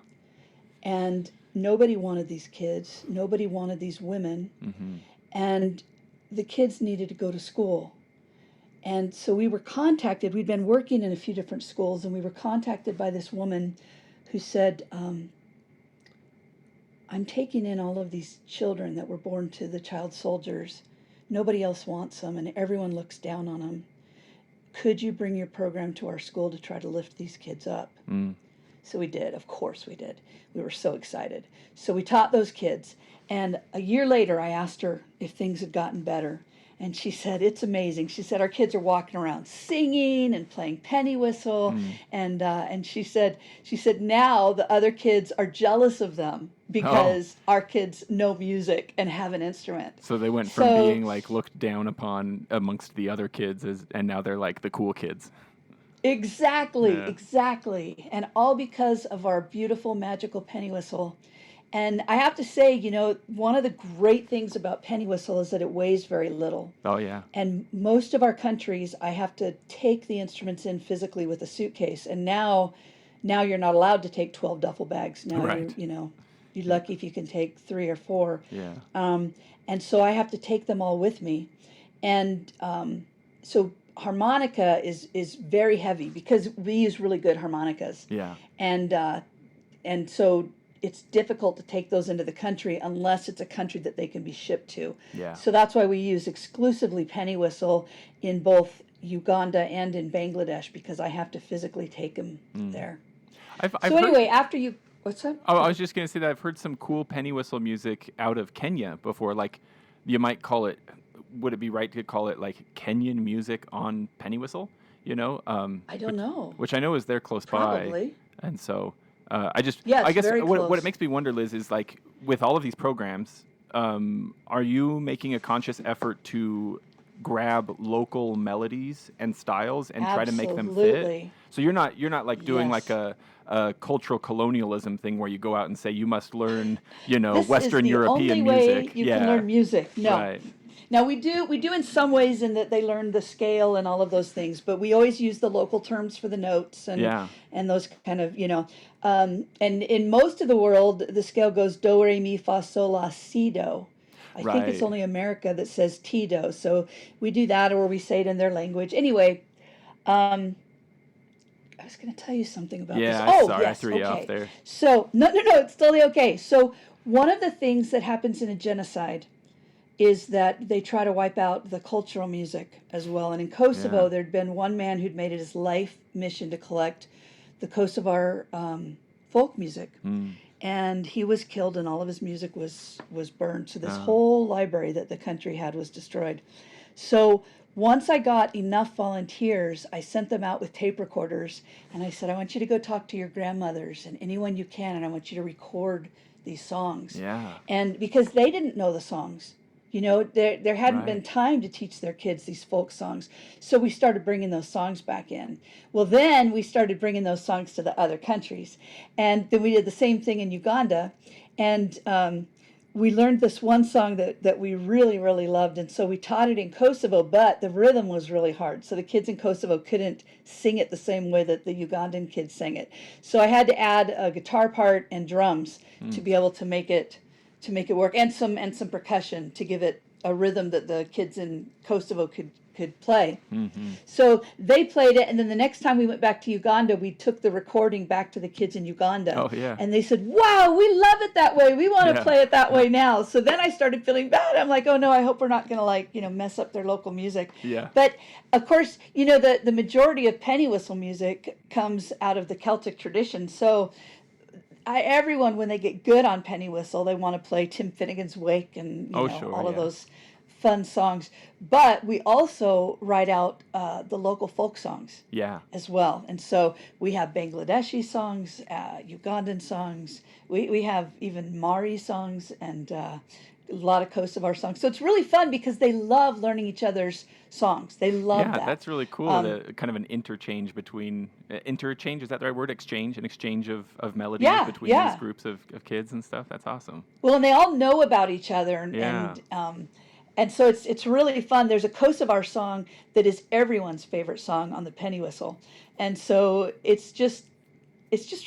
And nobody wanted these kids. Nobody wanted these women. Mm-hmm. And the kids needed to go to school. And so we were contacted. We'd been working in a few different schools, and we were contacted by this woman who said, I'm taking in all of these children that were born to the child soldiers. Nobody else wants them, and everyone looks down on them. Could you bring your program to our school to try to lift these kids up? Mm. So we did. Of course we did. We were so excited. So we taught those kids. And a year later, I asked her if things had gotten better. And she said, it's amazing. She said, our kids are walking around singing and playing penny whistle. And she said, now the other kids are jealous of them because our kids know music and have an instrument. So they went from being like looked down upon amongst the other kids and now they're like the cool kids. Exactly, Yeah. exactly. And all because of our beautiful magical penny whistle. And I have to say, one of the great things about penny whistle is that it weighs very little. Oh, yeah. And most of our countries, I have to take the instruments in physically with a suitcase. And now you're not allowed to take 12 duffel bags. Now Right. you're lucky if you can take 3 or 4. Yeah. And so I have to take them all with me. And so harmonica is very heavy because we use really good harmonicas. Yeah. And so it's difficult to take those into the country unless it's a country that they can be shipped to. Yeah. So that's why we use exclusively penny whistle in both Uganda and in Bangladesh, because I have to physically take them there. I've So anyway, after you, what's that? Oh, I was just going to say that I've heard some cool penny whistle music out of Kenya before. Like, you might call it, would it be right to call it like Kenyan music on penny whistle? I don't know. Which I know is there close by. Probably. And so I guess very what close. it makes me wonder, Liz, is like with all of these programs, are you making a conscious effort to grab local melodies and styles and try to make them fit? Absolutely. So you're not like doing Yes. like a cultural colonialism thing where you go out and say you must learn, This Western is the European only music. way you can learn music. No. Right. Now we do in some ways in that they learn the scale and all of those things, but we always use the local terms for the notes and those kind of, and in most of the world the scale goes do re mi fa sol la si do. I think it's Right. only America that says ti do. So we do that, or we say it in their language. Anyway, I was going to tell you something about this. Yeah, Oh, sorry, yes, I threw you okay. off there. So no, it's totally okay. So one of the things that happens in a genocide is that they try to wipe out the cultural music as well. And in Kosovo, there'd been one man who'd made it his life mission to collect the Kosovar folk music. And he was killed, and all of his music was burned. So this whole library that the country had was destroyed. So once I got enough volunteers, I sent them out with tape recorders, and I said, I want you to go talk to your grandmothers and anyone you can, and I want you to record these songs. Yeah. And because they didn't know the songs. There hadn't been Right. time to teach their kids these folk songs. So we started bringing those songs back in. Well, then we started bringing those songs to the other countries. And then we did the same thing in Uganda. And we learned this one song that we really, really loved. And so we taught it in Kosovo, but the rhythm was really hard. So the kids in Kosovo couldn't sing it the same way that the Ugandan kids sang it. So I had to add a guitar part and drums to be able to make it work, and some percussion to give it a rhythm that the kids in Kosovo could play. So they played it, and then the next time we went back to Uganda, we took the recording back to the kids in Uganda. Oh, yeah. And they said, wow, we love it that way. We want to Yeah. play it that way now. So then I started feeling bad. I'm like, oh no, I hope we're not going to mess up their local music. Yeah. But of course, the majority of penny whistle music comes out of the Celtic tradition. So everyone, when they get good on penny whistle, they want to play Tim Finnegan's Wake and all of those fun songs. But we also write out the local folk songs as well. And so we have Bangladeshi songs, Ugandan songs. We have even Mari songs and a lot of Kosovar songs. So it's really fun because they love learning each other's songs. They love that. Yeah, that's really cool. The kind of an interchange between interchange, is that the right word? An exchange of melodies between these groups of kids and stuff. That's awesome. Well, and they all know about each other, and so it's really fun. There's a Kosovar song that is everyone's favorite song on the penny whistle, and so it's just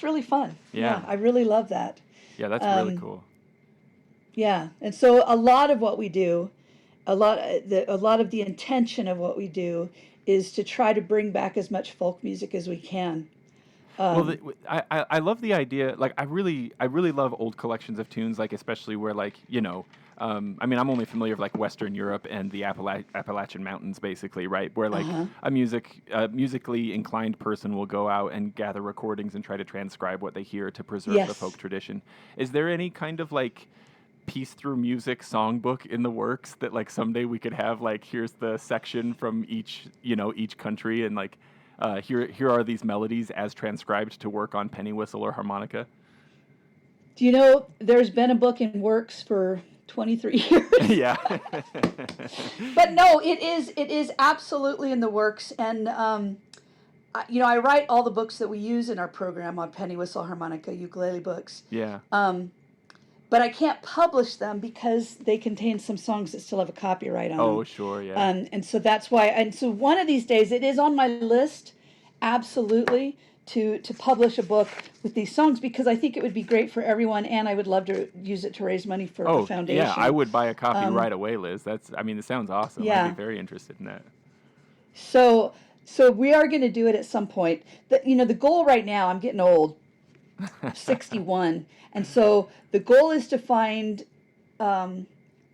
really fun. Yeah. I really love that. Yeah, that's really cool. Yeah, and so a lot of what we do, a lot of the intention of what we do is to try to bring back as much folk music as we can. Well, Um, I love the idea. Like, I really love old collections of tunes. Like, especially where, like, I mean, I'm only familiar with like Western Europe and the Appalachian Mountains, basically, right? Where like uh-huh. a musically inclined person will go out and gather recordings and try to transcribe what they hear to preserve the folk Yes. tradition. Is there any kind of like piece through music songbook in the works that like someday we could have like here's the section from each country and like here are these melodies as transcribed to work on penny whistle or harmonica? Do you know there's been a book in works for 23 years? Yeah. But no, it is absolutely in the works, and I write all the books that we use in our program on penny whistle, harmonica, ukulele books. Yeah. Um, but I can't publish them because they contain some songs that still have a copyright on Oh, them. sure, yeah. And so that's why. And so one of these days, it is on my list, absolutely, to publish a book with these songs because I think it would be great for everyone, and I would love to use it to raise money for the Oh, yeah, I foundation. would buy a copy Um, right away, Liz. I mean, it sounds awesome. I'd be yeah. very interested in that. So so we are going to do it at some point. The goal right now. I'm getting old. 61, and so the goal is to find um,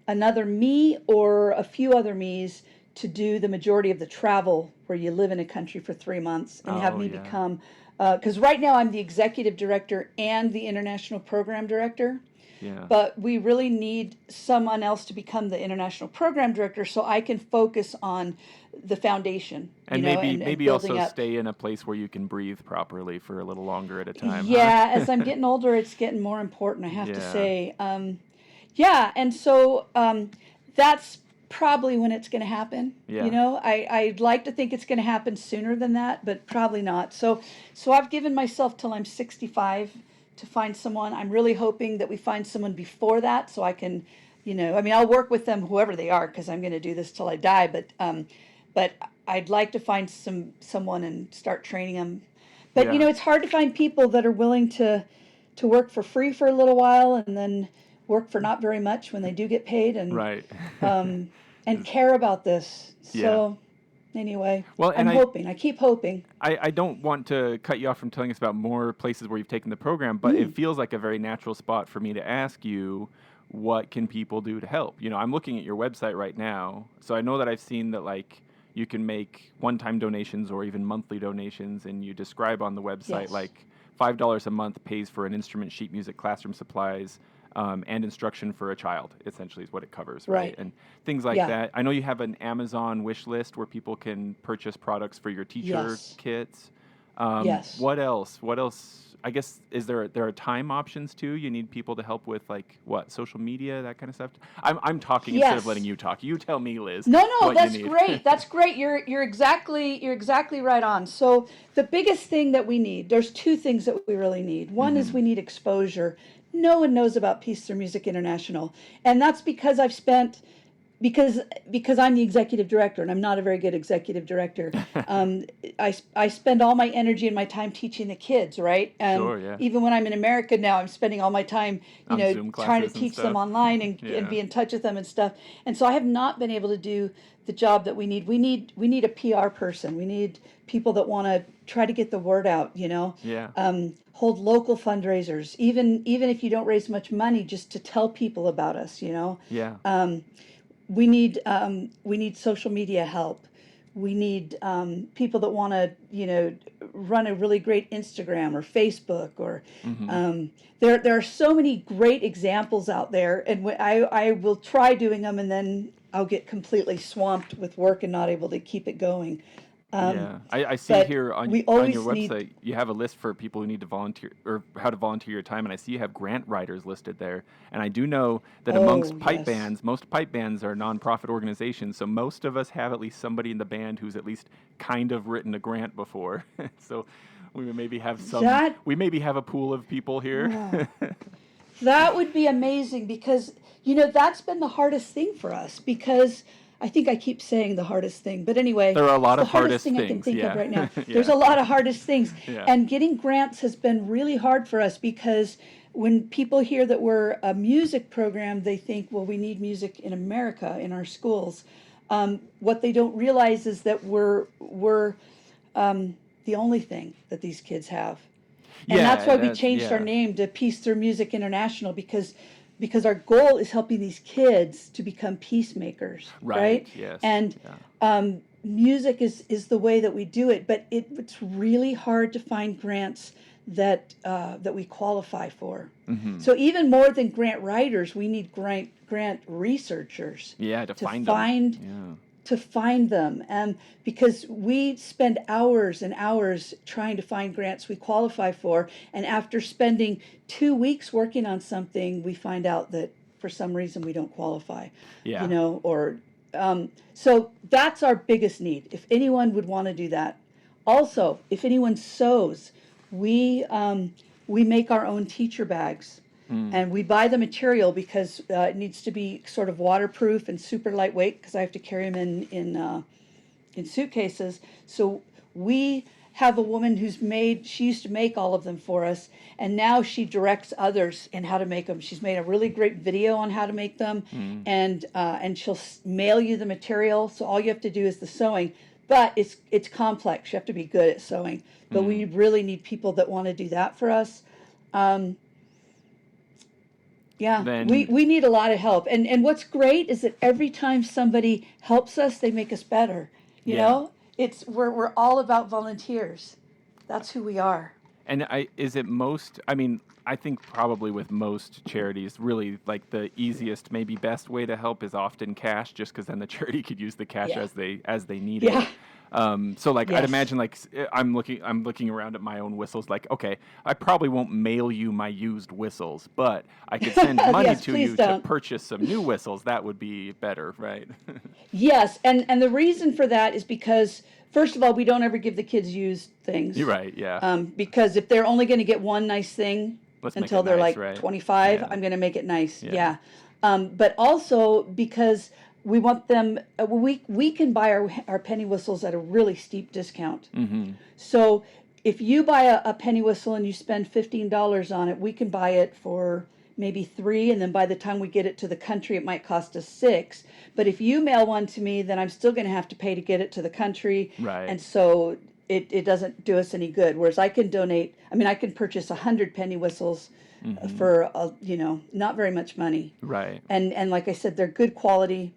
another me or a few other me's to do the majority of the travel where you live in a country for 3 months and have Oh, me yeah. become because right now I'm the executive director and the international program director, Yeah. but we really need someone else to become the international program director so I can focus on the foundation, And maybe and maybe building also up. stay in a place where you can breathe properly for a little longer at a time, huh? Yeah, as I'm getting older, it's getting more important, I have to Yeah. say. Yeah, and so that's probably when it's going to happen. Yeah. I'd like to think it's going to happen sooner than that, but probably not. So I've given myself till I'm 65 to find someone. I'm really hoping that we find someone before that, so I can, I mean, I'll work with them, whoever they are, because I'm going to do this till I die. But I'd like to find someone and start training them. But Yeah. it's hard to find people that are willing to work for free for a little while and then work for not very much when they do get paid Right. um, and care about this. Yeah. So anyway, Well, and I'm hoping. I keep hoping. I don't want to cut you off from telling us about more places where you've taken the program, but it feels like a very natural spot for me to ask you, what can people do to help? I'm looking at your website right now, so I know that I've seen that like you can make one-time donations or even monthly donations, and you describe on the website Yes. like $5 a month pays for an instrument, sheet music, classroom supplies, and instruction for a child, essentially is what it covers, right? Right. And things like Yeah. that. I know you have an Amazon wish list where people can purchase products for your teacher Yes. kits. Yes. What else? What else? I guess there are time options too. You need people to help with like what, social media, that kind of stuff. I'm talking instead of Yes. letting you talk. You tell me, Liz, No, no, what you that's need. great. That's great. You're exactly right on. So the biggest thing that we need, there's two things that we really need. One is we need exposure. No one knows about Peace Through Music International, and that's because because I'm the executive director and I'm not a very good executive director. I spend all my energy and my time teaching the kids, right? And Sure, yeah. even when I'm in America now, I'm spending all my time, On Zoom trying to classes and teach them stuff. online and Yeah. be in touch with them and stuff. And so I have not been able to do the job that we need. We need a PR person. We need people that want to try to get the word out. Yeah. Hold local fundraisers, even if you don't raise much money, just to tell people about us. Yeah. We need social media help. We need people that want to run a really great Instagram or Facebook or there are so many great examples out there, and I will try doing them, and then I'll get completely swamped with work and not able to keep it going. Yeah, I see But here on we on your always need. website you have a list for people who need to volunteer or how to volunteer your time, and I see you have grant writers listed there. And I do know that amongst Oh, pipe yes. bands, most pipe bands are nonprofit organizations, so most of us have at least somebody in the band who's at least kind of written a grant before. So we maybe have That we maybe have a pool of people here. That would be amazing because, that's been the hardest thing for us because I think I keep saying the hardest thing. But anyway, There are a lot it's of the hardest hardest thing I can things, think of yeah. right now. Yeah. There's a lot of hardest things. Yeah. And getting grants has been really hard for us because when people hear that we're a music program, they think, well, we need music in America, in our schools. What they don't realize is that we're the only thing that these kids have. And that's why we changed our name to Peace Through Music International, because our goal is helping these kids to become peacemakers, right? Yes. And music is the way that we do it, but it's really hard to find grants that we qualify for. Mm-hmm. So even more than grant writers, we need grant researchers. To find them. To find them, because we spend hours and hours trying to find grants we qualify for, and after spending 2 weeks working on something, we find out that for some reason we don't qualify. Or so that's our biggest need. If anyone would want to do that, also if anyone sews, we make our own teacher bags. And we buy the material because it needs to be sort of waterproof and super lightweight, because I have to carry them in suitcases. So we have a woman she used to make all of them for us, and now she directs others in how to make them. She's made a really great video on how to make them, and she'll mail you the material. So all you have to do is the sewing. But it's complex. You have to be good at sewing. But we really need people that want to do that for us. We need a lot of help. And what's great is that every time somebody helps us, they make us better. You know? We're all about volunteers. That's who we are. And I think probably with most charities, really like the easiest, maybe best way to help is often cash, just because then the charity could use the cash as they need it. I'd imagine, like, I'm looking around at my own whistles, like, okay, I probably won't mail you my used whistles, but I could send money to you to purchase some new whistles. That would be better, right? Yes, and the reason for that is because, first of all, we don't ever give the kids used things. You're right, yeah. Because if they're only going to get one nice thing until they're nice, like 25, I'm going to make it nice. Yeah. But also because we want them, we can buy our penny whistles at a really steep discount. Mm-hmm. So if you buy a penny whistle and you spend $15 on it, we can buy it for maybe $3, and then by the time we get it to the country, it might cost us $6. But if you mail one to me, then I'm still going to have to pay to get it to the country. Right. And so it doesn't do us any good. Whereas I can purchase 100 penny whistles for not very much money. Right. And like I said, they're good quality.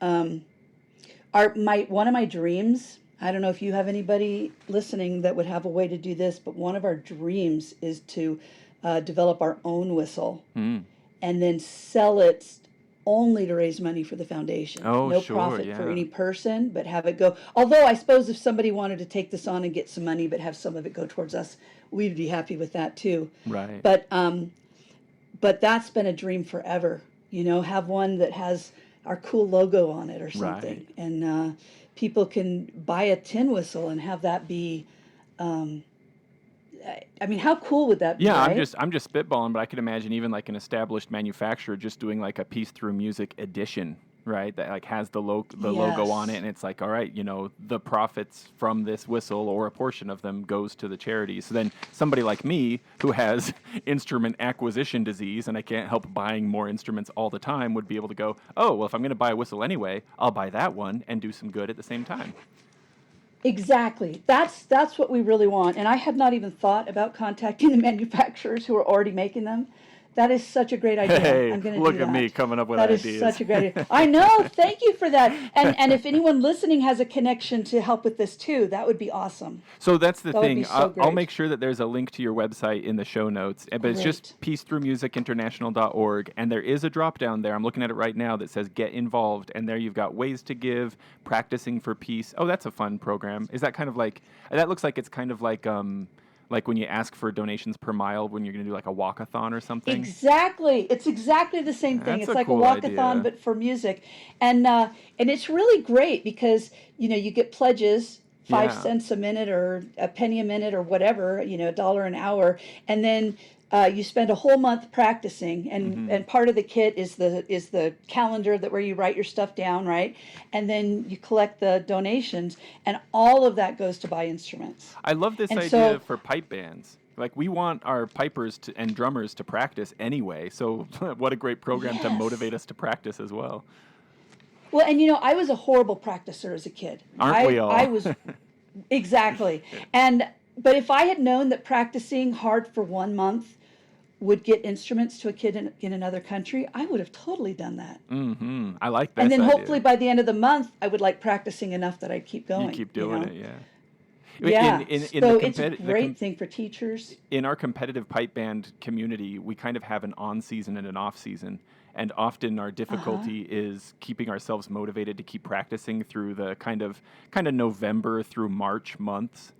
One of my dreams, I don't know if you have anybody listening that would have a way to do this, but one of our dreams is to develop our own whistle and then sell it only to raise money for the foundation. No profit for any person, but have it go. Although I suppose if somebody wanted to take this on and get some money, but have some of it go towards us, we'd be happy with that too. Right. But that's been a dream forever. Have one that has our cool logo on it or something, and people can buy a tin whistle and have that be. How cool would that be? Yeah, right? I'm just spitballing, but I could imagine even like an established manufacturer just doing like a Peace Through Music edition, right? That like has the logo on it, and it's like, all right, the profits from this whistle or a portion of them goes to the charity. So then somebody like me who has instrument acquisition disease and I can't help buying more instruments all the time would be able to go, oh, well, if I'm going to buy a whistle anyway, I'll buy that one and do some good at the same time. Exactly. That's what we really want. And I had not even thought about contacting the manufacturers who are already making them. That is such a great idea. Hey, I'm going to look do that. at me coming up with that ideas. That is such a great idea. I know. Thank you for that. And if anyone listening has a connection to help with this too, that would be awesome. So that's the thing. So I'll make sure that there's a link to your website in the show notes. But it's just peacethroughmusicinternational.org. And there is a drop down there. I'm looking at it right now that says get involved. And there you've got ways to give, practicing for peace. Oh, that's a fun program. Is that kind of like, that looks like it's kind of like when you ask for donations per mile when you're going to do like a walkathon or something? Exactly. It's exactly the same thing. That's it's like cool a walkathon, idea. but for music. And it's really great because, you get pledges, 5 cents a minute or a penny a minute or whatever, $1 an hour. And then you spend a whole month practicing, and part of the kit is the calendar where you write your stuff down, right? And then you collect the donations, and all of that goes to buy instruments. I love this idea for pipe bands. Like, we want our pipers and drummers to practice anyway, so what a great program to motivate us to practice as well. Well, and I was a horrible practicer as a kid. Aren't we I all? was exactly. And but if I had known that practicing hard for 1 month would get instruments to a kid in another country, I would have totally done that. I like And this then idea. hopefully by the end of the month, I would like practicing enough that I'd keep You going, keep doing it, yeah. Yeah. In the So it's a competitive great thing for teachers. in our competitive pipe band community, we kind of have an on season and an off season. And often our difficulty is keeping ourselves motivated to keep practicing through the kind of November through March months.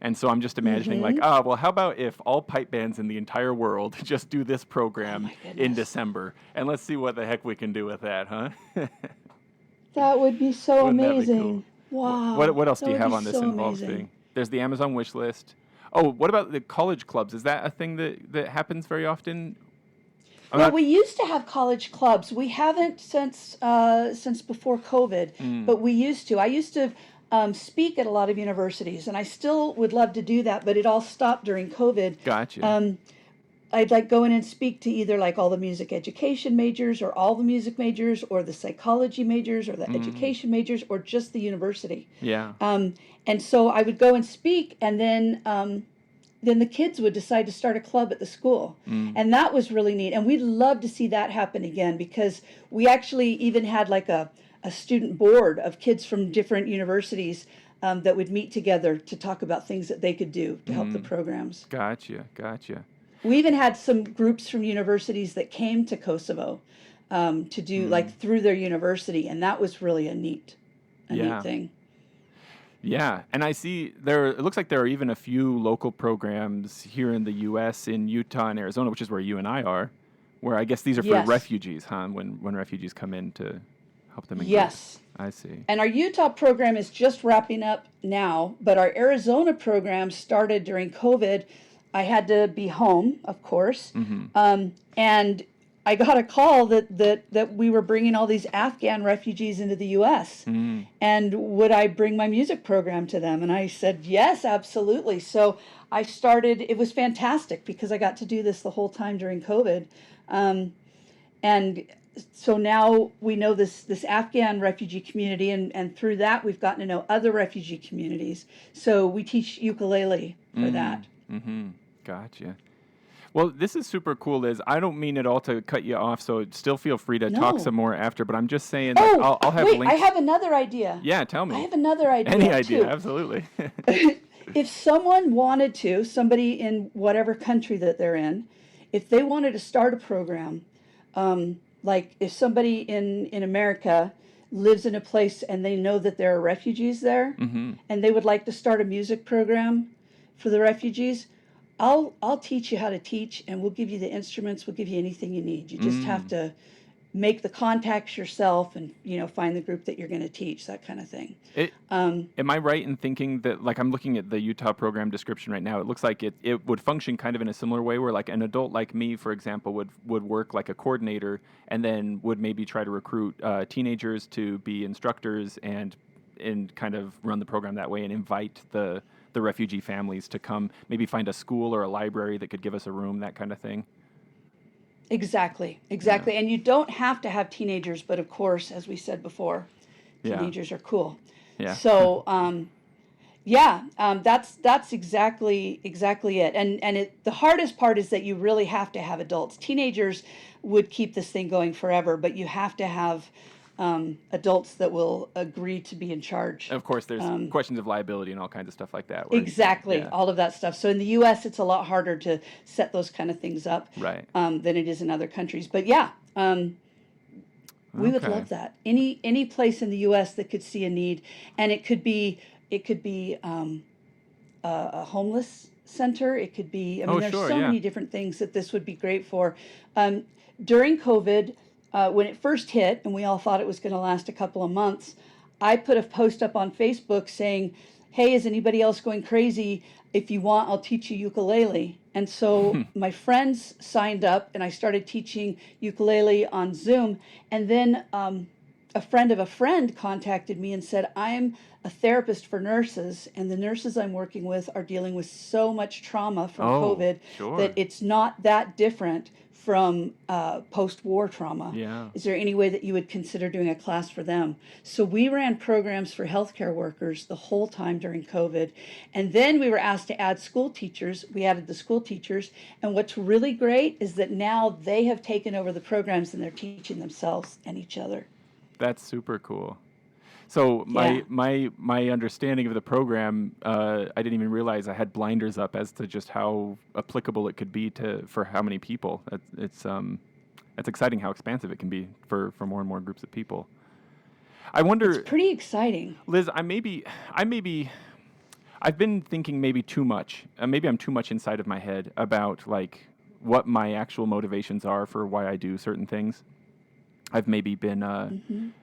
And so I'm just imagining like, well, how about if all pipe bands in the entire world just do this program my in goodness. December, and let's see what the heck we can do with that, huh? That would be so Wouldn't that be amazing. cool? Wow. What else That do you would have be on this so involved amazing. thing? There's the Amazon wish list. Oh, what about the college clubs? Is that a thing that happens very often? Well, we used to have college clubs. We haven't since before COVID, but we used to. I used to speak at a lot of universities, and I still would love to do that, but it all stopped during COVID. Gotcha. I'd like go in and speak to either like all the music education majors or all the music majors or the psychology majors or the education majors or just the university. Yeah. And so I would go and speak, and then the kids would decide to start a club at the school. And that was really neat. And we'd love to see that happen again, because we actually even had like a student board of kids from different universities that would meet together to talk about things that they could do to help the programs. Gotcha. We even had some groups from universities that came to Kosovo to do like through their university, and that was really a neat thing. Yeah, and I see it looks like there are even a few local programs here in the U.S., in Utah and Arizona, which is where you and I are, where I guess these are for Yes. refugees, huh? When refugees come in to help them in Yes. groups. I see. And our Utah program is just wrapping up now, but our Arizona program started during COVID. I had to be home, of course, and I got a call that we were bringing all these Afghan refugees into the U.S. And would I bring my music program to them? And I said, yes, absolutely. So I started. It was fantastic because I got to do this the whole time during COVID. And so now we know this Afghan refugee community, and through that we've gotten to know other refugee communities. So we teach ukulele for that. Gotcha. Well, this is super cool, Liz. I don't mean at all to cut you off, so still feel free to talk No. some more after, but I'm just saying, Oh, like, I'll have wait, links. I have another idea. Yeah, tell me. I have another idea. Any idea, too. absolutely. If someone wanted to, somebody in whatever country that they're in, if they wanted to start a program, like if somebody in America lives in a place and they know that there are refugees there, and they would like to start a music program for the refugees, I'll teach you how to teach, and we'll give you the instruments. We'll give you anything you need. You just have to make the contacts yourself, and find the group that you're going to teach, that kind of thing. Am I right in thinking that, like, I'm looking at the Utah program description right now, it looks like it would function kind of in a similar way where, like, an adult like me, for example, would work like a coordinator and then would maybe try to recruit teenagers to be instructors and kind of run the program that way and invite the refugee families to come, maybe find a school or a library that could give us a room, that kind of thing. Exactly. And you don't have to have teenagers, but of course, as we said before, teenagers are cool. Yeah. So, that's exactly it. And the hardest part is that you really have to have adults. Teenagers would keep this thing going forever, but you have to have adults that will agree to be in charge. Of course, there's questions of liability and all kinds of stuff like that. Where, Exactly, all of that stuff. So in the U.S., it's a lot harder to set those kind of things up than it is in other countries. But we would love that. Any place in the U.S. that could see a need, and it could be a homeless center. It could be. There's so many different things that this would be great for. During COVID, when it first hit, and we all thought it was going to last a couple of months, I put a post up on Facebook saying, hey, is anybody else going crazy? If you want, I'll teach you ukulele. And so my friends signed up, and I started teaching ukulele on Zoom. And then a friend of a friend contacted me and said, I'm a therapist for nurses, and the nurses I'm working with are dealing with so much trauma from Oh, COVID that sure. it's not that different from post-war trauma. Yeah. Is there any way that you would consider doing a class for them? So we ran programs for healthcare workers the whole time during COVID. And then we were asked to add school teachers. We added the school teachers. And what's really great is that now they have taken over the programs and they're teaching themselves and each other. That's super cool. So Yeah. my understanding of the program, I didn't even realize I had blinders up as to just how applicable it could be for how many people. It's exciting how expansive it can be for more and more groups of people. I It's wonder, pretty exciting. Liz, I've been thinking maybe too much. Maybe I'm too much inside of my head about like what my actual motivations are for why I do certain things. I've maybe been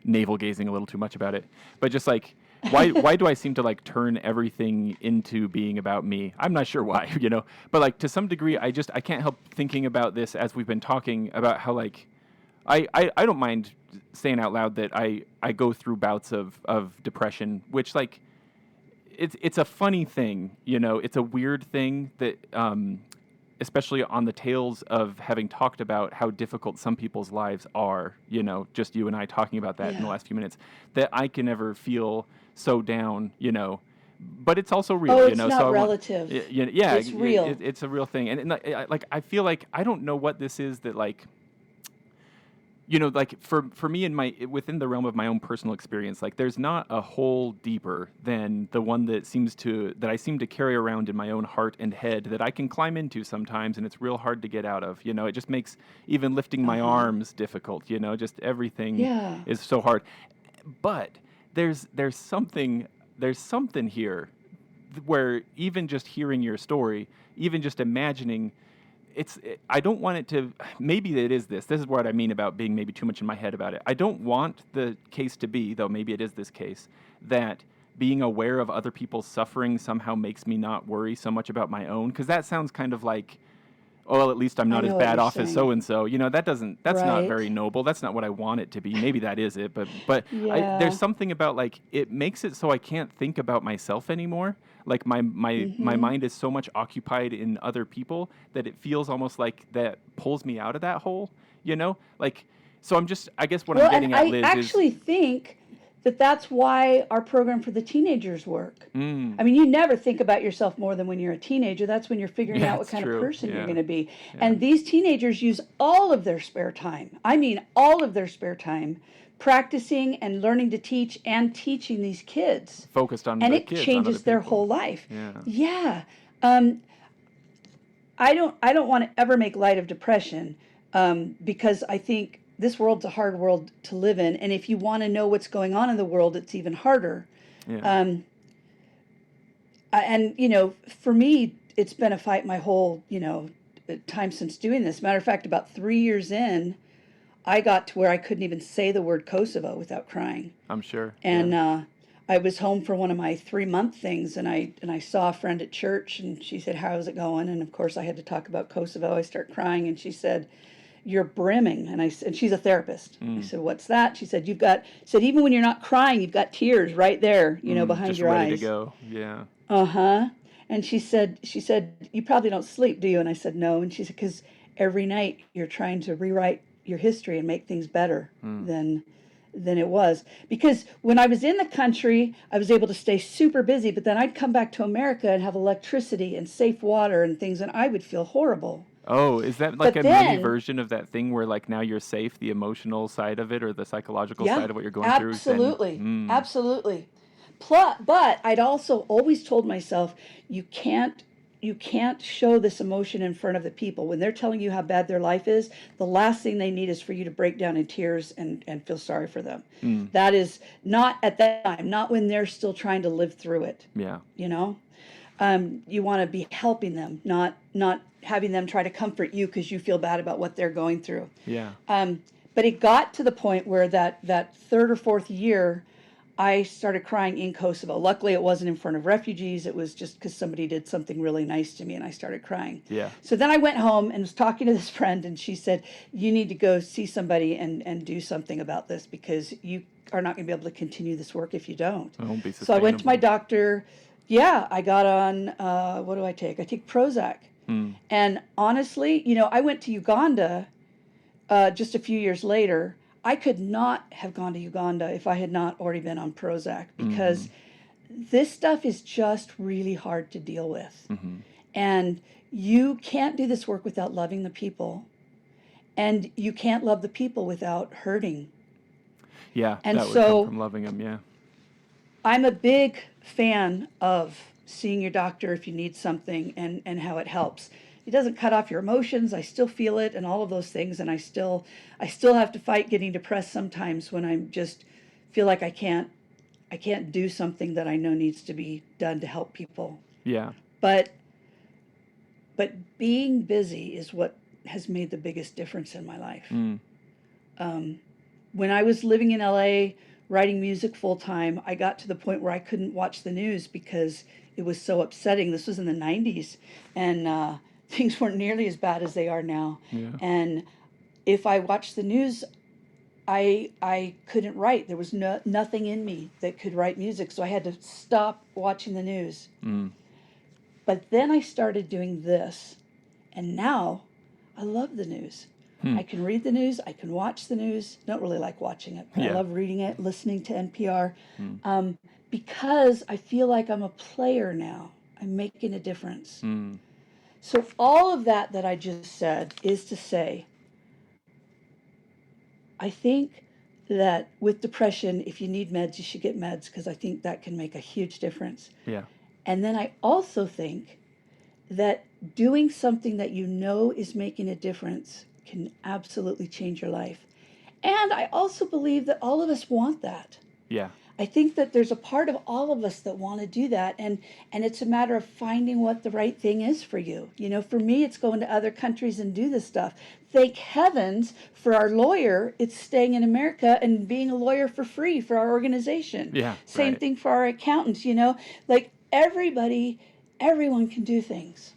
navel gazing a little too much about it, but just like why do I seem to like turn everything into being about me? I'm not sure why, but like to some degree, I can't help thinking about this as we've been talking about how like I don't mind saying out loud that I go through bouts of depression, which like it's a funny thing, it's a weird thing that especially on the tails of having talked about how difficult some people's lives are, just you and I talking about that in the Yeah. last few minutes, that I can never feel so down, but it's also real, Oh, it's so not I want, relative. yeah, It's real. it's a real thing. And like, I feel like I don't know what this is that like, like for me in within the realm of my own personal experience, like there's not a hole deeper than the one that I seem to carry around in my own heart and head that I can climb into sometimes, and it's real hard to get out of. It just makes even lifting my arms difficult. Just everything Yeah. is so hard. But there's something here where even just hearing your story, even just imagining. I don't want it to, maybe it is this. This is what I mean about being maybe too much in my head about it. I don't want the case to be, though maybe it is this case, that being aware of other people's suffering somehow makes me not worry so much about my own. Because that sounds kind of like, oh, well, at least I'm I not as know what bad you're off as saying. so-and-so. That's not Right. very noble. That's not what I want it to be. Maybe that is it. But Yeah. there's something about like, it makes it so I can't think about myself anymore. Like my mind is so much occupied in other people that it feels almost like that pulls me out of that hole, Like, so I guess what I'm Well, and getting at, I Liz, is, actually think that that's why our program for the teenagers work. mm, I mean, you never think about yourself more than when you're a teenager. That's when you're figuring yeah, out what it's kind of true. person you're Yeah. going to be. Yeah. And these teenagers use all of their spare time. I mean, all of their spare time practicing and learning to teach and teaching these kids. Focused on And the it kids, on other changes their people. whole life. Yeah. Yeah. Um, I don't want to ever make light of depression, because I think this world's a hard world to live in, and if you want to know what's going on in the world, it's even harder. Yeah. Um, and for me, it's been a fight my whole time since doing this. Matter of fact, about 3 years in, I got to where I couldn't even say the word Kosovo without crying. I'm sure. And Yeah. I was home for one of my 3-month things, and I saw a friend at church, and she said, "How's it going?" And of course, I had to talk about Kosovo. I start crying, and she said, "You're brimming." And she's a therapist. I said, "What's that?" She said, "Even when you're not crying, you've got tears right there, behind Just your ready eyes." to go. Yeah. Uh-huh. And she said, "You probably don't sleep, do you?" And I said, "No." And she said, "Because every night you're trying to rewrite your history and make things better than it was." Because when I was in the country, I was able to stay super busy, but then I'd come back to America and have electricity and safe water and things, and I would feel horrible. Oh, is that like But a mini then, version of that thing where like now you're safe, the emotional side of it or the psychological yeah, side of what you're going through? Then, absolutely, absolutely. But I'd also always told myself, you can't show this emotion in front of the people. When they're telling you how bad their life is, the last thing they need is for you to break down in tears and feel sorry for them. That is not at that time, not when they're still trying to live through it. yeah, You want to be helping them, not having them try to comfort you because you feel bad about what they're going through. yeah, But it got to the point where that third or fourth year, I started crying in Kosovo. Luckily, it wasn't in front of refugees. It was just because somebody did something really nice to me, and I started crying. yeah. So then I went home and was talking to this friend, and she said, "You need to go see somebody and do something about this, because are not going to be able to continue this work if you don't. It won't be So I went to my sustainable. doctor. Yeah, I got on, what do I take? I take Prozac. And honestly, I went to Uganda just a few years later. I could not have gone to Uganda if I had not already been on Prozac, because this stuff is just really hard to deal with. And you can't do this work without loving the people. And you can't love the people without hurting. Yeah, And that would come so from loving them, yeah. I'm a big fan of seeing your doctor if you need something, and how it helps. It doesn't cut off your emotions. I still feel it and all of those things, and I still have to fight getting depressed sometimes when I'm just feel like I can't do something that I know needs to be done to help people. Yeah. But being busy is what has made the biggest difference in my life. When I was living in LA writing music full time, I got to the point where I couldn't watch the news because it was so upsetting. This was in the 90s, and things weren't nearly as bad as they are now. Yeah. And if I watched the news, I couldn't write. There was nothing in me that could write music, so I had to stop watching the news. But then I started doing this, and now I love the news. I can read the news. I can watch the news. Don't really like watching it, but I love reading it, listening to NPR, because I feel like I'm a player now. I'm making a difference. So all of that I just said is to say, I think that with depression, if you need meds, you should get meds, because I think that can make a huge difference. Yeah. And then I also think that doing something that you know is making a difference can absolutely change your life. And I also believe that all of us want that. Yeah. I think that there's a part of all of us that want to do that, and it's a matter of finding what the right thing is for you. For me, it's going to other countries and do this stuff. Thank heavens for our lawyer, it's staying in America and being a lawyer for free for our organization. Yeah. Same right. thing for our accountants, like everyone can do things.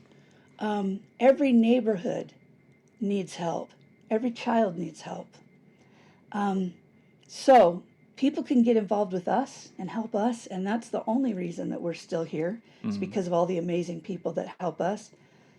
Every neighborhood needs help. Every child needs help. So people can get involved with us and help us, and that's the only reason that we're still here. It's because of all the amazing people that help us.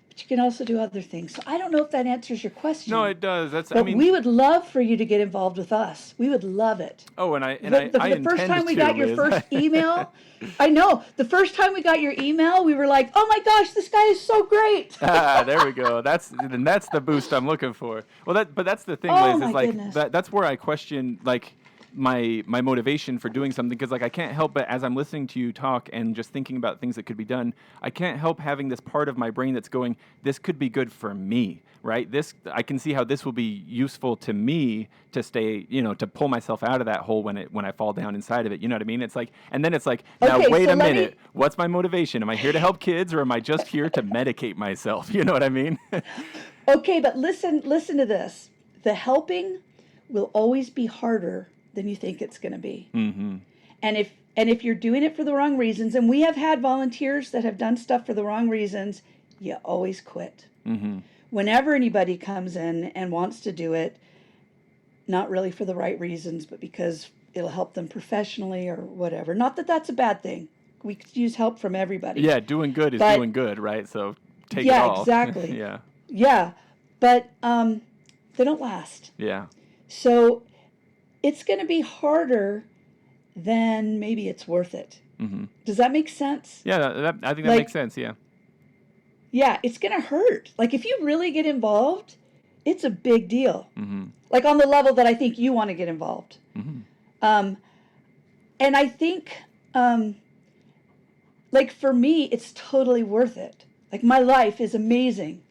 But you can also do other things. So I don't know if that answers your question. No, it does. But we would love for you to get involved with us. We would love it. Oh, and I The first time we got your Liz. first email, I know. The first time we got your email, we were like, "Oh my gosh, this guy is so great!" There we go. That's the boost I'm looking for. Well, but that's the thing, Oh, Liz. my Is like goodness. that's where I question like my motivation for doing something, because like I can't help but, as I'm listening to you talk and just thinking about things that could be done, I can't help having this part of my brain that's going, this could be good for me, right? This, I can see how this will be useful to me to stay, to pull myself out of that hole when I fall down inside of it. You know what I mean? It's like, and then it's like, now Okay, wait so a let minute. me- What's my motivation? Am I here to help kids, or am I just here to medicate myself? You know what I mean? Okay, but listen to this. The helping will always be harder than you think it's going to be. And if you're doing it for the wrong reasons, and we have had volunteers that have done stuff for the wrong reasons, you always quit. Whenever anybody comes in and wants to do it, not really for the right reasons, but because it'll help them professionally or whatever. Not that that's a bad thing. We could use help from everybody. Yeah, doing good is doing good, right? So take it all. Yeah, exactly. Yeah. Yeah, but they don't last. Yeah. So it's going to be harder than maybe it's worth it. Does that make sense? Yeah, I think that makes sense. Yeah. Yeah, it's going to hurt. Like if you really get involved, it's a big deal. Like on the level that I think you want to get involved. And I think, like for me, it's totally worth it. Like my life is amazing.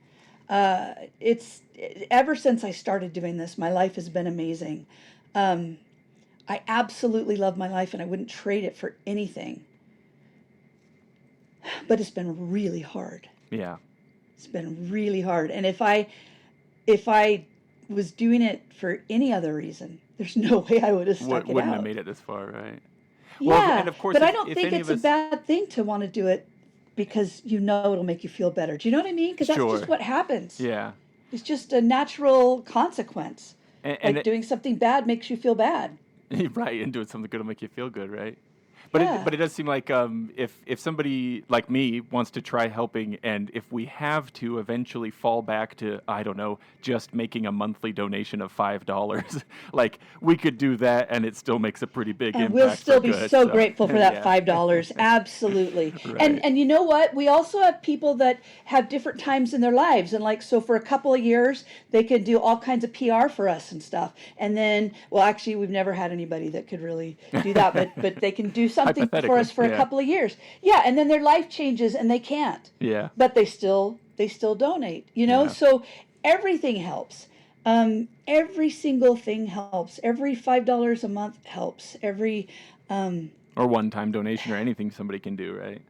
It's ever since I started doing this, my life has been amazing. I absolutely love my life, and I wouldn't trade it for anything. But it's been really hard. Yeah. It's been really hard. And if I was doing it for any other reason, there's no way I would have stuck it Wouldn't out. have made it this far, right? Yeah, Well, and of course, but I if don't think any it's of a us- bad thing to want to do it because it'll make you feel better. Do you know what I mean? Because that's Sure. just what happens. Yeah. It's just a natural consequence. And Like doing something bad makes you feel bad. Right, and doing something good will make you feel good, right? Yeah. But it does seem like if somebody like me wants to try helping, and if we have to eventually fall back to, I don't know, just making a monthly donation of $5, like we could do that, and it still makes a pretty big And we'll impact for still be good. so So grateful for that yeah, $5. Absolutely. right. And you know what? We also have people that have different times in their lives. And like, so for a couple of years, they could do all kinds of PR for us and stuff. And then, well, actually, we've never had anybody that could really do that, but they can do something for us Hypothetically, for a yeah, couple of years. Yeah. And then their life changes and they can't, yeah, but they still donate, yeah. So everything helps. Every single thing helps. Every $5 a month helps. Or one-time donation or anything somebody can do, right?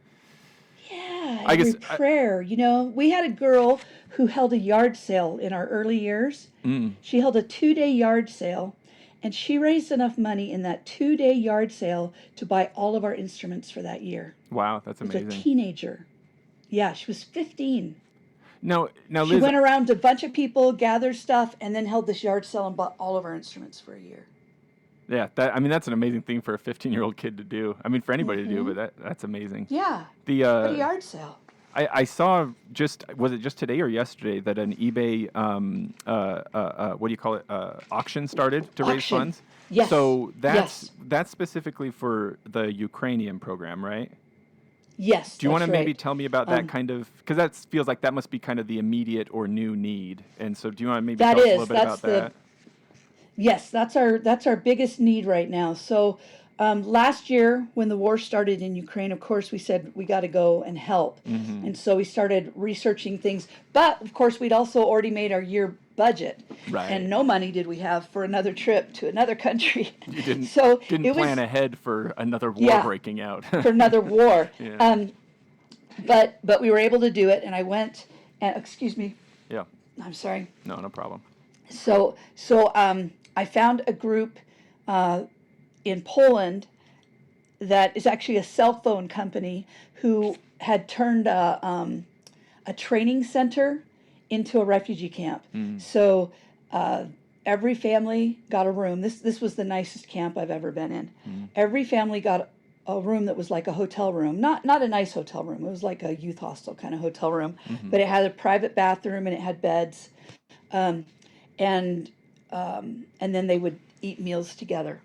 Yeah, I every guess. prayer. We had a girl who held a yard sale in our early years. Mm, She held a 2-day yard sale, and she raised enough money in that 2-day yard sale to buy all of our instruments for that year. wow, that's She was a amazing. teenager. Yeah, she was 15. Now, She Liz, went around to a bunch of people, gathered stuff, and then held this yard sale and bought all of our instruments for a year. yeah, that's an amazing thing for a 15-year-old kid to do. I mean, for anybody to do, Hmm. but that's amazing. Yeah, The at a yard sale. I saw was it just today or yesterday that an eBay what do you call it, auction started to raise Auction. funds. Yes. So Yes. that's specifically for the Ukrainian program, right? Yes, Do you want to that's maybe right. tell me about that kind of, because that feels like that must be kind of the immediate or new need, and so do you want to maybe That tell us a is. little bit That's about the that? Yes, that's our biggest need right now. So last year, when the war started in Ukraine, of course, we said we got to go and help, Mm-hmm. and so we started researching things. But of course, we'd also already made our year budget, Right. and no money did we have for another trip to another country. You didn't So didn't it plan was, ahead for another war yeah, breaking out. for another war. Yeah. But we were able to do it, and I went. And, excuse me, Yeah. I'm sorry. No problem. So I found a group in Poland that is actually a cell phone company who had turned a training center into a refugee camp. Mm. So every family got a room. This was the nicest camp I've ever been in. Mm. Every family got a room that was like a hotel room, not a nice hotel room. It was like a youth hostel kind of hotel room, Mm-hmm. but it had a private bathroom and it had beds, um, and and then they would eat meals together.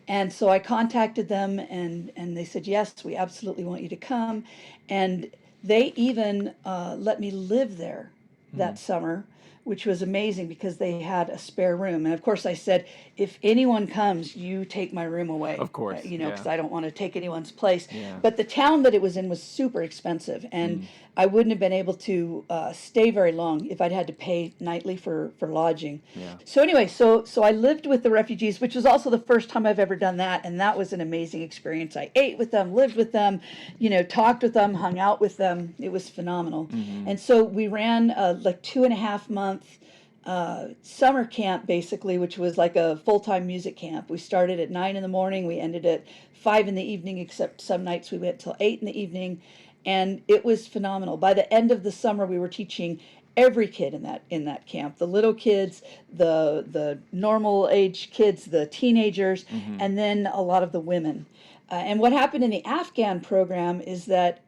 And so I contacted them, and they said, yes, we absolutely want you to come. And they even let me live there that summer, which was amazing because they had a spare room. And of course, I said, if anyone comes, you take my room away. Of course, Because yeah. I don't want to take anyone's place. Yeah. But the town that it was in was super expensive, and I wouldn't have been able to stay very long if I'd had to pay nightly for lodging. Yeah. So anyway, so I lived with the refugees, which was also the first time I've ever done that, and that was an amazing experience. I ate with them, lived with them, talked with them, hung out with them. It was phenomenal. Mm-hmm. And so we ran like 2.5 month summer camp, basically, which was like a full-time music camp. We started at 9 in the morning, we ended at 5 in the evening, except some nights we went till 8 in the evening, and it was phenomenal. By the end of the summer, we were teaching every kid in that camp, the little kids, the normal age kids, the teenagers, and then a lot of the women. And what happened in the Afghan program is that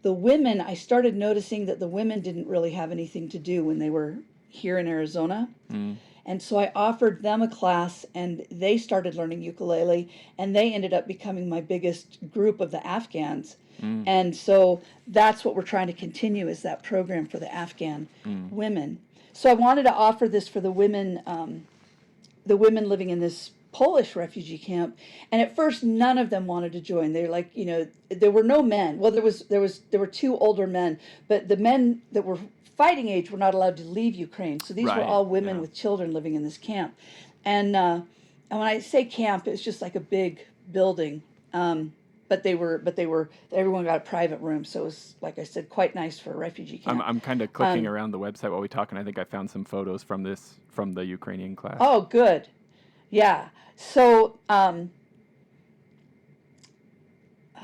the women, I started noticing that the women didn't really have anything to do when they were here in Arizona. Mm. And so I offered them a class, and they started learning ukulele, and they ended up becoming my biggest group of the Afghans. Mm. And so that's what we're trying to continue, is that program for the Afghan Mm. women. So I wanted to offer this for the women living in this Polish refugee camp. And at first, none of them wanted to join. They're like, there were no men. Well, there were 2 older men, but the men that were fighting age were not allowed to leave Ukraine. So these were Right, all women yeah. with children living in this camp. And when I say camp, it's just like a big building. But everyone got a private room. So it was, like I said, quite nice for a refugee camp. I'm kind of clicking around the website while we talk, and I think I found some photos from the Ukrainian class. Oh, good. Yeah. So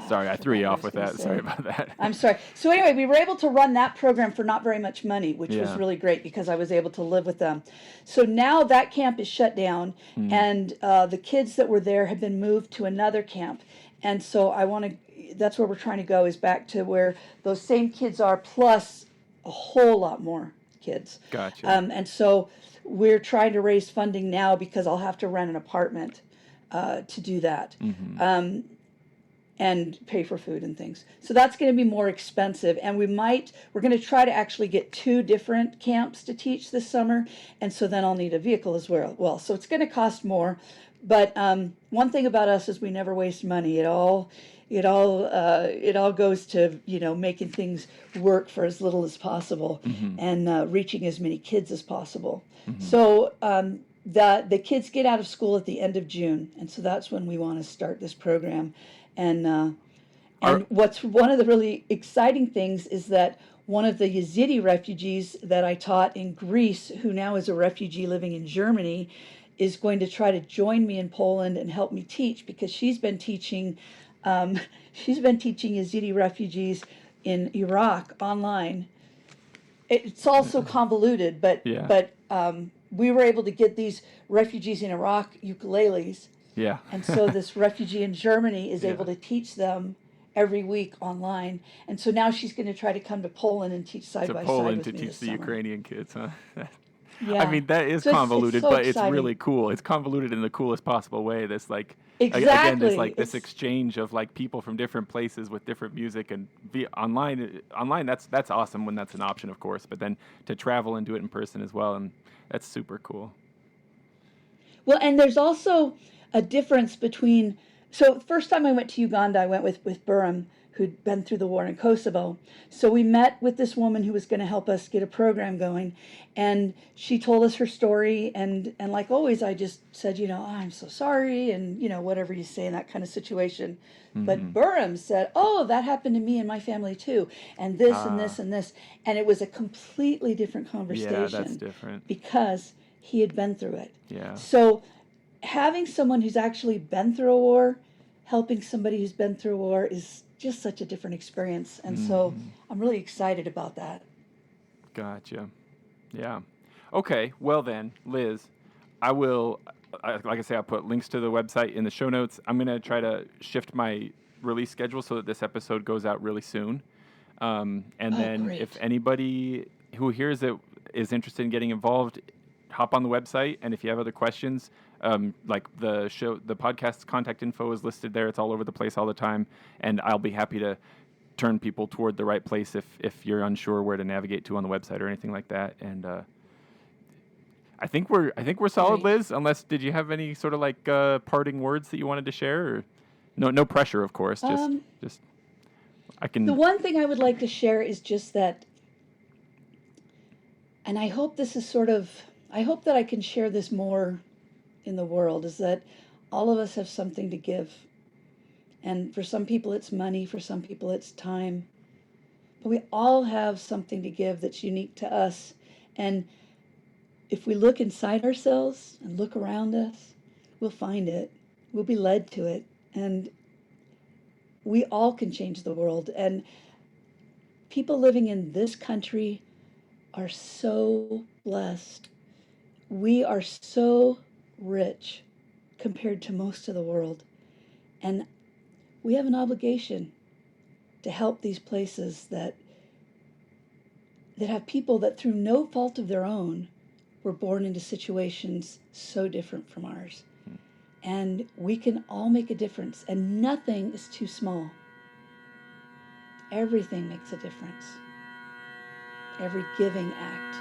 Sorry, I threw forgot you what I off was with gonna that. Sorry say. about that. I'm sorry. So anyway, we were able to run that program for not very much money, which was Yeah. really great because I was able to live with them. So now that camp is shut down, and the kids that were there have been moved to another camp. And so I want to. That's where we're trying to go, is back to where those same kids are, plus a whole lot more kids. Gotcha. And so we're trying to raise funding now because I'll have to rent an apartment to do that. And pay for food and things. So that's going to be more expensive. And we're going to try to actually get 2 different camps to teach this summer. And so then I'll need a vehicle as well. So it's going to cost more. But one thing about us is we never waste money. It all goes to, making things work for as little as possible and reaching as many kids as possible. So the kids get out of school at the end of June, and so that's when we want to start this program. And what's one of the really exciting things is that one of the Yazidi refugees that I taught in Greece, who now is a refugee living in Germany, is going to try to join me in Poland and help me teach, because she's been teaching Yazidi refugees in Iraq online. It's all so convoluted, but Yeah. we were able to get these refugees in Iraq ukuleles, Yeah. and so this refugee in Germany is Yeah. able to teach them every week online. And so now she's going to try to come to Poland and teach side To by side Poland with to me teach this the summer. Ukrainian kids, huh? Yeah. I mean, that is So it's convoluted, so but it's exciting. really cool. It's convoluted in the coolest possible way. This again, Exactly. this exchange of people from different places with different music and online. That's awesome when that's an option, of course. But then to travel and do it in person as well, and that's super cool. Well, and there's also a difference between. So, first time I went to Uganda, I went with Burham, who'd been through the war in Kosovo. So we met with this woman who was going to help us get a program going, and she told us her story. And like always, I just said, oh, I'm so sorry, and whatever you say in that kind of situation. But Burham said, "Oh, that happened to me and my family too, and this and this and this," and it was a completely different conversation. Yeah, that's different. Because he had been through it. Yeah. So having someone who's actually been through a war, helping somebody who's been through a war, is just such a different experience. And so I'm really excited about that. Gotcha. Yeah. Okay. Well then, Liz, like I say, I'll put links to the website in the show notes. I'm going to try to shift my release schedule so that this episode goes out really soon. Then great. if anybody who hears it is interested in getting involved, hop on the website. And if you have other questions, like the podcast's contact info is listed there. It's all over the place all the time. And I'll be happy to turn people toward the right place if you're unsure where to navigate to on the website or anything like that. And I think we're solid, Great. Liz. Unless, did you have any sort of parting words that you wanted to share? Or no pressure, of course. Just I can. The one thing I would like to share is just that, and I hope I hope that I can share this more in the world, is that all of us have something to give. And for some people it's money, for some people it's time. But we all have something to give that's unique to us. And if we look inside ourselves and look around us, we'll find it. We'll be led to it. And we all can change the world. And people living in this country are so blessed. We are so rich compared to most of the world. And we have an obligation to help these places that have people that through no fault of their own were born into situations so different from ours. And we can all make a difference, and nothing is too small. Everything makes a difference. Every giving act